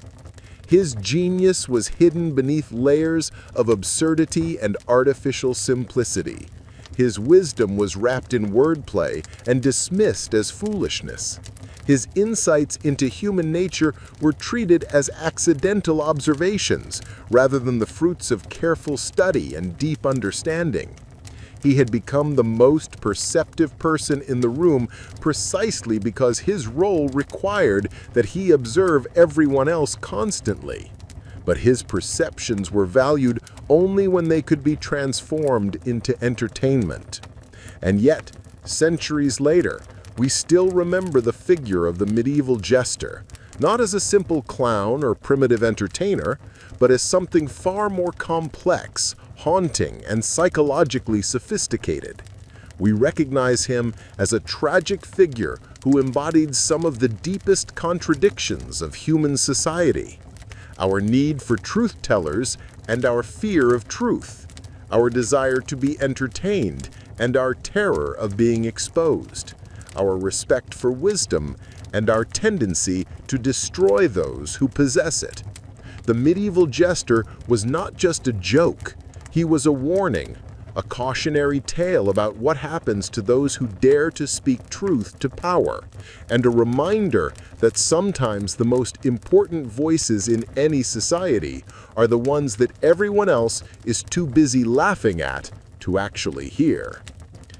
His genius was hidden beneath layers of absurdity and artificial simplicity. His wisdom was wrapped in wordplay and dismissed as foolishness. His insights into human nature were treated as accidental observations rather than the fruits of careful study and deep understanding. He had become the most perceptive person in the room precisely because his role required that he observe everyone else constantly. But his perceptions were valued only when they could be transformed into entertainment. And yet, centuries later, we still remember the figure of the medieval jester, not as a simple clown or primitive entertainer, but as something far more complex, haunting, and psychologically sophisticated. We recognize him as a tragic figure who embodied some of the deepest contradictions of human society: our need for truth-tellers and our fear of truth, our desire to be entertained and our terror of being exposed, our respect for wisdom and our tendency to destroy those who possess it. The medieval jester was not just a joke, he was a warning, a cautionary tale about what happens to those who dare to speak truth to power, and a reminder that sometimes the most important voices in any society are the ones that everyone else is too busy laughing at to actually hear.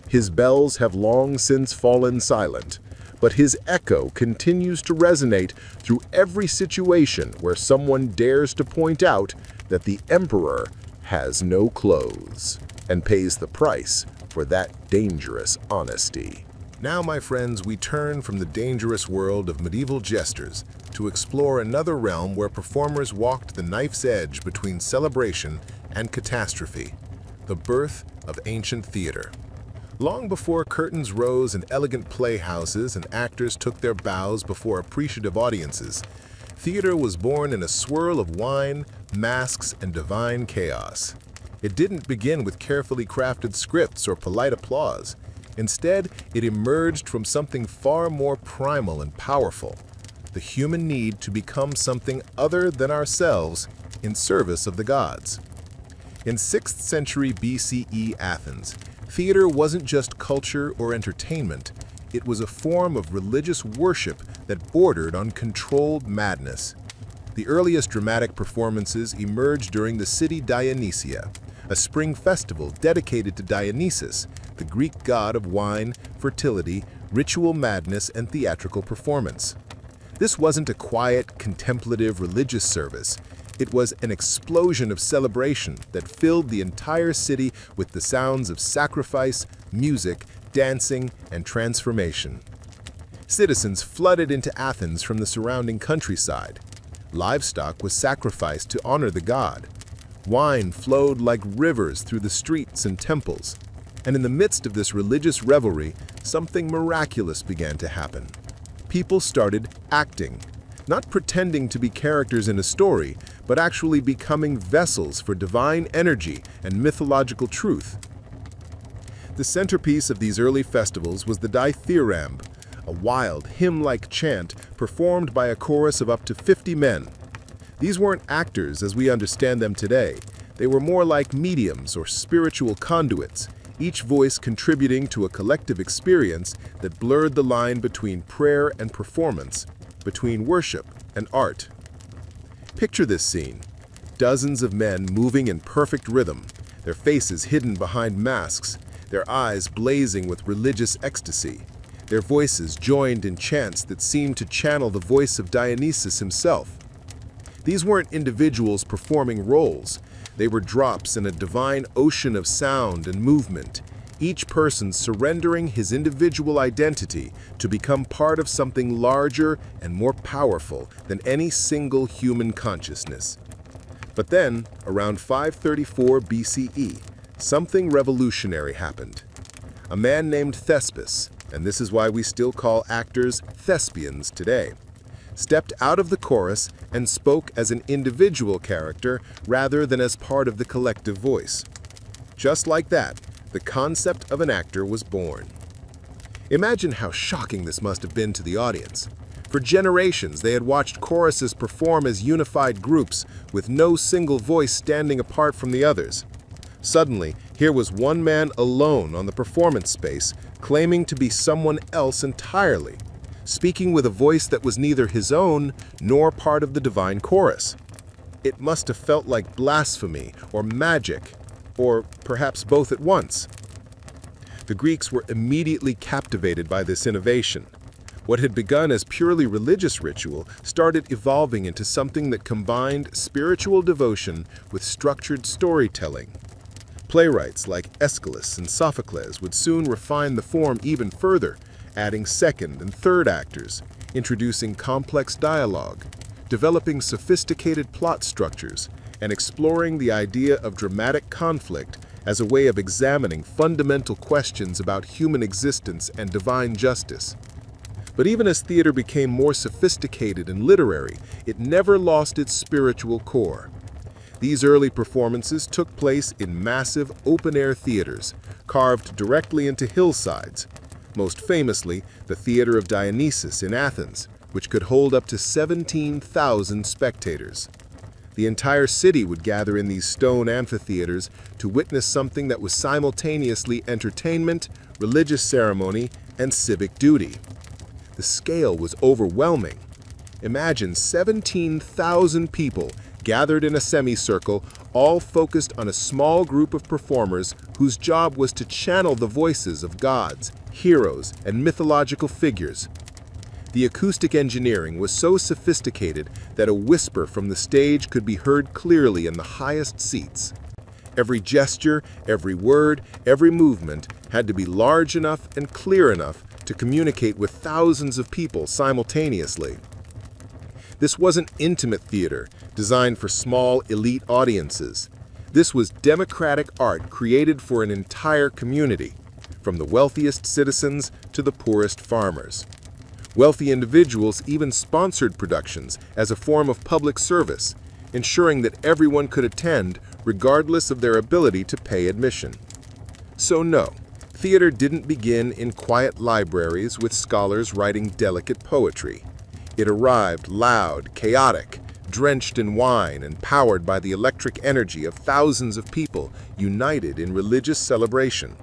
His bells have long since fallen silent, but his echo continues to resonate through every situation where someone dares to point out that the emperor has no clothes and pays the price for that dangerous honesty. Now, my friends, we turn from the dangerous world of medieval jesters to explore another realm where performers walked the knife's edge between celebration and catastrophe, the birth of ancient theater. Long before curtains rose in elegant playhouses and actors took their bows before appreciative audiences, theater was born in a swirl of wine, masks, and divine chaos. It didn't begin with carefully crafted scripts or polite applause. Instead, it emerged from something far more primal and powerful: the human need to become something other than ourselves in service of the gods. In 6th century BCE Athens, theater wasn't just culture or entertainment, it was a form of religious worship that bordered on controlled madness. The earliest dramatic performances emerged during the city Dionysia, a spring festival dedicated to Dionysus, the Greek god of wine, fertility, ritual madness, and theatrical performance. This wasn't a quiet, contemplative religious service. It was an explosion of celebration that filled the entire city with the sounds of sacrifice, music, dancing, and transformation. Citizens flooded into Athens from the surrounding countryside. Livestock was sacrificed to honor the god. Wine flowed like rivers through the streets and temples. And in the midst of this religious revelry, something miraculous began to happen. People started acting, not pretending to be characters in a story, but actually becoming vessels for divine energy and mythological truth. The centerpiece of these early festivals was the dithyramb, a wild, hymn-like chant performed by a chorus of up to 50 men. These weren't actors as we understand them today. They were more like mediums or spiritual conduits, each voice contributing to a collective experience that blurred the line between prayer and performance, between worship and art. Picture this scene: dozens of men moving in perfect rhythm, their faces hidden behind masks, their eyes blazing with religious ecstasy, their voices joined in chants that seemed to channel the voice of Dionysus himself. These weren't individuals performing roles. They were drops in a divine ocean of sound and movement, each person surrendering his individual identity to become part of something larger and more powerful than any single human consciousness. But then, around 534 BCE, something revolutionary happened. A man named Thespis, and this is why we still call actors thespians today. stepped out of the chorus and spoke as an individual character rather than as part of the collective voice. Just like that, the concept of an actor was born. Imagine how shocking this must have been to the audience. For generations, they had watched choruses perform as unified groups, with no single voice standing apart from the others. Suddenly, here was one man alone on the performance space, claiming to be someone else entirely, speaking with a voice that was neither his own nor part of the divine chorus. It must have felt like blasphemy or magic, or perhaps both at once. The Greeks were immediately captivated by this innovation. What had begun as purely religious ritual started evolving into something that combined spiritual devotion with structured storytelling. Playwrights like Aeschylus and Sophocles would soon refine the form even further, adding second and third actors, introducing complex dialogue, developing sophisticated plot structures, and exploring the idea of dramatic conflict as a way of examining fundamental questions about human existence and divine justice. But even as theater became more sophisticated and literary, it never lost its spiritual core. These early performances took place in massive open-air theaters, carved directly into hillsides, most famously the Theater of Dionysus in Athens, which could hold up to 17,000 spectators. The entire city would gather in these stone amphitheaters to witness something that was simultaneously entertainment, religious ceremony, and civic duty. The scale was overwhelming. Imagine 17,000 people gathered in a semicircle, all focused on a small group of performers whose job was to channel the voices of gods, heroes, and mythological figures. The acoustic engineering was so sophisticated that a whisper from the stage could be heard clearly in the highest seats. Every gesture, every word, every movement had to be large enough and clear enough to communicate with thousands of people simultaneously. This wasn't intimate theater, designed for small, elite audiences. This was democratic art created for an entire community, from the wealthiest citizens to the poorest farmers. Wealthy individuals even sponsored productions as a form of public service, ensuring that everyone could attend regardless of their ability to pay admission. So no, theater didn't begin in quiet libraries with scholars writing delicate poetry. It arrived loud, chaotic, drenched in wine and powered by the electric energy of thousands of people united in religious celebration.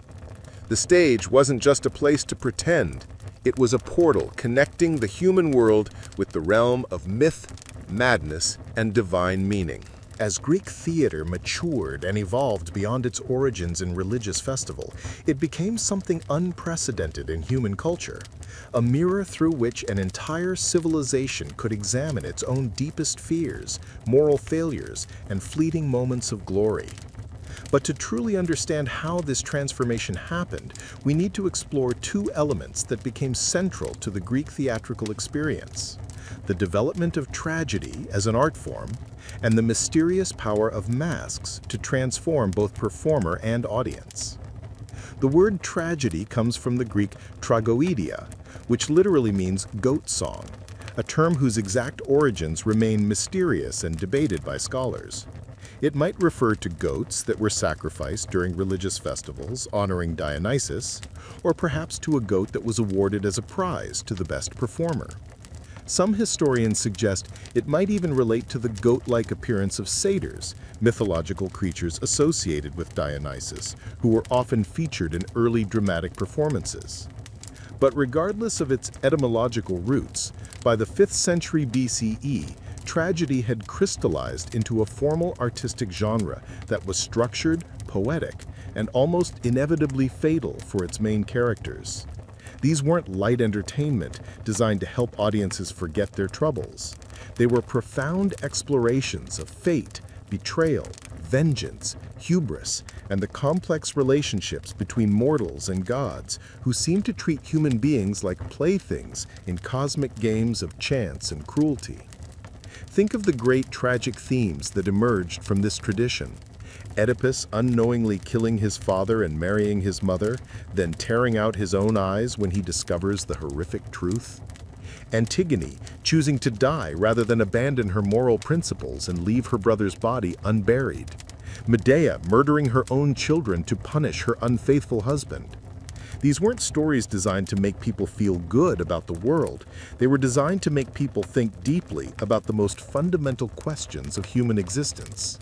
The stage wasn't just a place to pretend. It was a portal connecting the human world with the realm of myth, madness, and divine meaning. As Greek theater matured and evolved beyond its origins in religious festival, it became something unprecedented in human culture, a mirror through which an entire civilization could examine its own deepest fears, moral failures, and fleeting moments of glory. But to truly understand how this transformation happened, we need to explore two elements that became central to the Greek theatrical experience: the development of tragedy as an art form, and the mysterious power of masks to transform both performer and audience. The word tragedy comes from the Greek tragoedia, which literally means goat song, a term whose exact origins remain mysterious and debated by scholars. It might refer to goats that were sacrificed during religious festivals honoring Dionysus, or perhaps to a goat that was awarded as a prize to the best performer. Some historians suggest it might even relate to the goat-like appearance of satyrs, mythological creatures associated with Dionysus, who were often featured in early dramatic performances. But regardless of its etymological roots, by the 5th century BCE, tragedy had crystallized into a formal artistic genre that was structured, poetic, and almost inevitably fatal for its main characters. These weren't light entertainment designed to help audiences forget their troubles. They were profound explorations of fate, betrayal, vengeance, hubris, and the complex relationships between mortals and gods who seemed to treat human beings like playthings in cosmic games of chance and cruelty. Think of the great tragic themes that emerged from this tradition. Oedipus unknowingly killing his father and marrying his mother, then tearing out his own eyes when he discovers the horrific truth. Antigone choosing to die rather than abandon her moral principles and leave her brother's body unburied. Medea murdering her own children to punish her unfaithful husband. These weren't stories designed to make people feel good about the world. They were designed to make people think deeply about the most fundamental questions of human existence.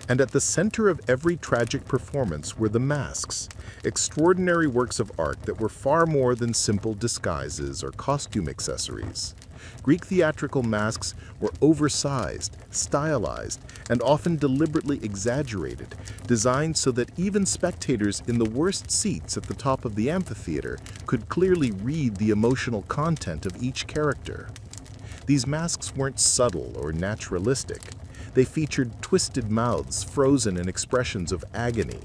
And at the center of every tragic performance were the masks, extraordinary works of art that were far more than simple disguises or costume accessories. Greek theatrical masks were oversized, stylized, and often deliberately exaggerated, designed so that even spectators in the worst seats at the top of the amphitheater could clearly read the emotional content of each character. These masks weren't subtle or naturalistic. They featured twisted mouths frozen in expressions of agony,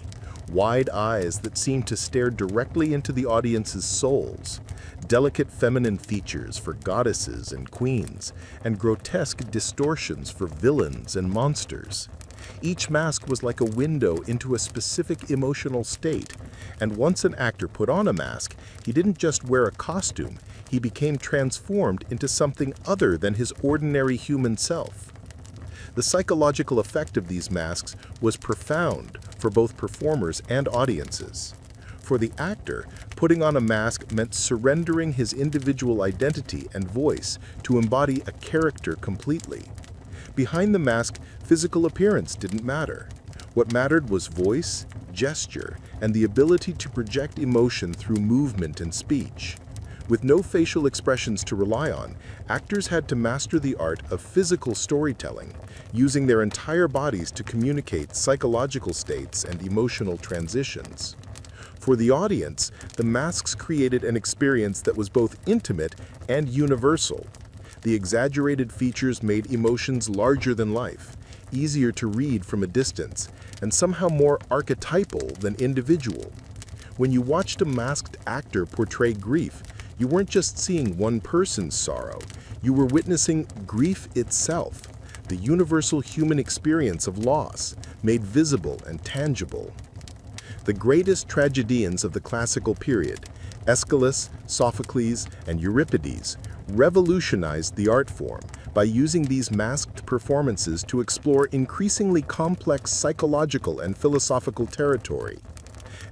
wide eyes that seemed to stare directly into the audience's souls, delicate feminine features for goddesses and queens, and grotesque distortions for villains and monsters. Each mask was like a window into a specific emotional state, and once an actor put on a mask, he didn't just wear a costume, he became transformed into something other than his ordinary human self. The psychological effect of these masks was profound for both performers and audiences. For the actor, putting on a mask meant surrendering his individual identity and voice to embody a character completely. Behind the mask, physical appearance didn't matter. What mattered was voice, gesture, and the ability to project emotion through movement and speech. With no facial expressions to rely on, actors had to master the art of physical storytelling, using their entire bodies to communicate psychological states and emotional transitions. For the audience, the masks created an experience that was both intimate and universal. The exaggerated features made emotions larger than life, easier to read from a distance, and somehow more archetypal than individual. When you watched a masked actor portray grief, you weren't just seeing one person's sorrow, you were witnessing grief itself, the universal human experience of loss, made visible and tangible. The greatest tragedians of the classical period, Aeschylus, Sophocles, and Euripides, revolutionized the art form by using these masked performances to explore increasingly complex psychological and philosophical territory.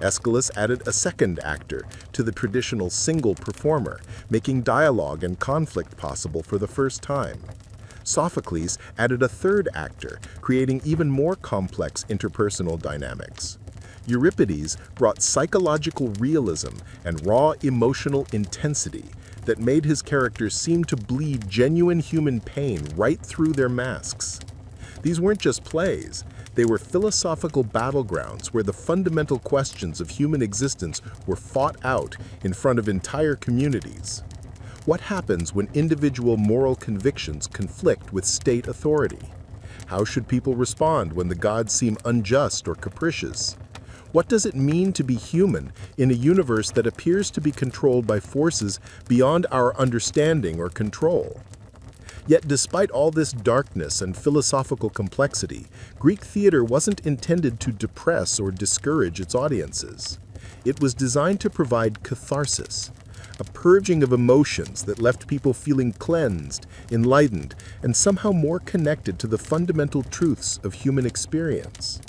Aeschylus added a second actor to the traditional single performer, making dialogue and conflict possible for the first time. Sophocles added a third actor, creating even more complex interpersonal dynamics. Euripides brought psychological realism and raw emotional intensity that made his characters seem to bleed genuine human pain right through their masks. These weren't just plays, they were philosophical battlegrounds where the fundamental questions of human existence were fought out in front of entire communities. What happens when individual moral convictions conflict with state authority? How should people respond when the gods seem unjust or capricious? What does it mean to be human in a universe that appears to be controlled by forces beyond our understanding or control? Yet despite all this darkness and philosophical complexity, Greek theater wasn't intended to depress or discourage its audiences. It was designed to provide catharsis, a purging of emotions that left people feeling cleansed, enlightened, and somehow more connected to the fundamental truths of human experience.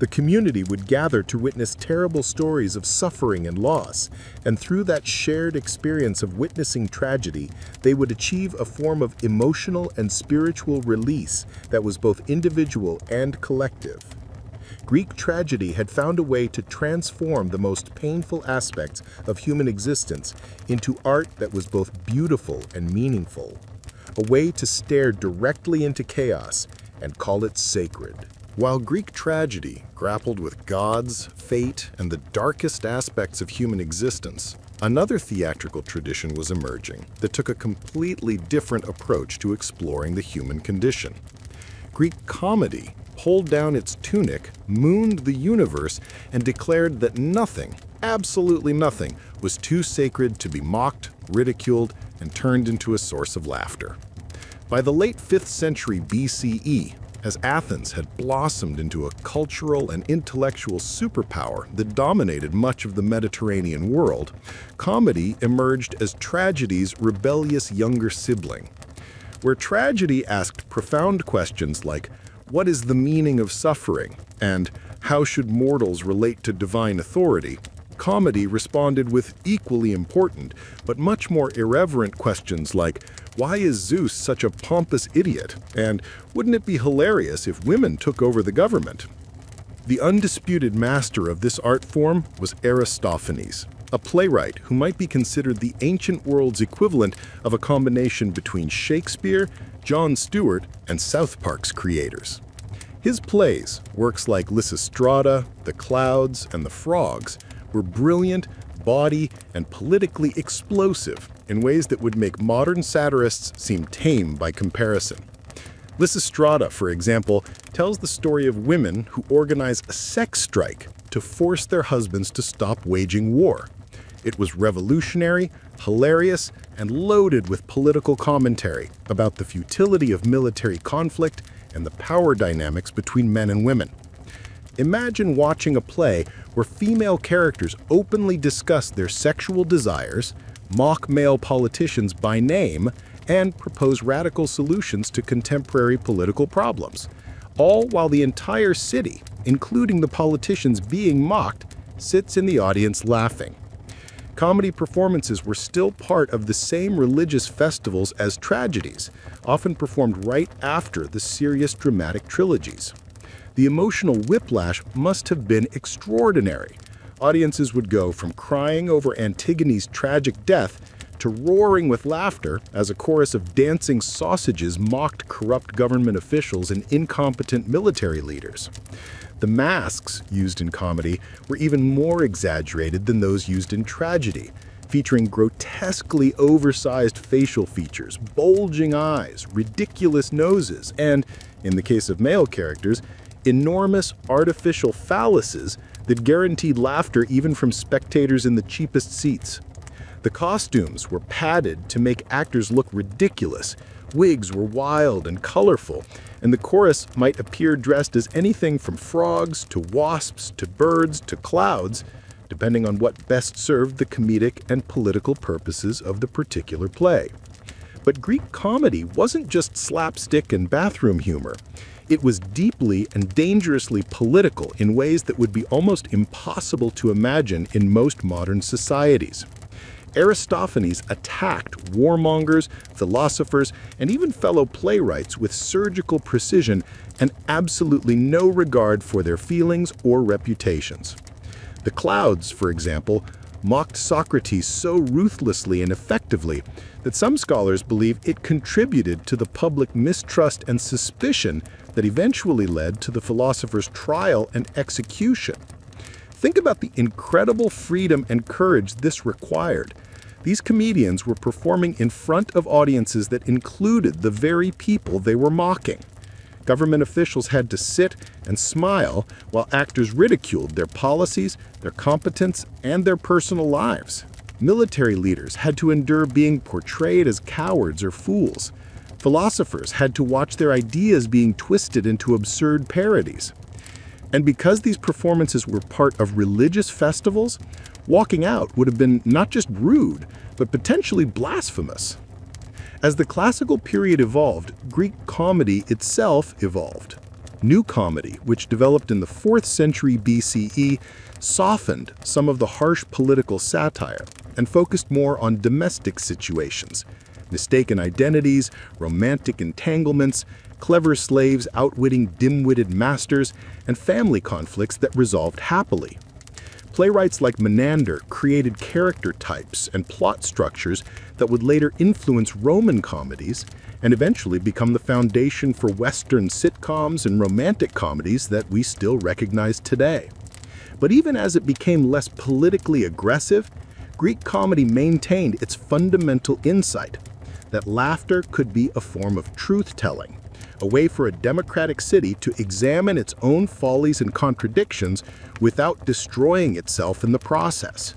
The community would gather to witness terrible stories of suffering and loss, and through that shared experience of witnessing tragedy, they would achieve a form of emotional and spiritual release that was both individual and collective. Greek tragedy had found a way to transform the most painful aspects of human existence into art that was both beautiful and meaningful, a way to stare directly into chaos and call it sacred. While Greek tragedy grappled with gods, fate, and the darkest aspects of human existence, another theatrical tradition was emerging that took a completely different approach to exploring the human condition. Greek comedy pulled down its tunic, mooned the universe, and declared that nothing, absolutely nothing, was too sacred to be mocked, ridiculed, and turned into a source of laughter. By the late 5th century BCE, As Athens had blossomed into a cultural and intellectual superpower that dominated much of the Mediterranean world, comedy emerged as tragedy's rebellious younger sibling. Where tragedy asked profound questions like, what is the meaning of suffering? And how should mortals relate to divine authority? Comedy responded with equally important, but much more irreverent questions like, why is Zeus such a pompous idiot? And wouldn't it be hilarious if women took over the government? The undisputed master of this art form was Aristophanes, a playwright who might be considered the ancient world's equivalent of a combination between Shakespeare, Jon Stewart, and South Park's creators. His plays, works like Lysistrata, The Clouds, and The Frogs, were brilliant, bawdy, and politically explosive in ways that would make modern satirists seem tame by comparison. Lysistrata, for example, tells the story of women who organize a sex strike to force their husbands to stop waging war. It was revolutionary, hilarious, and loaded with political commentary about the futility of military conflict and the power dynamics between men and women. Imagine watching a play where female characters openly discuss their sexual desires, mock male politicians by name, and propose radical solutions to contemporary political problems, all while the entire city, including the politicians being mocked, sits in the audience laughing. Comedy performances were still part of the same religious festivals as tragedies, often performed right after the serious dramatic trilogies. The emotional whiplash must have been extraordinary. Audiences would go from crying over Antigone's tragic death to roaring with laughter as a chorus of dancing sausages mocked corrupt government officials and incompetent military leaders. The masks used in comedy were even more exaggerated than those used in tragedy, featuring grotesquely oversized facial features, bulging eyes, ridiculous noses, and, in the case of male characters, enormous artificial phalluses that guaranteed laughter even from spectators in the cheapest seats. The costumes were padded to make actors look ridiculous, wigs were wild and colorful, and the chorus might appear dressed as anything from frogs to wasps to birds to clouds, depending on what best served the comedic and political purposes of the particular play. But Greek comedy wasn't just slapstick and bathroom humor. It was deeply and dangerously political in ways that would be almost impossible to imagine in most modern societies. Aristophanes attacked warmongers, philosophers, and even fellow playwrights with surgical precision and absolutely no regard for their feelings or reputations. The Clouds, for example, mocked Socrates so ruthlessly and effectively that some scholars believe it contributed to the public mistrust and suspicion that eventually led to the philosopher's trial and execution. Think about the incredible freedom and courage this required. These comedians were performing in front of audiences that included the very people they were mocking. Government officials had to sit and smile while actors ridiculed their policies, their competence, and their personal lives. Military leaders had to endure being portrayed as cowards or fools. Philosophers had to watch their ideas being twisted into absurd parodies. And because these performances were part of religious festivals, walking out would have been not just rude, but potentially blasphemous. As the classical period evolved, Greek comedy itself evolved. New comedy, which developed in the 4th century BCE, softened some of the harsh political satire and focused more on domestic situations, mistaken identities, romantic entanglements, clever slaves outwitting dim-witted masters, and family conflicts that resolved happily. Playwrights like Menander created character types and plot structures that would later influence Roman comedies and eventually become the foundation for Western sitcoms and romantic comedies that we still recognize today. But even as it became less politically aggressive, Greek comedy maintained its fundamental insight that laughter could be a form of truth-telling, a way for a democratic city to examine its own follies and contradictions without destroying itself in the process.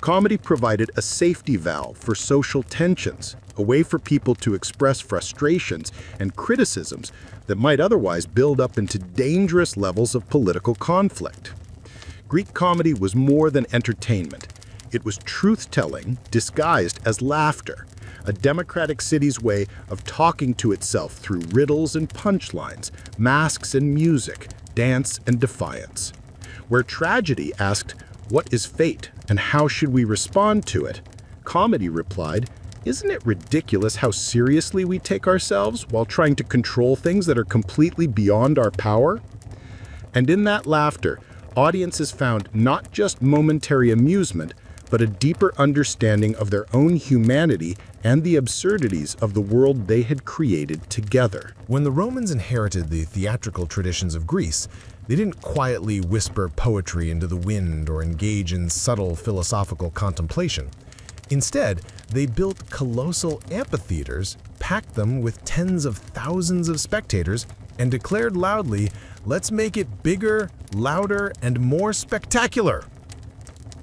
Comedy provided a safety valve for social tensions, a way for people to express frustrations and criticisms that might otherwise build up into dangerous levels of political conflict. Greek comedy was more than entertainment. It was truth-telling disguised as laughter, a democratic city's way of talking to itself through riddles and punchlines, masks and music, dance and defiance. Where tragedy asked, "What is fate and how should we respond to it?" comedy replied, "Isn't it ridiculous how seriously we take ourselves while trying to control things that are completely beyond our power?" And in that laughter, audiences found not just momentary amusement, but a deeper understanding of their own humanity and the absurdities of the world they had created together. When the Romans inherited the theatrical traditions of Greece, they didn't quietly whisper poetry into the wind or engage in subtle philosophical contemplation. Instead, they built colossal amphitheaters, packed them with tens of thousands of spectators, and declared loudly, "Let's make it bigger, louder, and more spectacular."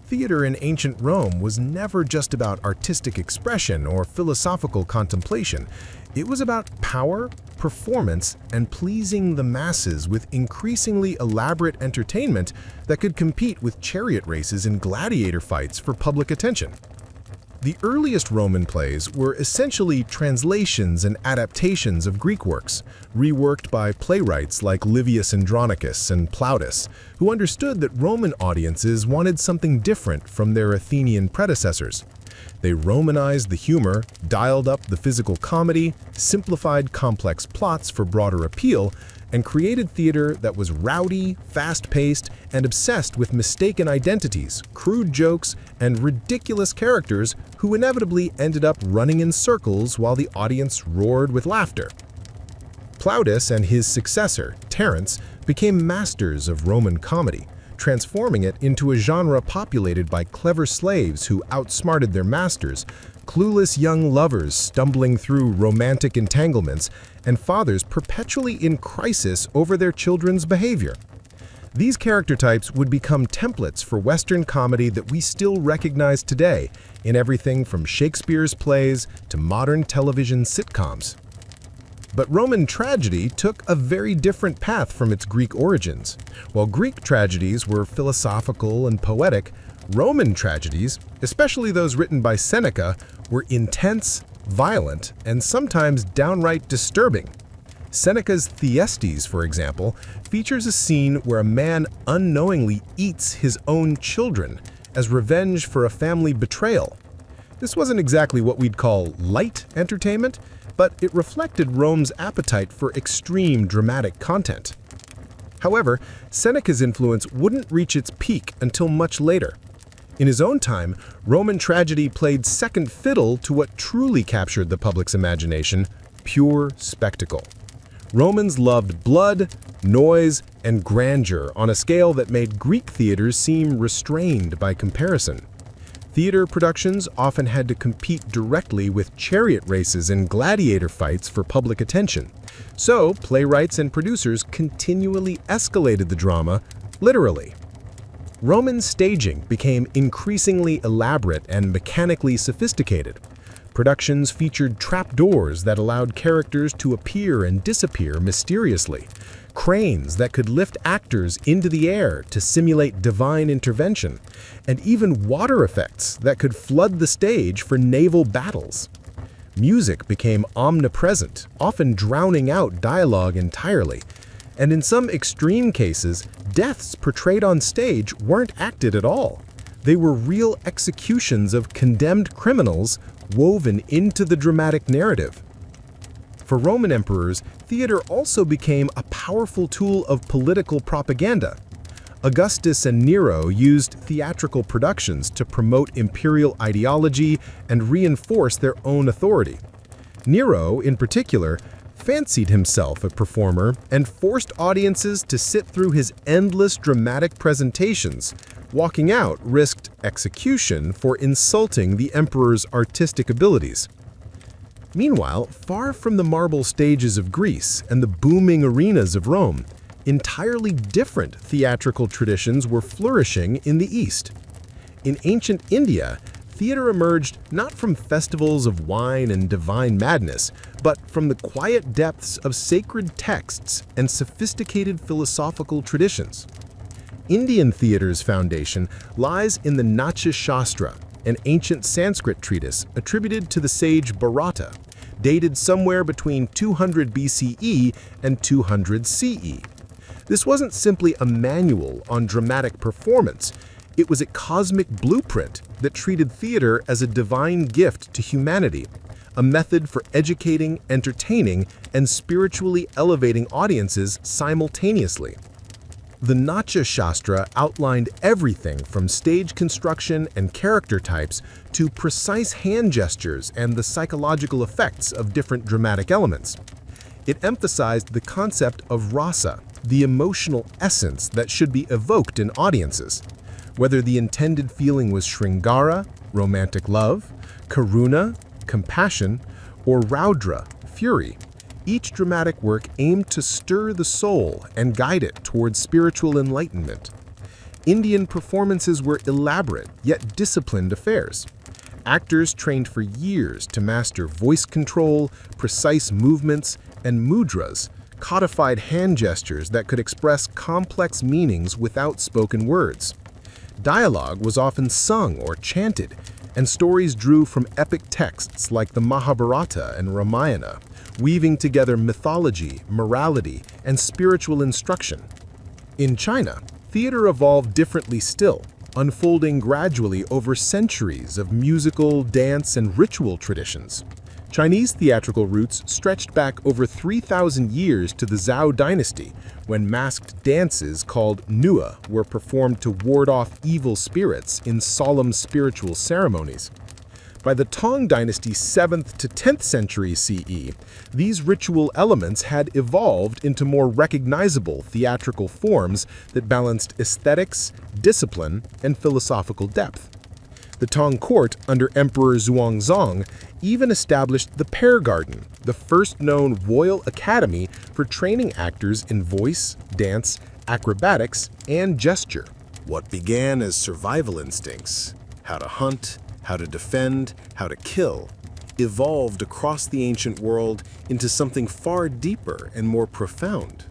Theater in ancient Rome was never just about artistic expression or philosophical contemplation. It was about power, performance, and pleasing the masses with increasingly elaborate entertainment that could compete with chariot races and gladiator fights for public attention. The earliest Roman plays were essentially translations and adaptations of Greek works, reworked by playwrights like Livius Andronicus and Plautus, who understood that Roman audiences wanted something different from their Athenian predecessors. They Romanized the humor, dialed up the physical comedy, simplified complex plots for broader appeal, and created theater that was rowdy, fast-paced, and obsessed with mistaken identities, crude jokes, and ridiculous characters who inevitably ended up running in circles while the audience roared with laughter. Plautus and his successor, Terence, became masters of Roman comedy, transforming it into a genre populated by clever slaves who outsmarted their masters, clueless young lovers stumbling through romantic entanglements, and fathers perpetually in crisis over their children's behavior. These character types would become templates for Western comedy that we still recognize today in everything from Shakespeare's plays to modern television sitcoms. But Roman tragedy took a very different path from its Greek origins. While Greek tragedies were philosophical and poetic, Roman tragedies, especially those written by Seneca, were intense, violent, and sometimes downright disturbing. Seneca's Thyestes, for example, features a scene where a man unknowingly eats his own children as revenge for a family betrayal. This wasn't exactly what we'd call light entertainment, but it reflected Rome's appetite for extreme dramatic content. However, Seneca's influence wouldn't reach its peak until much later. In his own time, Roman tragedy played second fiddle to what truly captured the public's imagination: pure spectacle. Romans loved blood, noise, and grandeur on a scale that made Greek theaters seem restrained by comparison. Theater productions often had to compete directly with chariot races and gladiator fights for public attention. So, playwrights and producers continually escalated the drama, literally. Roman staging became increasingly elaborate and mechanically sophisticated. Productions featured trapdoors that allowed characters to appear and disappear mysteriously, cranes that could lift actors into the air to simulate divine intervention, and even water effects that could flood the stage for naval battles. Music became omnipresent, often drowning out dialogue entirely, and in some extreme cases, deaths portrayed on stage weren't acted at all. They were real executions of condemned criminals woven into the dramatic narrative. For Roman emperors, theater also became a powerful tool of political propaganda. Augustus and Nero used theatrical productions to promote imperial ideology and reinforce their own authority. Nero, in particular, fancied himself a performer and forced audiences to sit through his endless dramatic presentations. Walking out risked execution for insulting the emperor's artistic abilities. Meanwhile, far from the marble stages of Greece and the booming arenas of Rome, entirely different theatrical traditions were flourishing in the East. In ancient India, Theater emerged not from festivals of wine and divine madness, but from the quiet depths of sacred texts and sophisticated philosophical traditions. Indian theater's foundation lies in the Natya Shastra, an ancient Sanskrit treatise attributed to the sage Bharata, dated somewhere between 200 BCE and 200 CE. This wasn't simply a manual on dramatic performance. It was a cosmic blueprint that treated theater as a divine gift to humanity, a method for educating, entertaining, and spiritually elevating audiences simultaneously. The Natya Shastra outlined everything from stage construction and character types to precise hand gestures and the psychological effects of different dramatic elements. It emphasized the concept of rasa, the emotional essence that should be evoked in audiences. Whether the intended feeling was Shringara, romantic love, Karuna, compassion, or Raudra, fury, each dramatic work aimed to stir the soul and guide it towards spiritual enlightenment. Indian performances were elaborate yet disciplined affairs. Actors trained for years to master voice control, precise movements, and mudras, codified hand gestures that could express complex meanings without spoken words. Dialogue was often sung or chanted, and stories drew from epic texts like the Mahabharata and Ramayana, weaving together mythology, morality, and spiritual instruction. In China, theater evolved differently still, unfolding gradually over centuries of musical, dance, and ritual traditions. Chinese theatrical roots stretched back over 3,000 years to the Zhou dynasty, when masked dances called nua were performed to ward off evil spirits in solemn spiritual ceremonies. By the Tang dynasty's 7th to 10th century CE, these ritual elements had evolved into more recognizable theatrical forms that balanced aesthetics, discipline, and philosophical depth. The Tang court, under Emperor Xuanzong, even established the Pear Garden, the first known royal academy for training actors in voice, dance, acrobatics, and gesture. What began as survival instincts, how to hunt, how to defend, how to kill, evolved across the ancient world into something far deeper and more profound.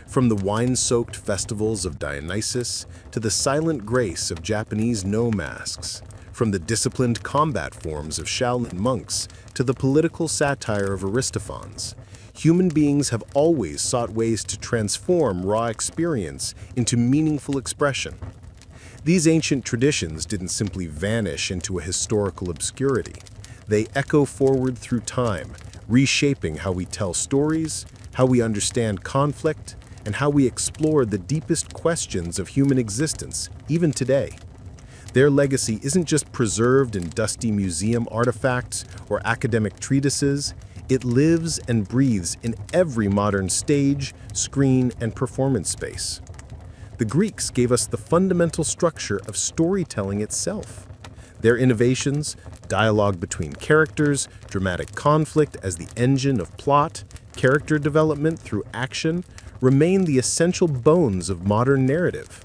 From the wine-soaked festivals of Dionysus to the silent grace of Japanese no masks, from the disciplined combat forms of Shaolin monks to the political satire of Aristophanes, human beings have always sought ways to transform raw experience into meaningful expression. These ancient traditions didn't simply vanish into a historical obscurity. They echo forward through time, reshaping how we tell stories, how we understand conflict, and how we explore the deepest questions of human existence, even today. Their legacy isn't just preserved in dusty museum artifacts or academic treatises, it lives and breathes in every modern stage, screen, and performance space. The Greeks gave us the fundamental structure of storytelling itself. Their innovations, dialogue between characters, dramatic conflict as the engine of plot, character development through action, remain the essential bones of modern narrative.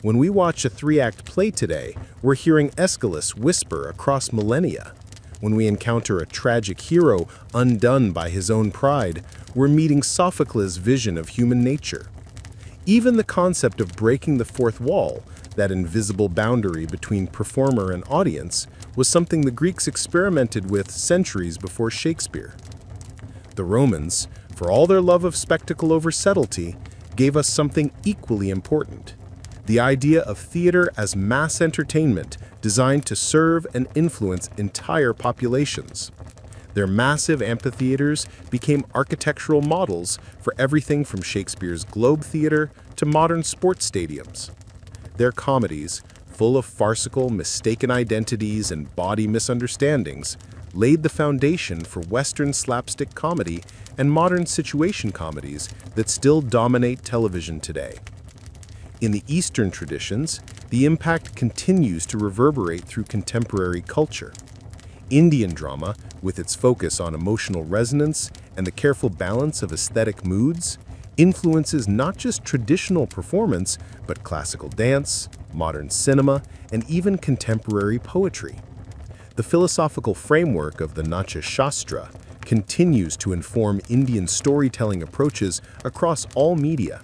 When we watch a 3-act play today, we're hearing Aeschylus whisper across millennia. When we encounter a tragic hero undone by his own pride, we're meeting Sophocles' vision of human nature. Even the concept of breaking the fourth wall, that invisible boundary between performer and audience, was something the Greeks experimented with centuries before Shakespeare. The Romans, for all their love of spectacle over subtlety, gave us something equally important: the idea of theater as mass entertainment designed to serve and influence entire populations. Their massive amphitheaters became architectural models for everything from Shakespeare's Globe Theatre to modern sports stadiums. Their comedies, full of farcical, mistaken identities and bawdy misunderstandings, laid the foundation for Western slapstick comedy and modern situation comedies that still dominate television today. In the Eastern traditions, the impact continues to reverberate through contemporary culture. Indian drama, with its focus on emotional resonance and the careful balance of aesthetic moods, influences not just traditional performance, but classical dance, modern cinema, and even contemporary poetry. The philosophical framework of the Natya Shastra continues to inform Indian storytelling approaches across all media.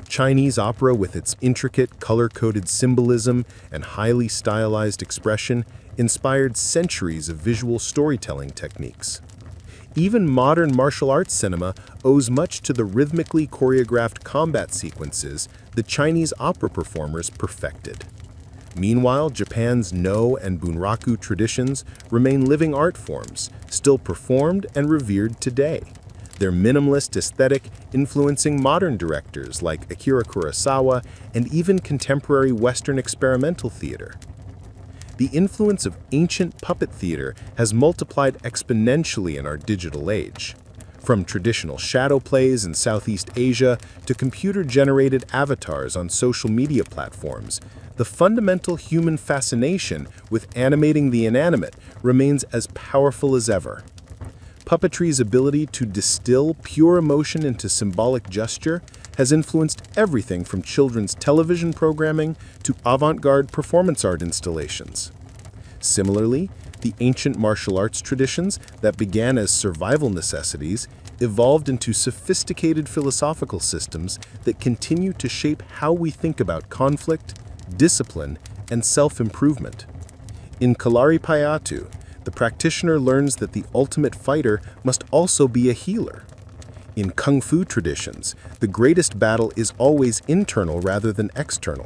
Chinese opera, with its intricate, color-coded symbolism and highly stylized expression, inspired centuries of visual storytelling techniques. Even modern martial arts cinema owes much to the rhythmically choreographed combat sequences the Chinese opera performers perfected. Meanwhile, Japan's No and Bunraku traditions remain living art forms, still performed and revered today. Their minimalist aesthetic influencing modern directors like Akira Kurosawa and even contemporary Western experimental theater. The influence of ancient puppet theater has multiplied exponentially in our digital age. From traditional shadow plays in Southeast Asia to computer-generated avatars on social media platforms, the fundamental human fascination with animating the inanimate remains as powerful as ever. Puppetry's ability to distill pure emotion into symbolic gesture has influenced everything from children's television programming to avant-garde performance art installations. Similarly, the ancient martial arts traditions that began as survival necessities evolved into sophisticated philosophical systems that continue to shape how we think about conflict, discipline, and self-improvement. In Kalaripayattu, the practitioner learns that the ultimate fighter must also be a healer. In Kung Fu traditions, the greatest battle is always internal rather than external.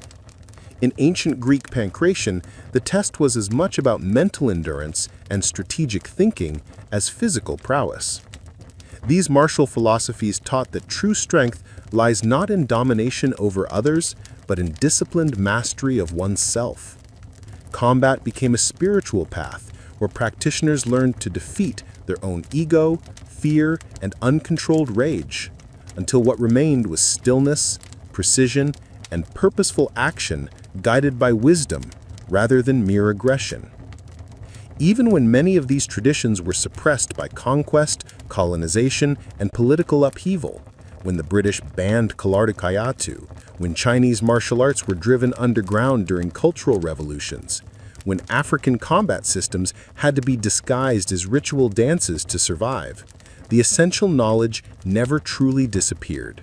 In ancient Greek pankration, the test was as much about mental endurance and strategic thinking as physical prowess. These martial philosophies taught that true strength lies not in domination over others, but in disciplined mastery of oneself. Combat became a spiritual path where practitioners learned to defeat their own ego, fear, and uncontrolled rage, until what remained was stillness, precision, and purposeful action guided by wisdom rather than mere aggression. Even when many of these traditions were suppressed by conquest, colonization, and political upheaval, when the British banned Kalaripayattu, when Chinese martial arts were driven underground during cultural revolutions, when African combat systems had to be disguised as ritual dances to survive, the essential knowledge never truly disappeared.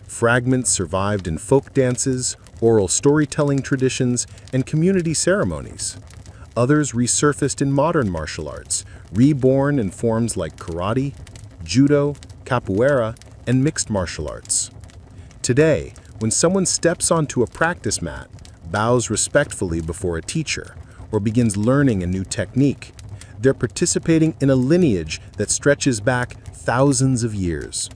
Fragments survived in folk dances, oral storytelling traditions, and community ceremonies. Others resurfaced in modern martial arts, reborn in forms like karate, judo, capoeira, and mixed martial arts. Today, when someone steps onto a practice mat, bows respectfully before a teacher, or begins learning a new technique, they're participating in a lineage that stretches back thousands of years.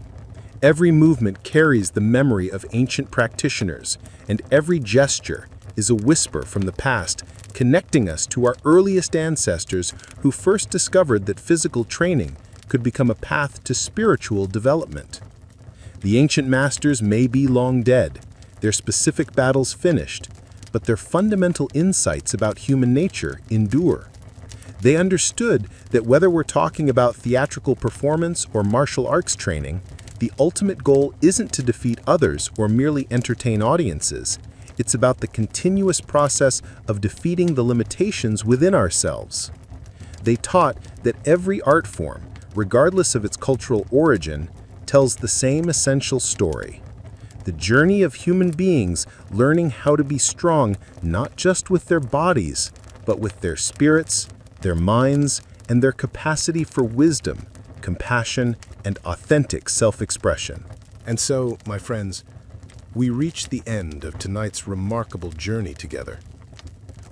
Every movement carries the memory of ancient practitioners, and every gesture is a whisper from the past, connecting us to our earliest ancestors who first discovered that physical training could become a path to spiritual development. The ancient masters may be long dead, their specific battles finished, but their fundamental insights about human nature endure. They understood that whether we're talking about theatrical performance or martial arts training, the ultimate goal isn't to defeat others or merely entertain audiences. It's about the continuous process of defeating the limitations within ourselves. They taught that every art form, regardless of its cultural origin, tells the same essential story. The journey of human beings learning how to be strong not just with their bodies, but with their spirits, their minds, and their capacity for wisdom, compassion, and authentic self-expression. And so, my friends, we reach the end of tonight's remarkable journey together.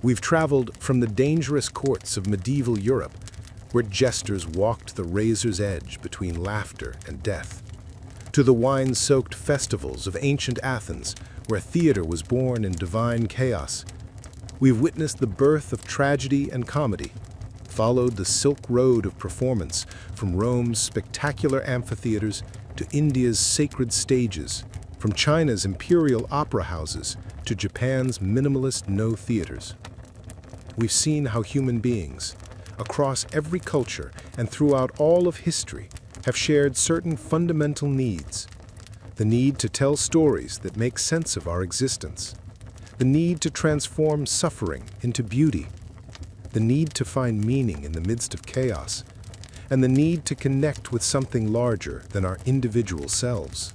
We've traveled from the dangerous courts of medieval Europe, where jesters walked the razor's edge between laughter and death, to the wine-soaked festivals of ancient Athens, where theater was born in divine chaos. We've witnessed the birth of tragedy and comedy, followed the Silk Road of performance from Rome's spectacular amphitheaters to India's sacred stages, from China's imperial opera houses to Japan's minimalist no-theaters. We've seen how human beings, across every culture and throughout all of history, have shared certain fundamental needs. The need to tell stories that make sense of our existence. The need to transform suffering into beauty. the need to find meaning in the midst of chaos, and the need to connect with something larger than our individual selves.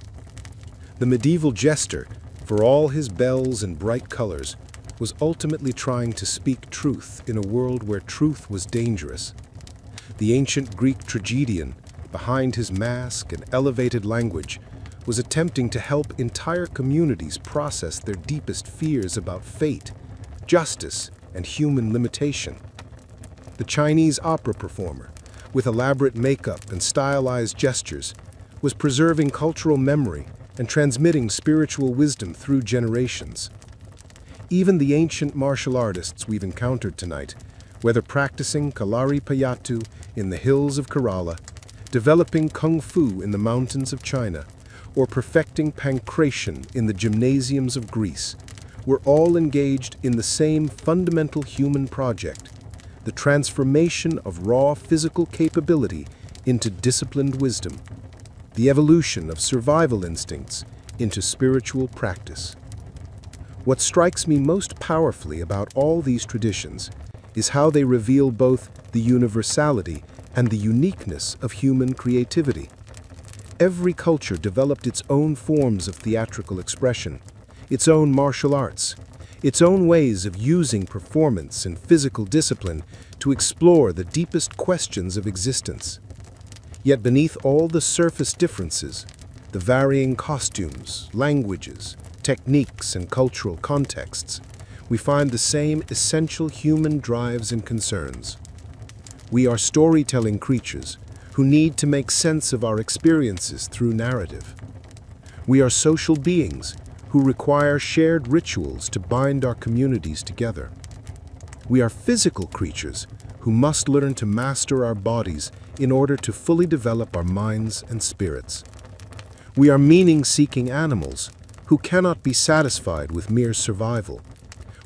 The medieval jester, for all his bells and bright colors, was ultimately trying to speak truth in a world where truth was dangerous. The ancient Greek tragedian, behind his mask and elevated language, was attempting to help entire communities process their deepest fears about fate, justice, and human limitation. The Chinese opera performer, with elaborate makeup and stylized gestures, was preserving cultural memory and transmitting spiritual wisdom through generations. Even the ancient martial artists we've encountered tonight, whether practicing Kalari Payattu in the hills of Kerala, developing Kung Fu in the mountains of China, or perfecting pankration in the gymnasiums of Greece, were all engaged in the same fundamental human project, the transformation of raw physical capability into disciplined wisdom, the evolution of survival instincts into spiritual practice. What strikes me most powerfully about all these traditions is how they reveal both the universality and the uniqueness of human creativity. Every culture developed its own forms of theatrical expression, its own martial arts, its own ways of using performance and physical discipline to explore the deepest questions of existence. Yet beneath all the surface differences, the varying costumes, languages, techniques, and cultural contexts, we find the same essential human drives and concerns. We are storytelling creatures who need to make sense of our experiences through narrative. We are social beings who require shared rituals to bind our communities together. We are physical creatures who must learn to master our bodies in order to fully develop our minds and spirits. We are meaning-seeking animals who cannot be satisfied with mere survival.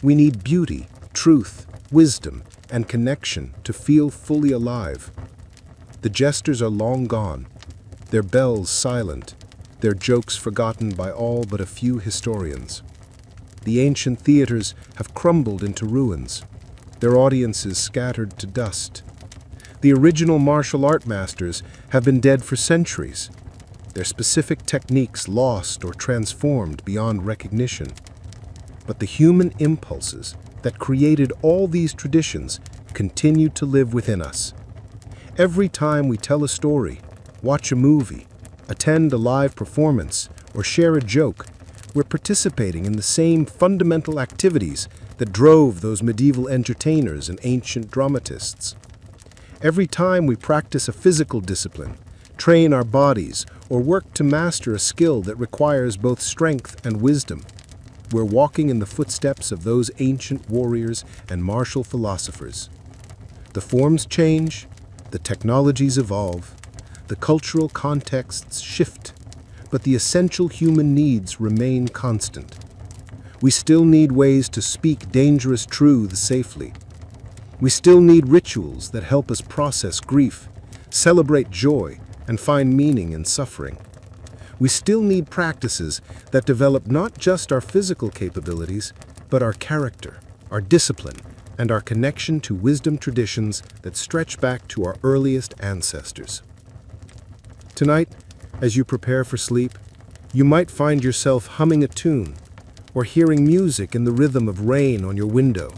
We need beauty, truth, wisdom, and connection to feel fully alive. The jesters are long gone, their bells silent, their jokes forgotten by all but a few historians. The ancient theaters have crumbled into ruins, their audiences scattered to dust. The original martial art masters have been dead for centuries, their specific techniques lost or transformed beyond recognition. But the human impulses that created all these traditions continue to live within us. Every time we tell a story, watch a movie, attend a live performance, or share a joke, we're participating in the same fundamental activities that drove those medieval entertainers and ancient dramatists. Every time we practice a physical discipline, train our bodies, or work to master a skill that requires both strength and wisdom, we're walking in the footsteps of those ancient warriors and martial philosophers. The forms change, the technologies evolve, the cultural contexts shift, but the essential human needs remain constant. We still need ways to speak dangerous truths safely. We still need rituals that help us process grief, celebrate joy, and find meaning in suffering. We still need practices that develop not just our physical capabilities, but our character, our discipline, and our connection to wisdom traditions that stretch back to our earliest ancestors. Tonight, as you prepare for sleep, you might find yourself humming a tune, or hearing music in the rhythm of rain on your window,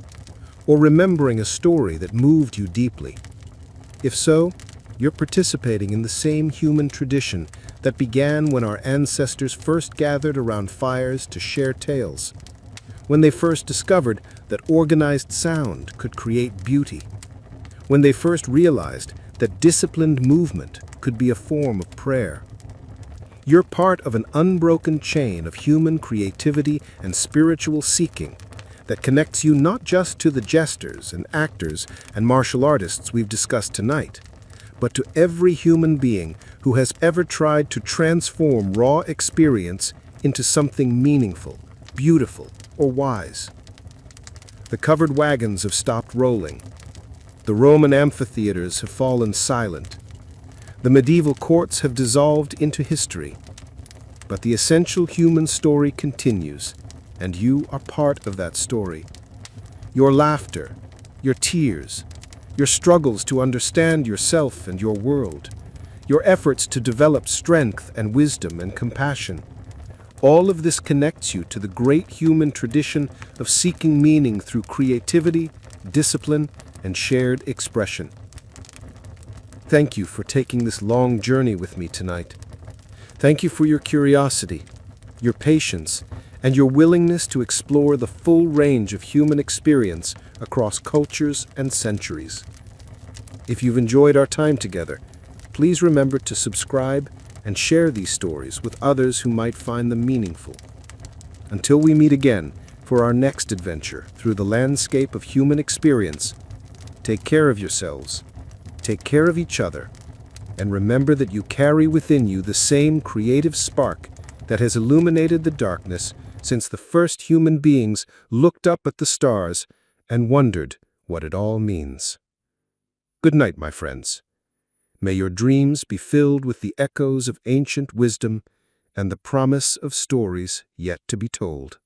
or remembering a story that moved you deeply. If so, you're participating in the same human tradition that began when our ancestors first gathered around fires to share tales, when they first discovered that organized sound could create beauty, when they first realized that disciplined movement could be a form of prayer. You're part of an unbroken chain of human creativity and spiritual seeking that connects you not just to the jesters and actors and martial artists we've discussed tonight, but to every human being who has ever tried to transform raw experience into something meaningful, beautiful, or wise. The covered wagons have stopped rolling. The Roman amphitheaters have fallen silent. The medieval courts have dissolved into history. But the essential human story continues, and you are part of that story. Your laughter, your tears, your struggles to understand yourself and your world, your efforts to develop strength and wisdom and compassion. All of this connects you to the great human tradition of seeking meaning through creativity, discipline, and shared expression. Thank you for taking this long journey with me tonight. Thank you for your curiosity, your patience, and your willingness to explore the full range of human experience across cultures and centuries. If you've enjoyed our time together, please remember to subscribe and share these stories with others who might find them meaningful. Until we meet again for our next adventure through the landscape of human experience, take care of yourselves, take care of each other, and remember that you carry within you the same creative spark that has illuminated the darkness since the first human beings looked up at the stars and wondered what it all means. Good night, my friends. May your dreams be filled with the echoes of ancient wisdom and the promise of stories yet to be told.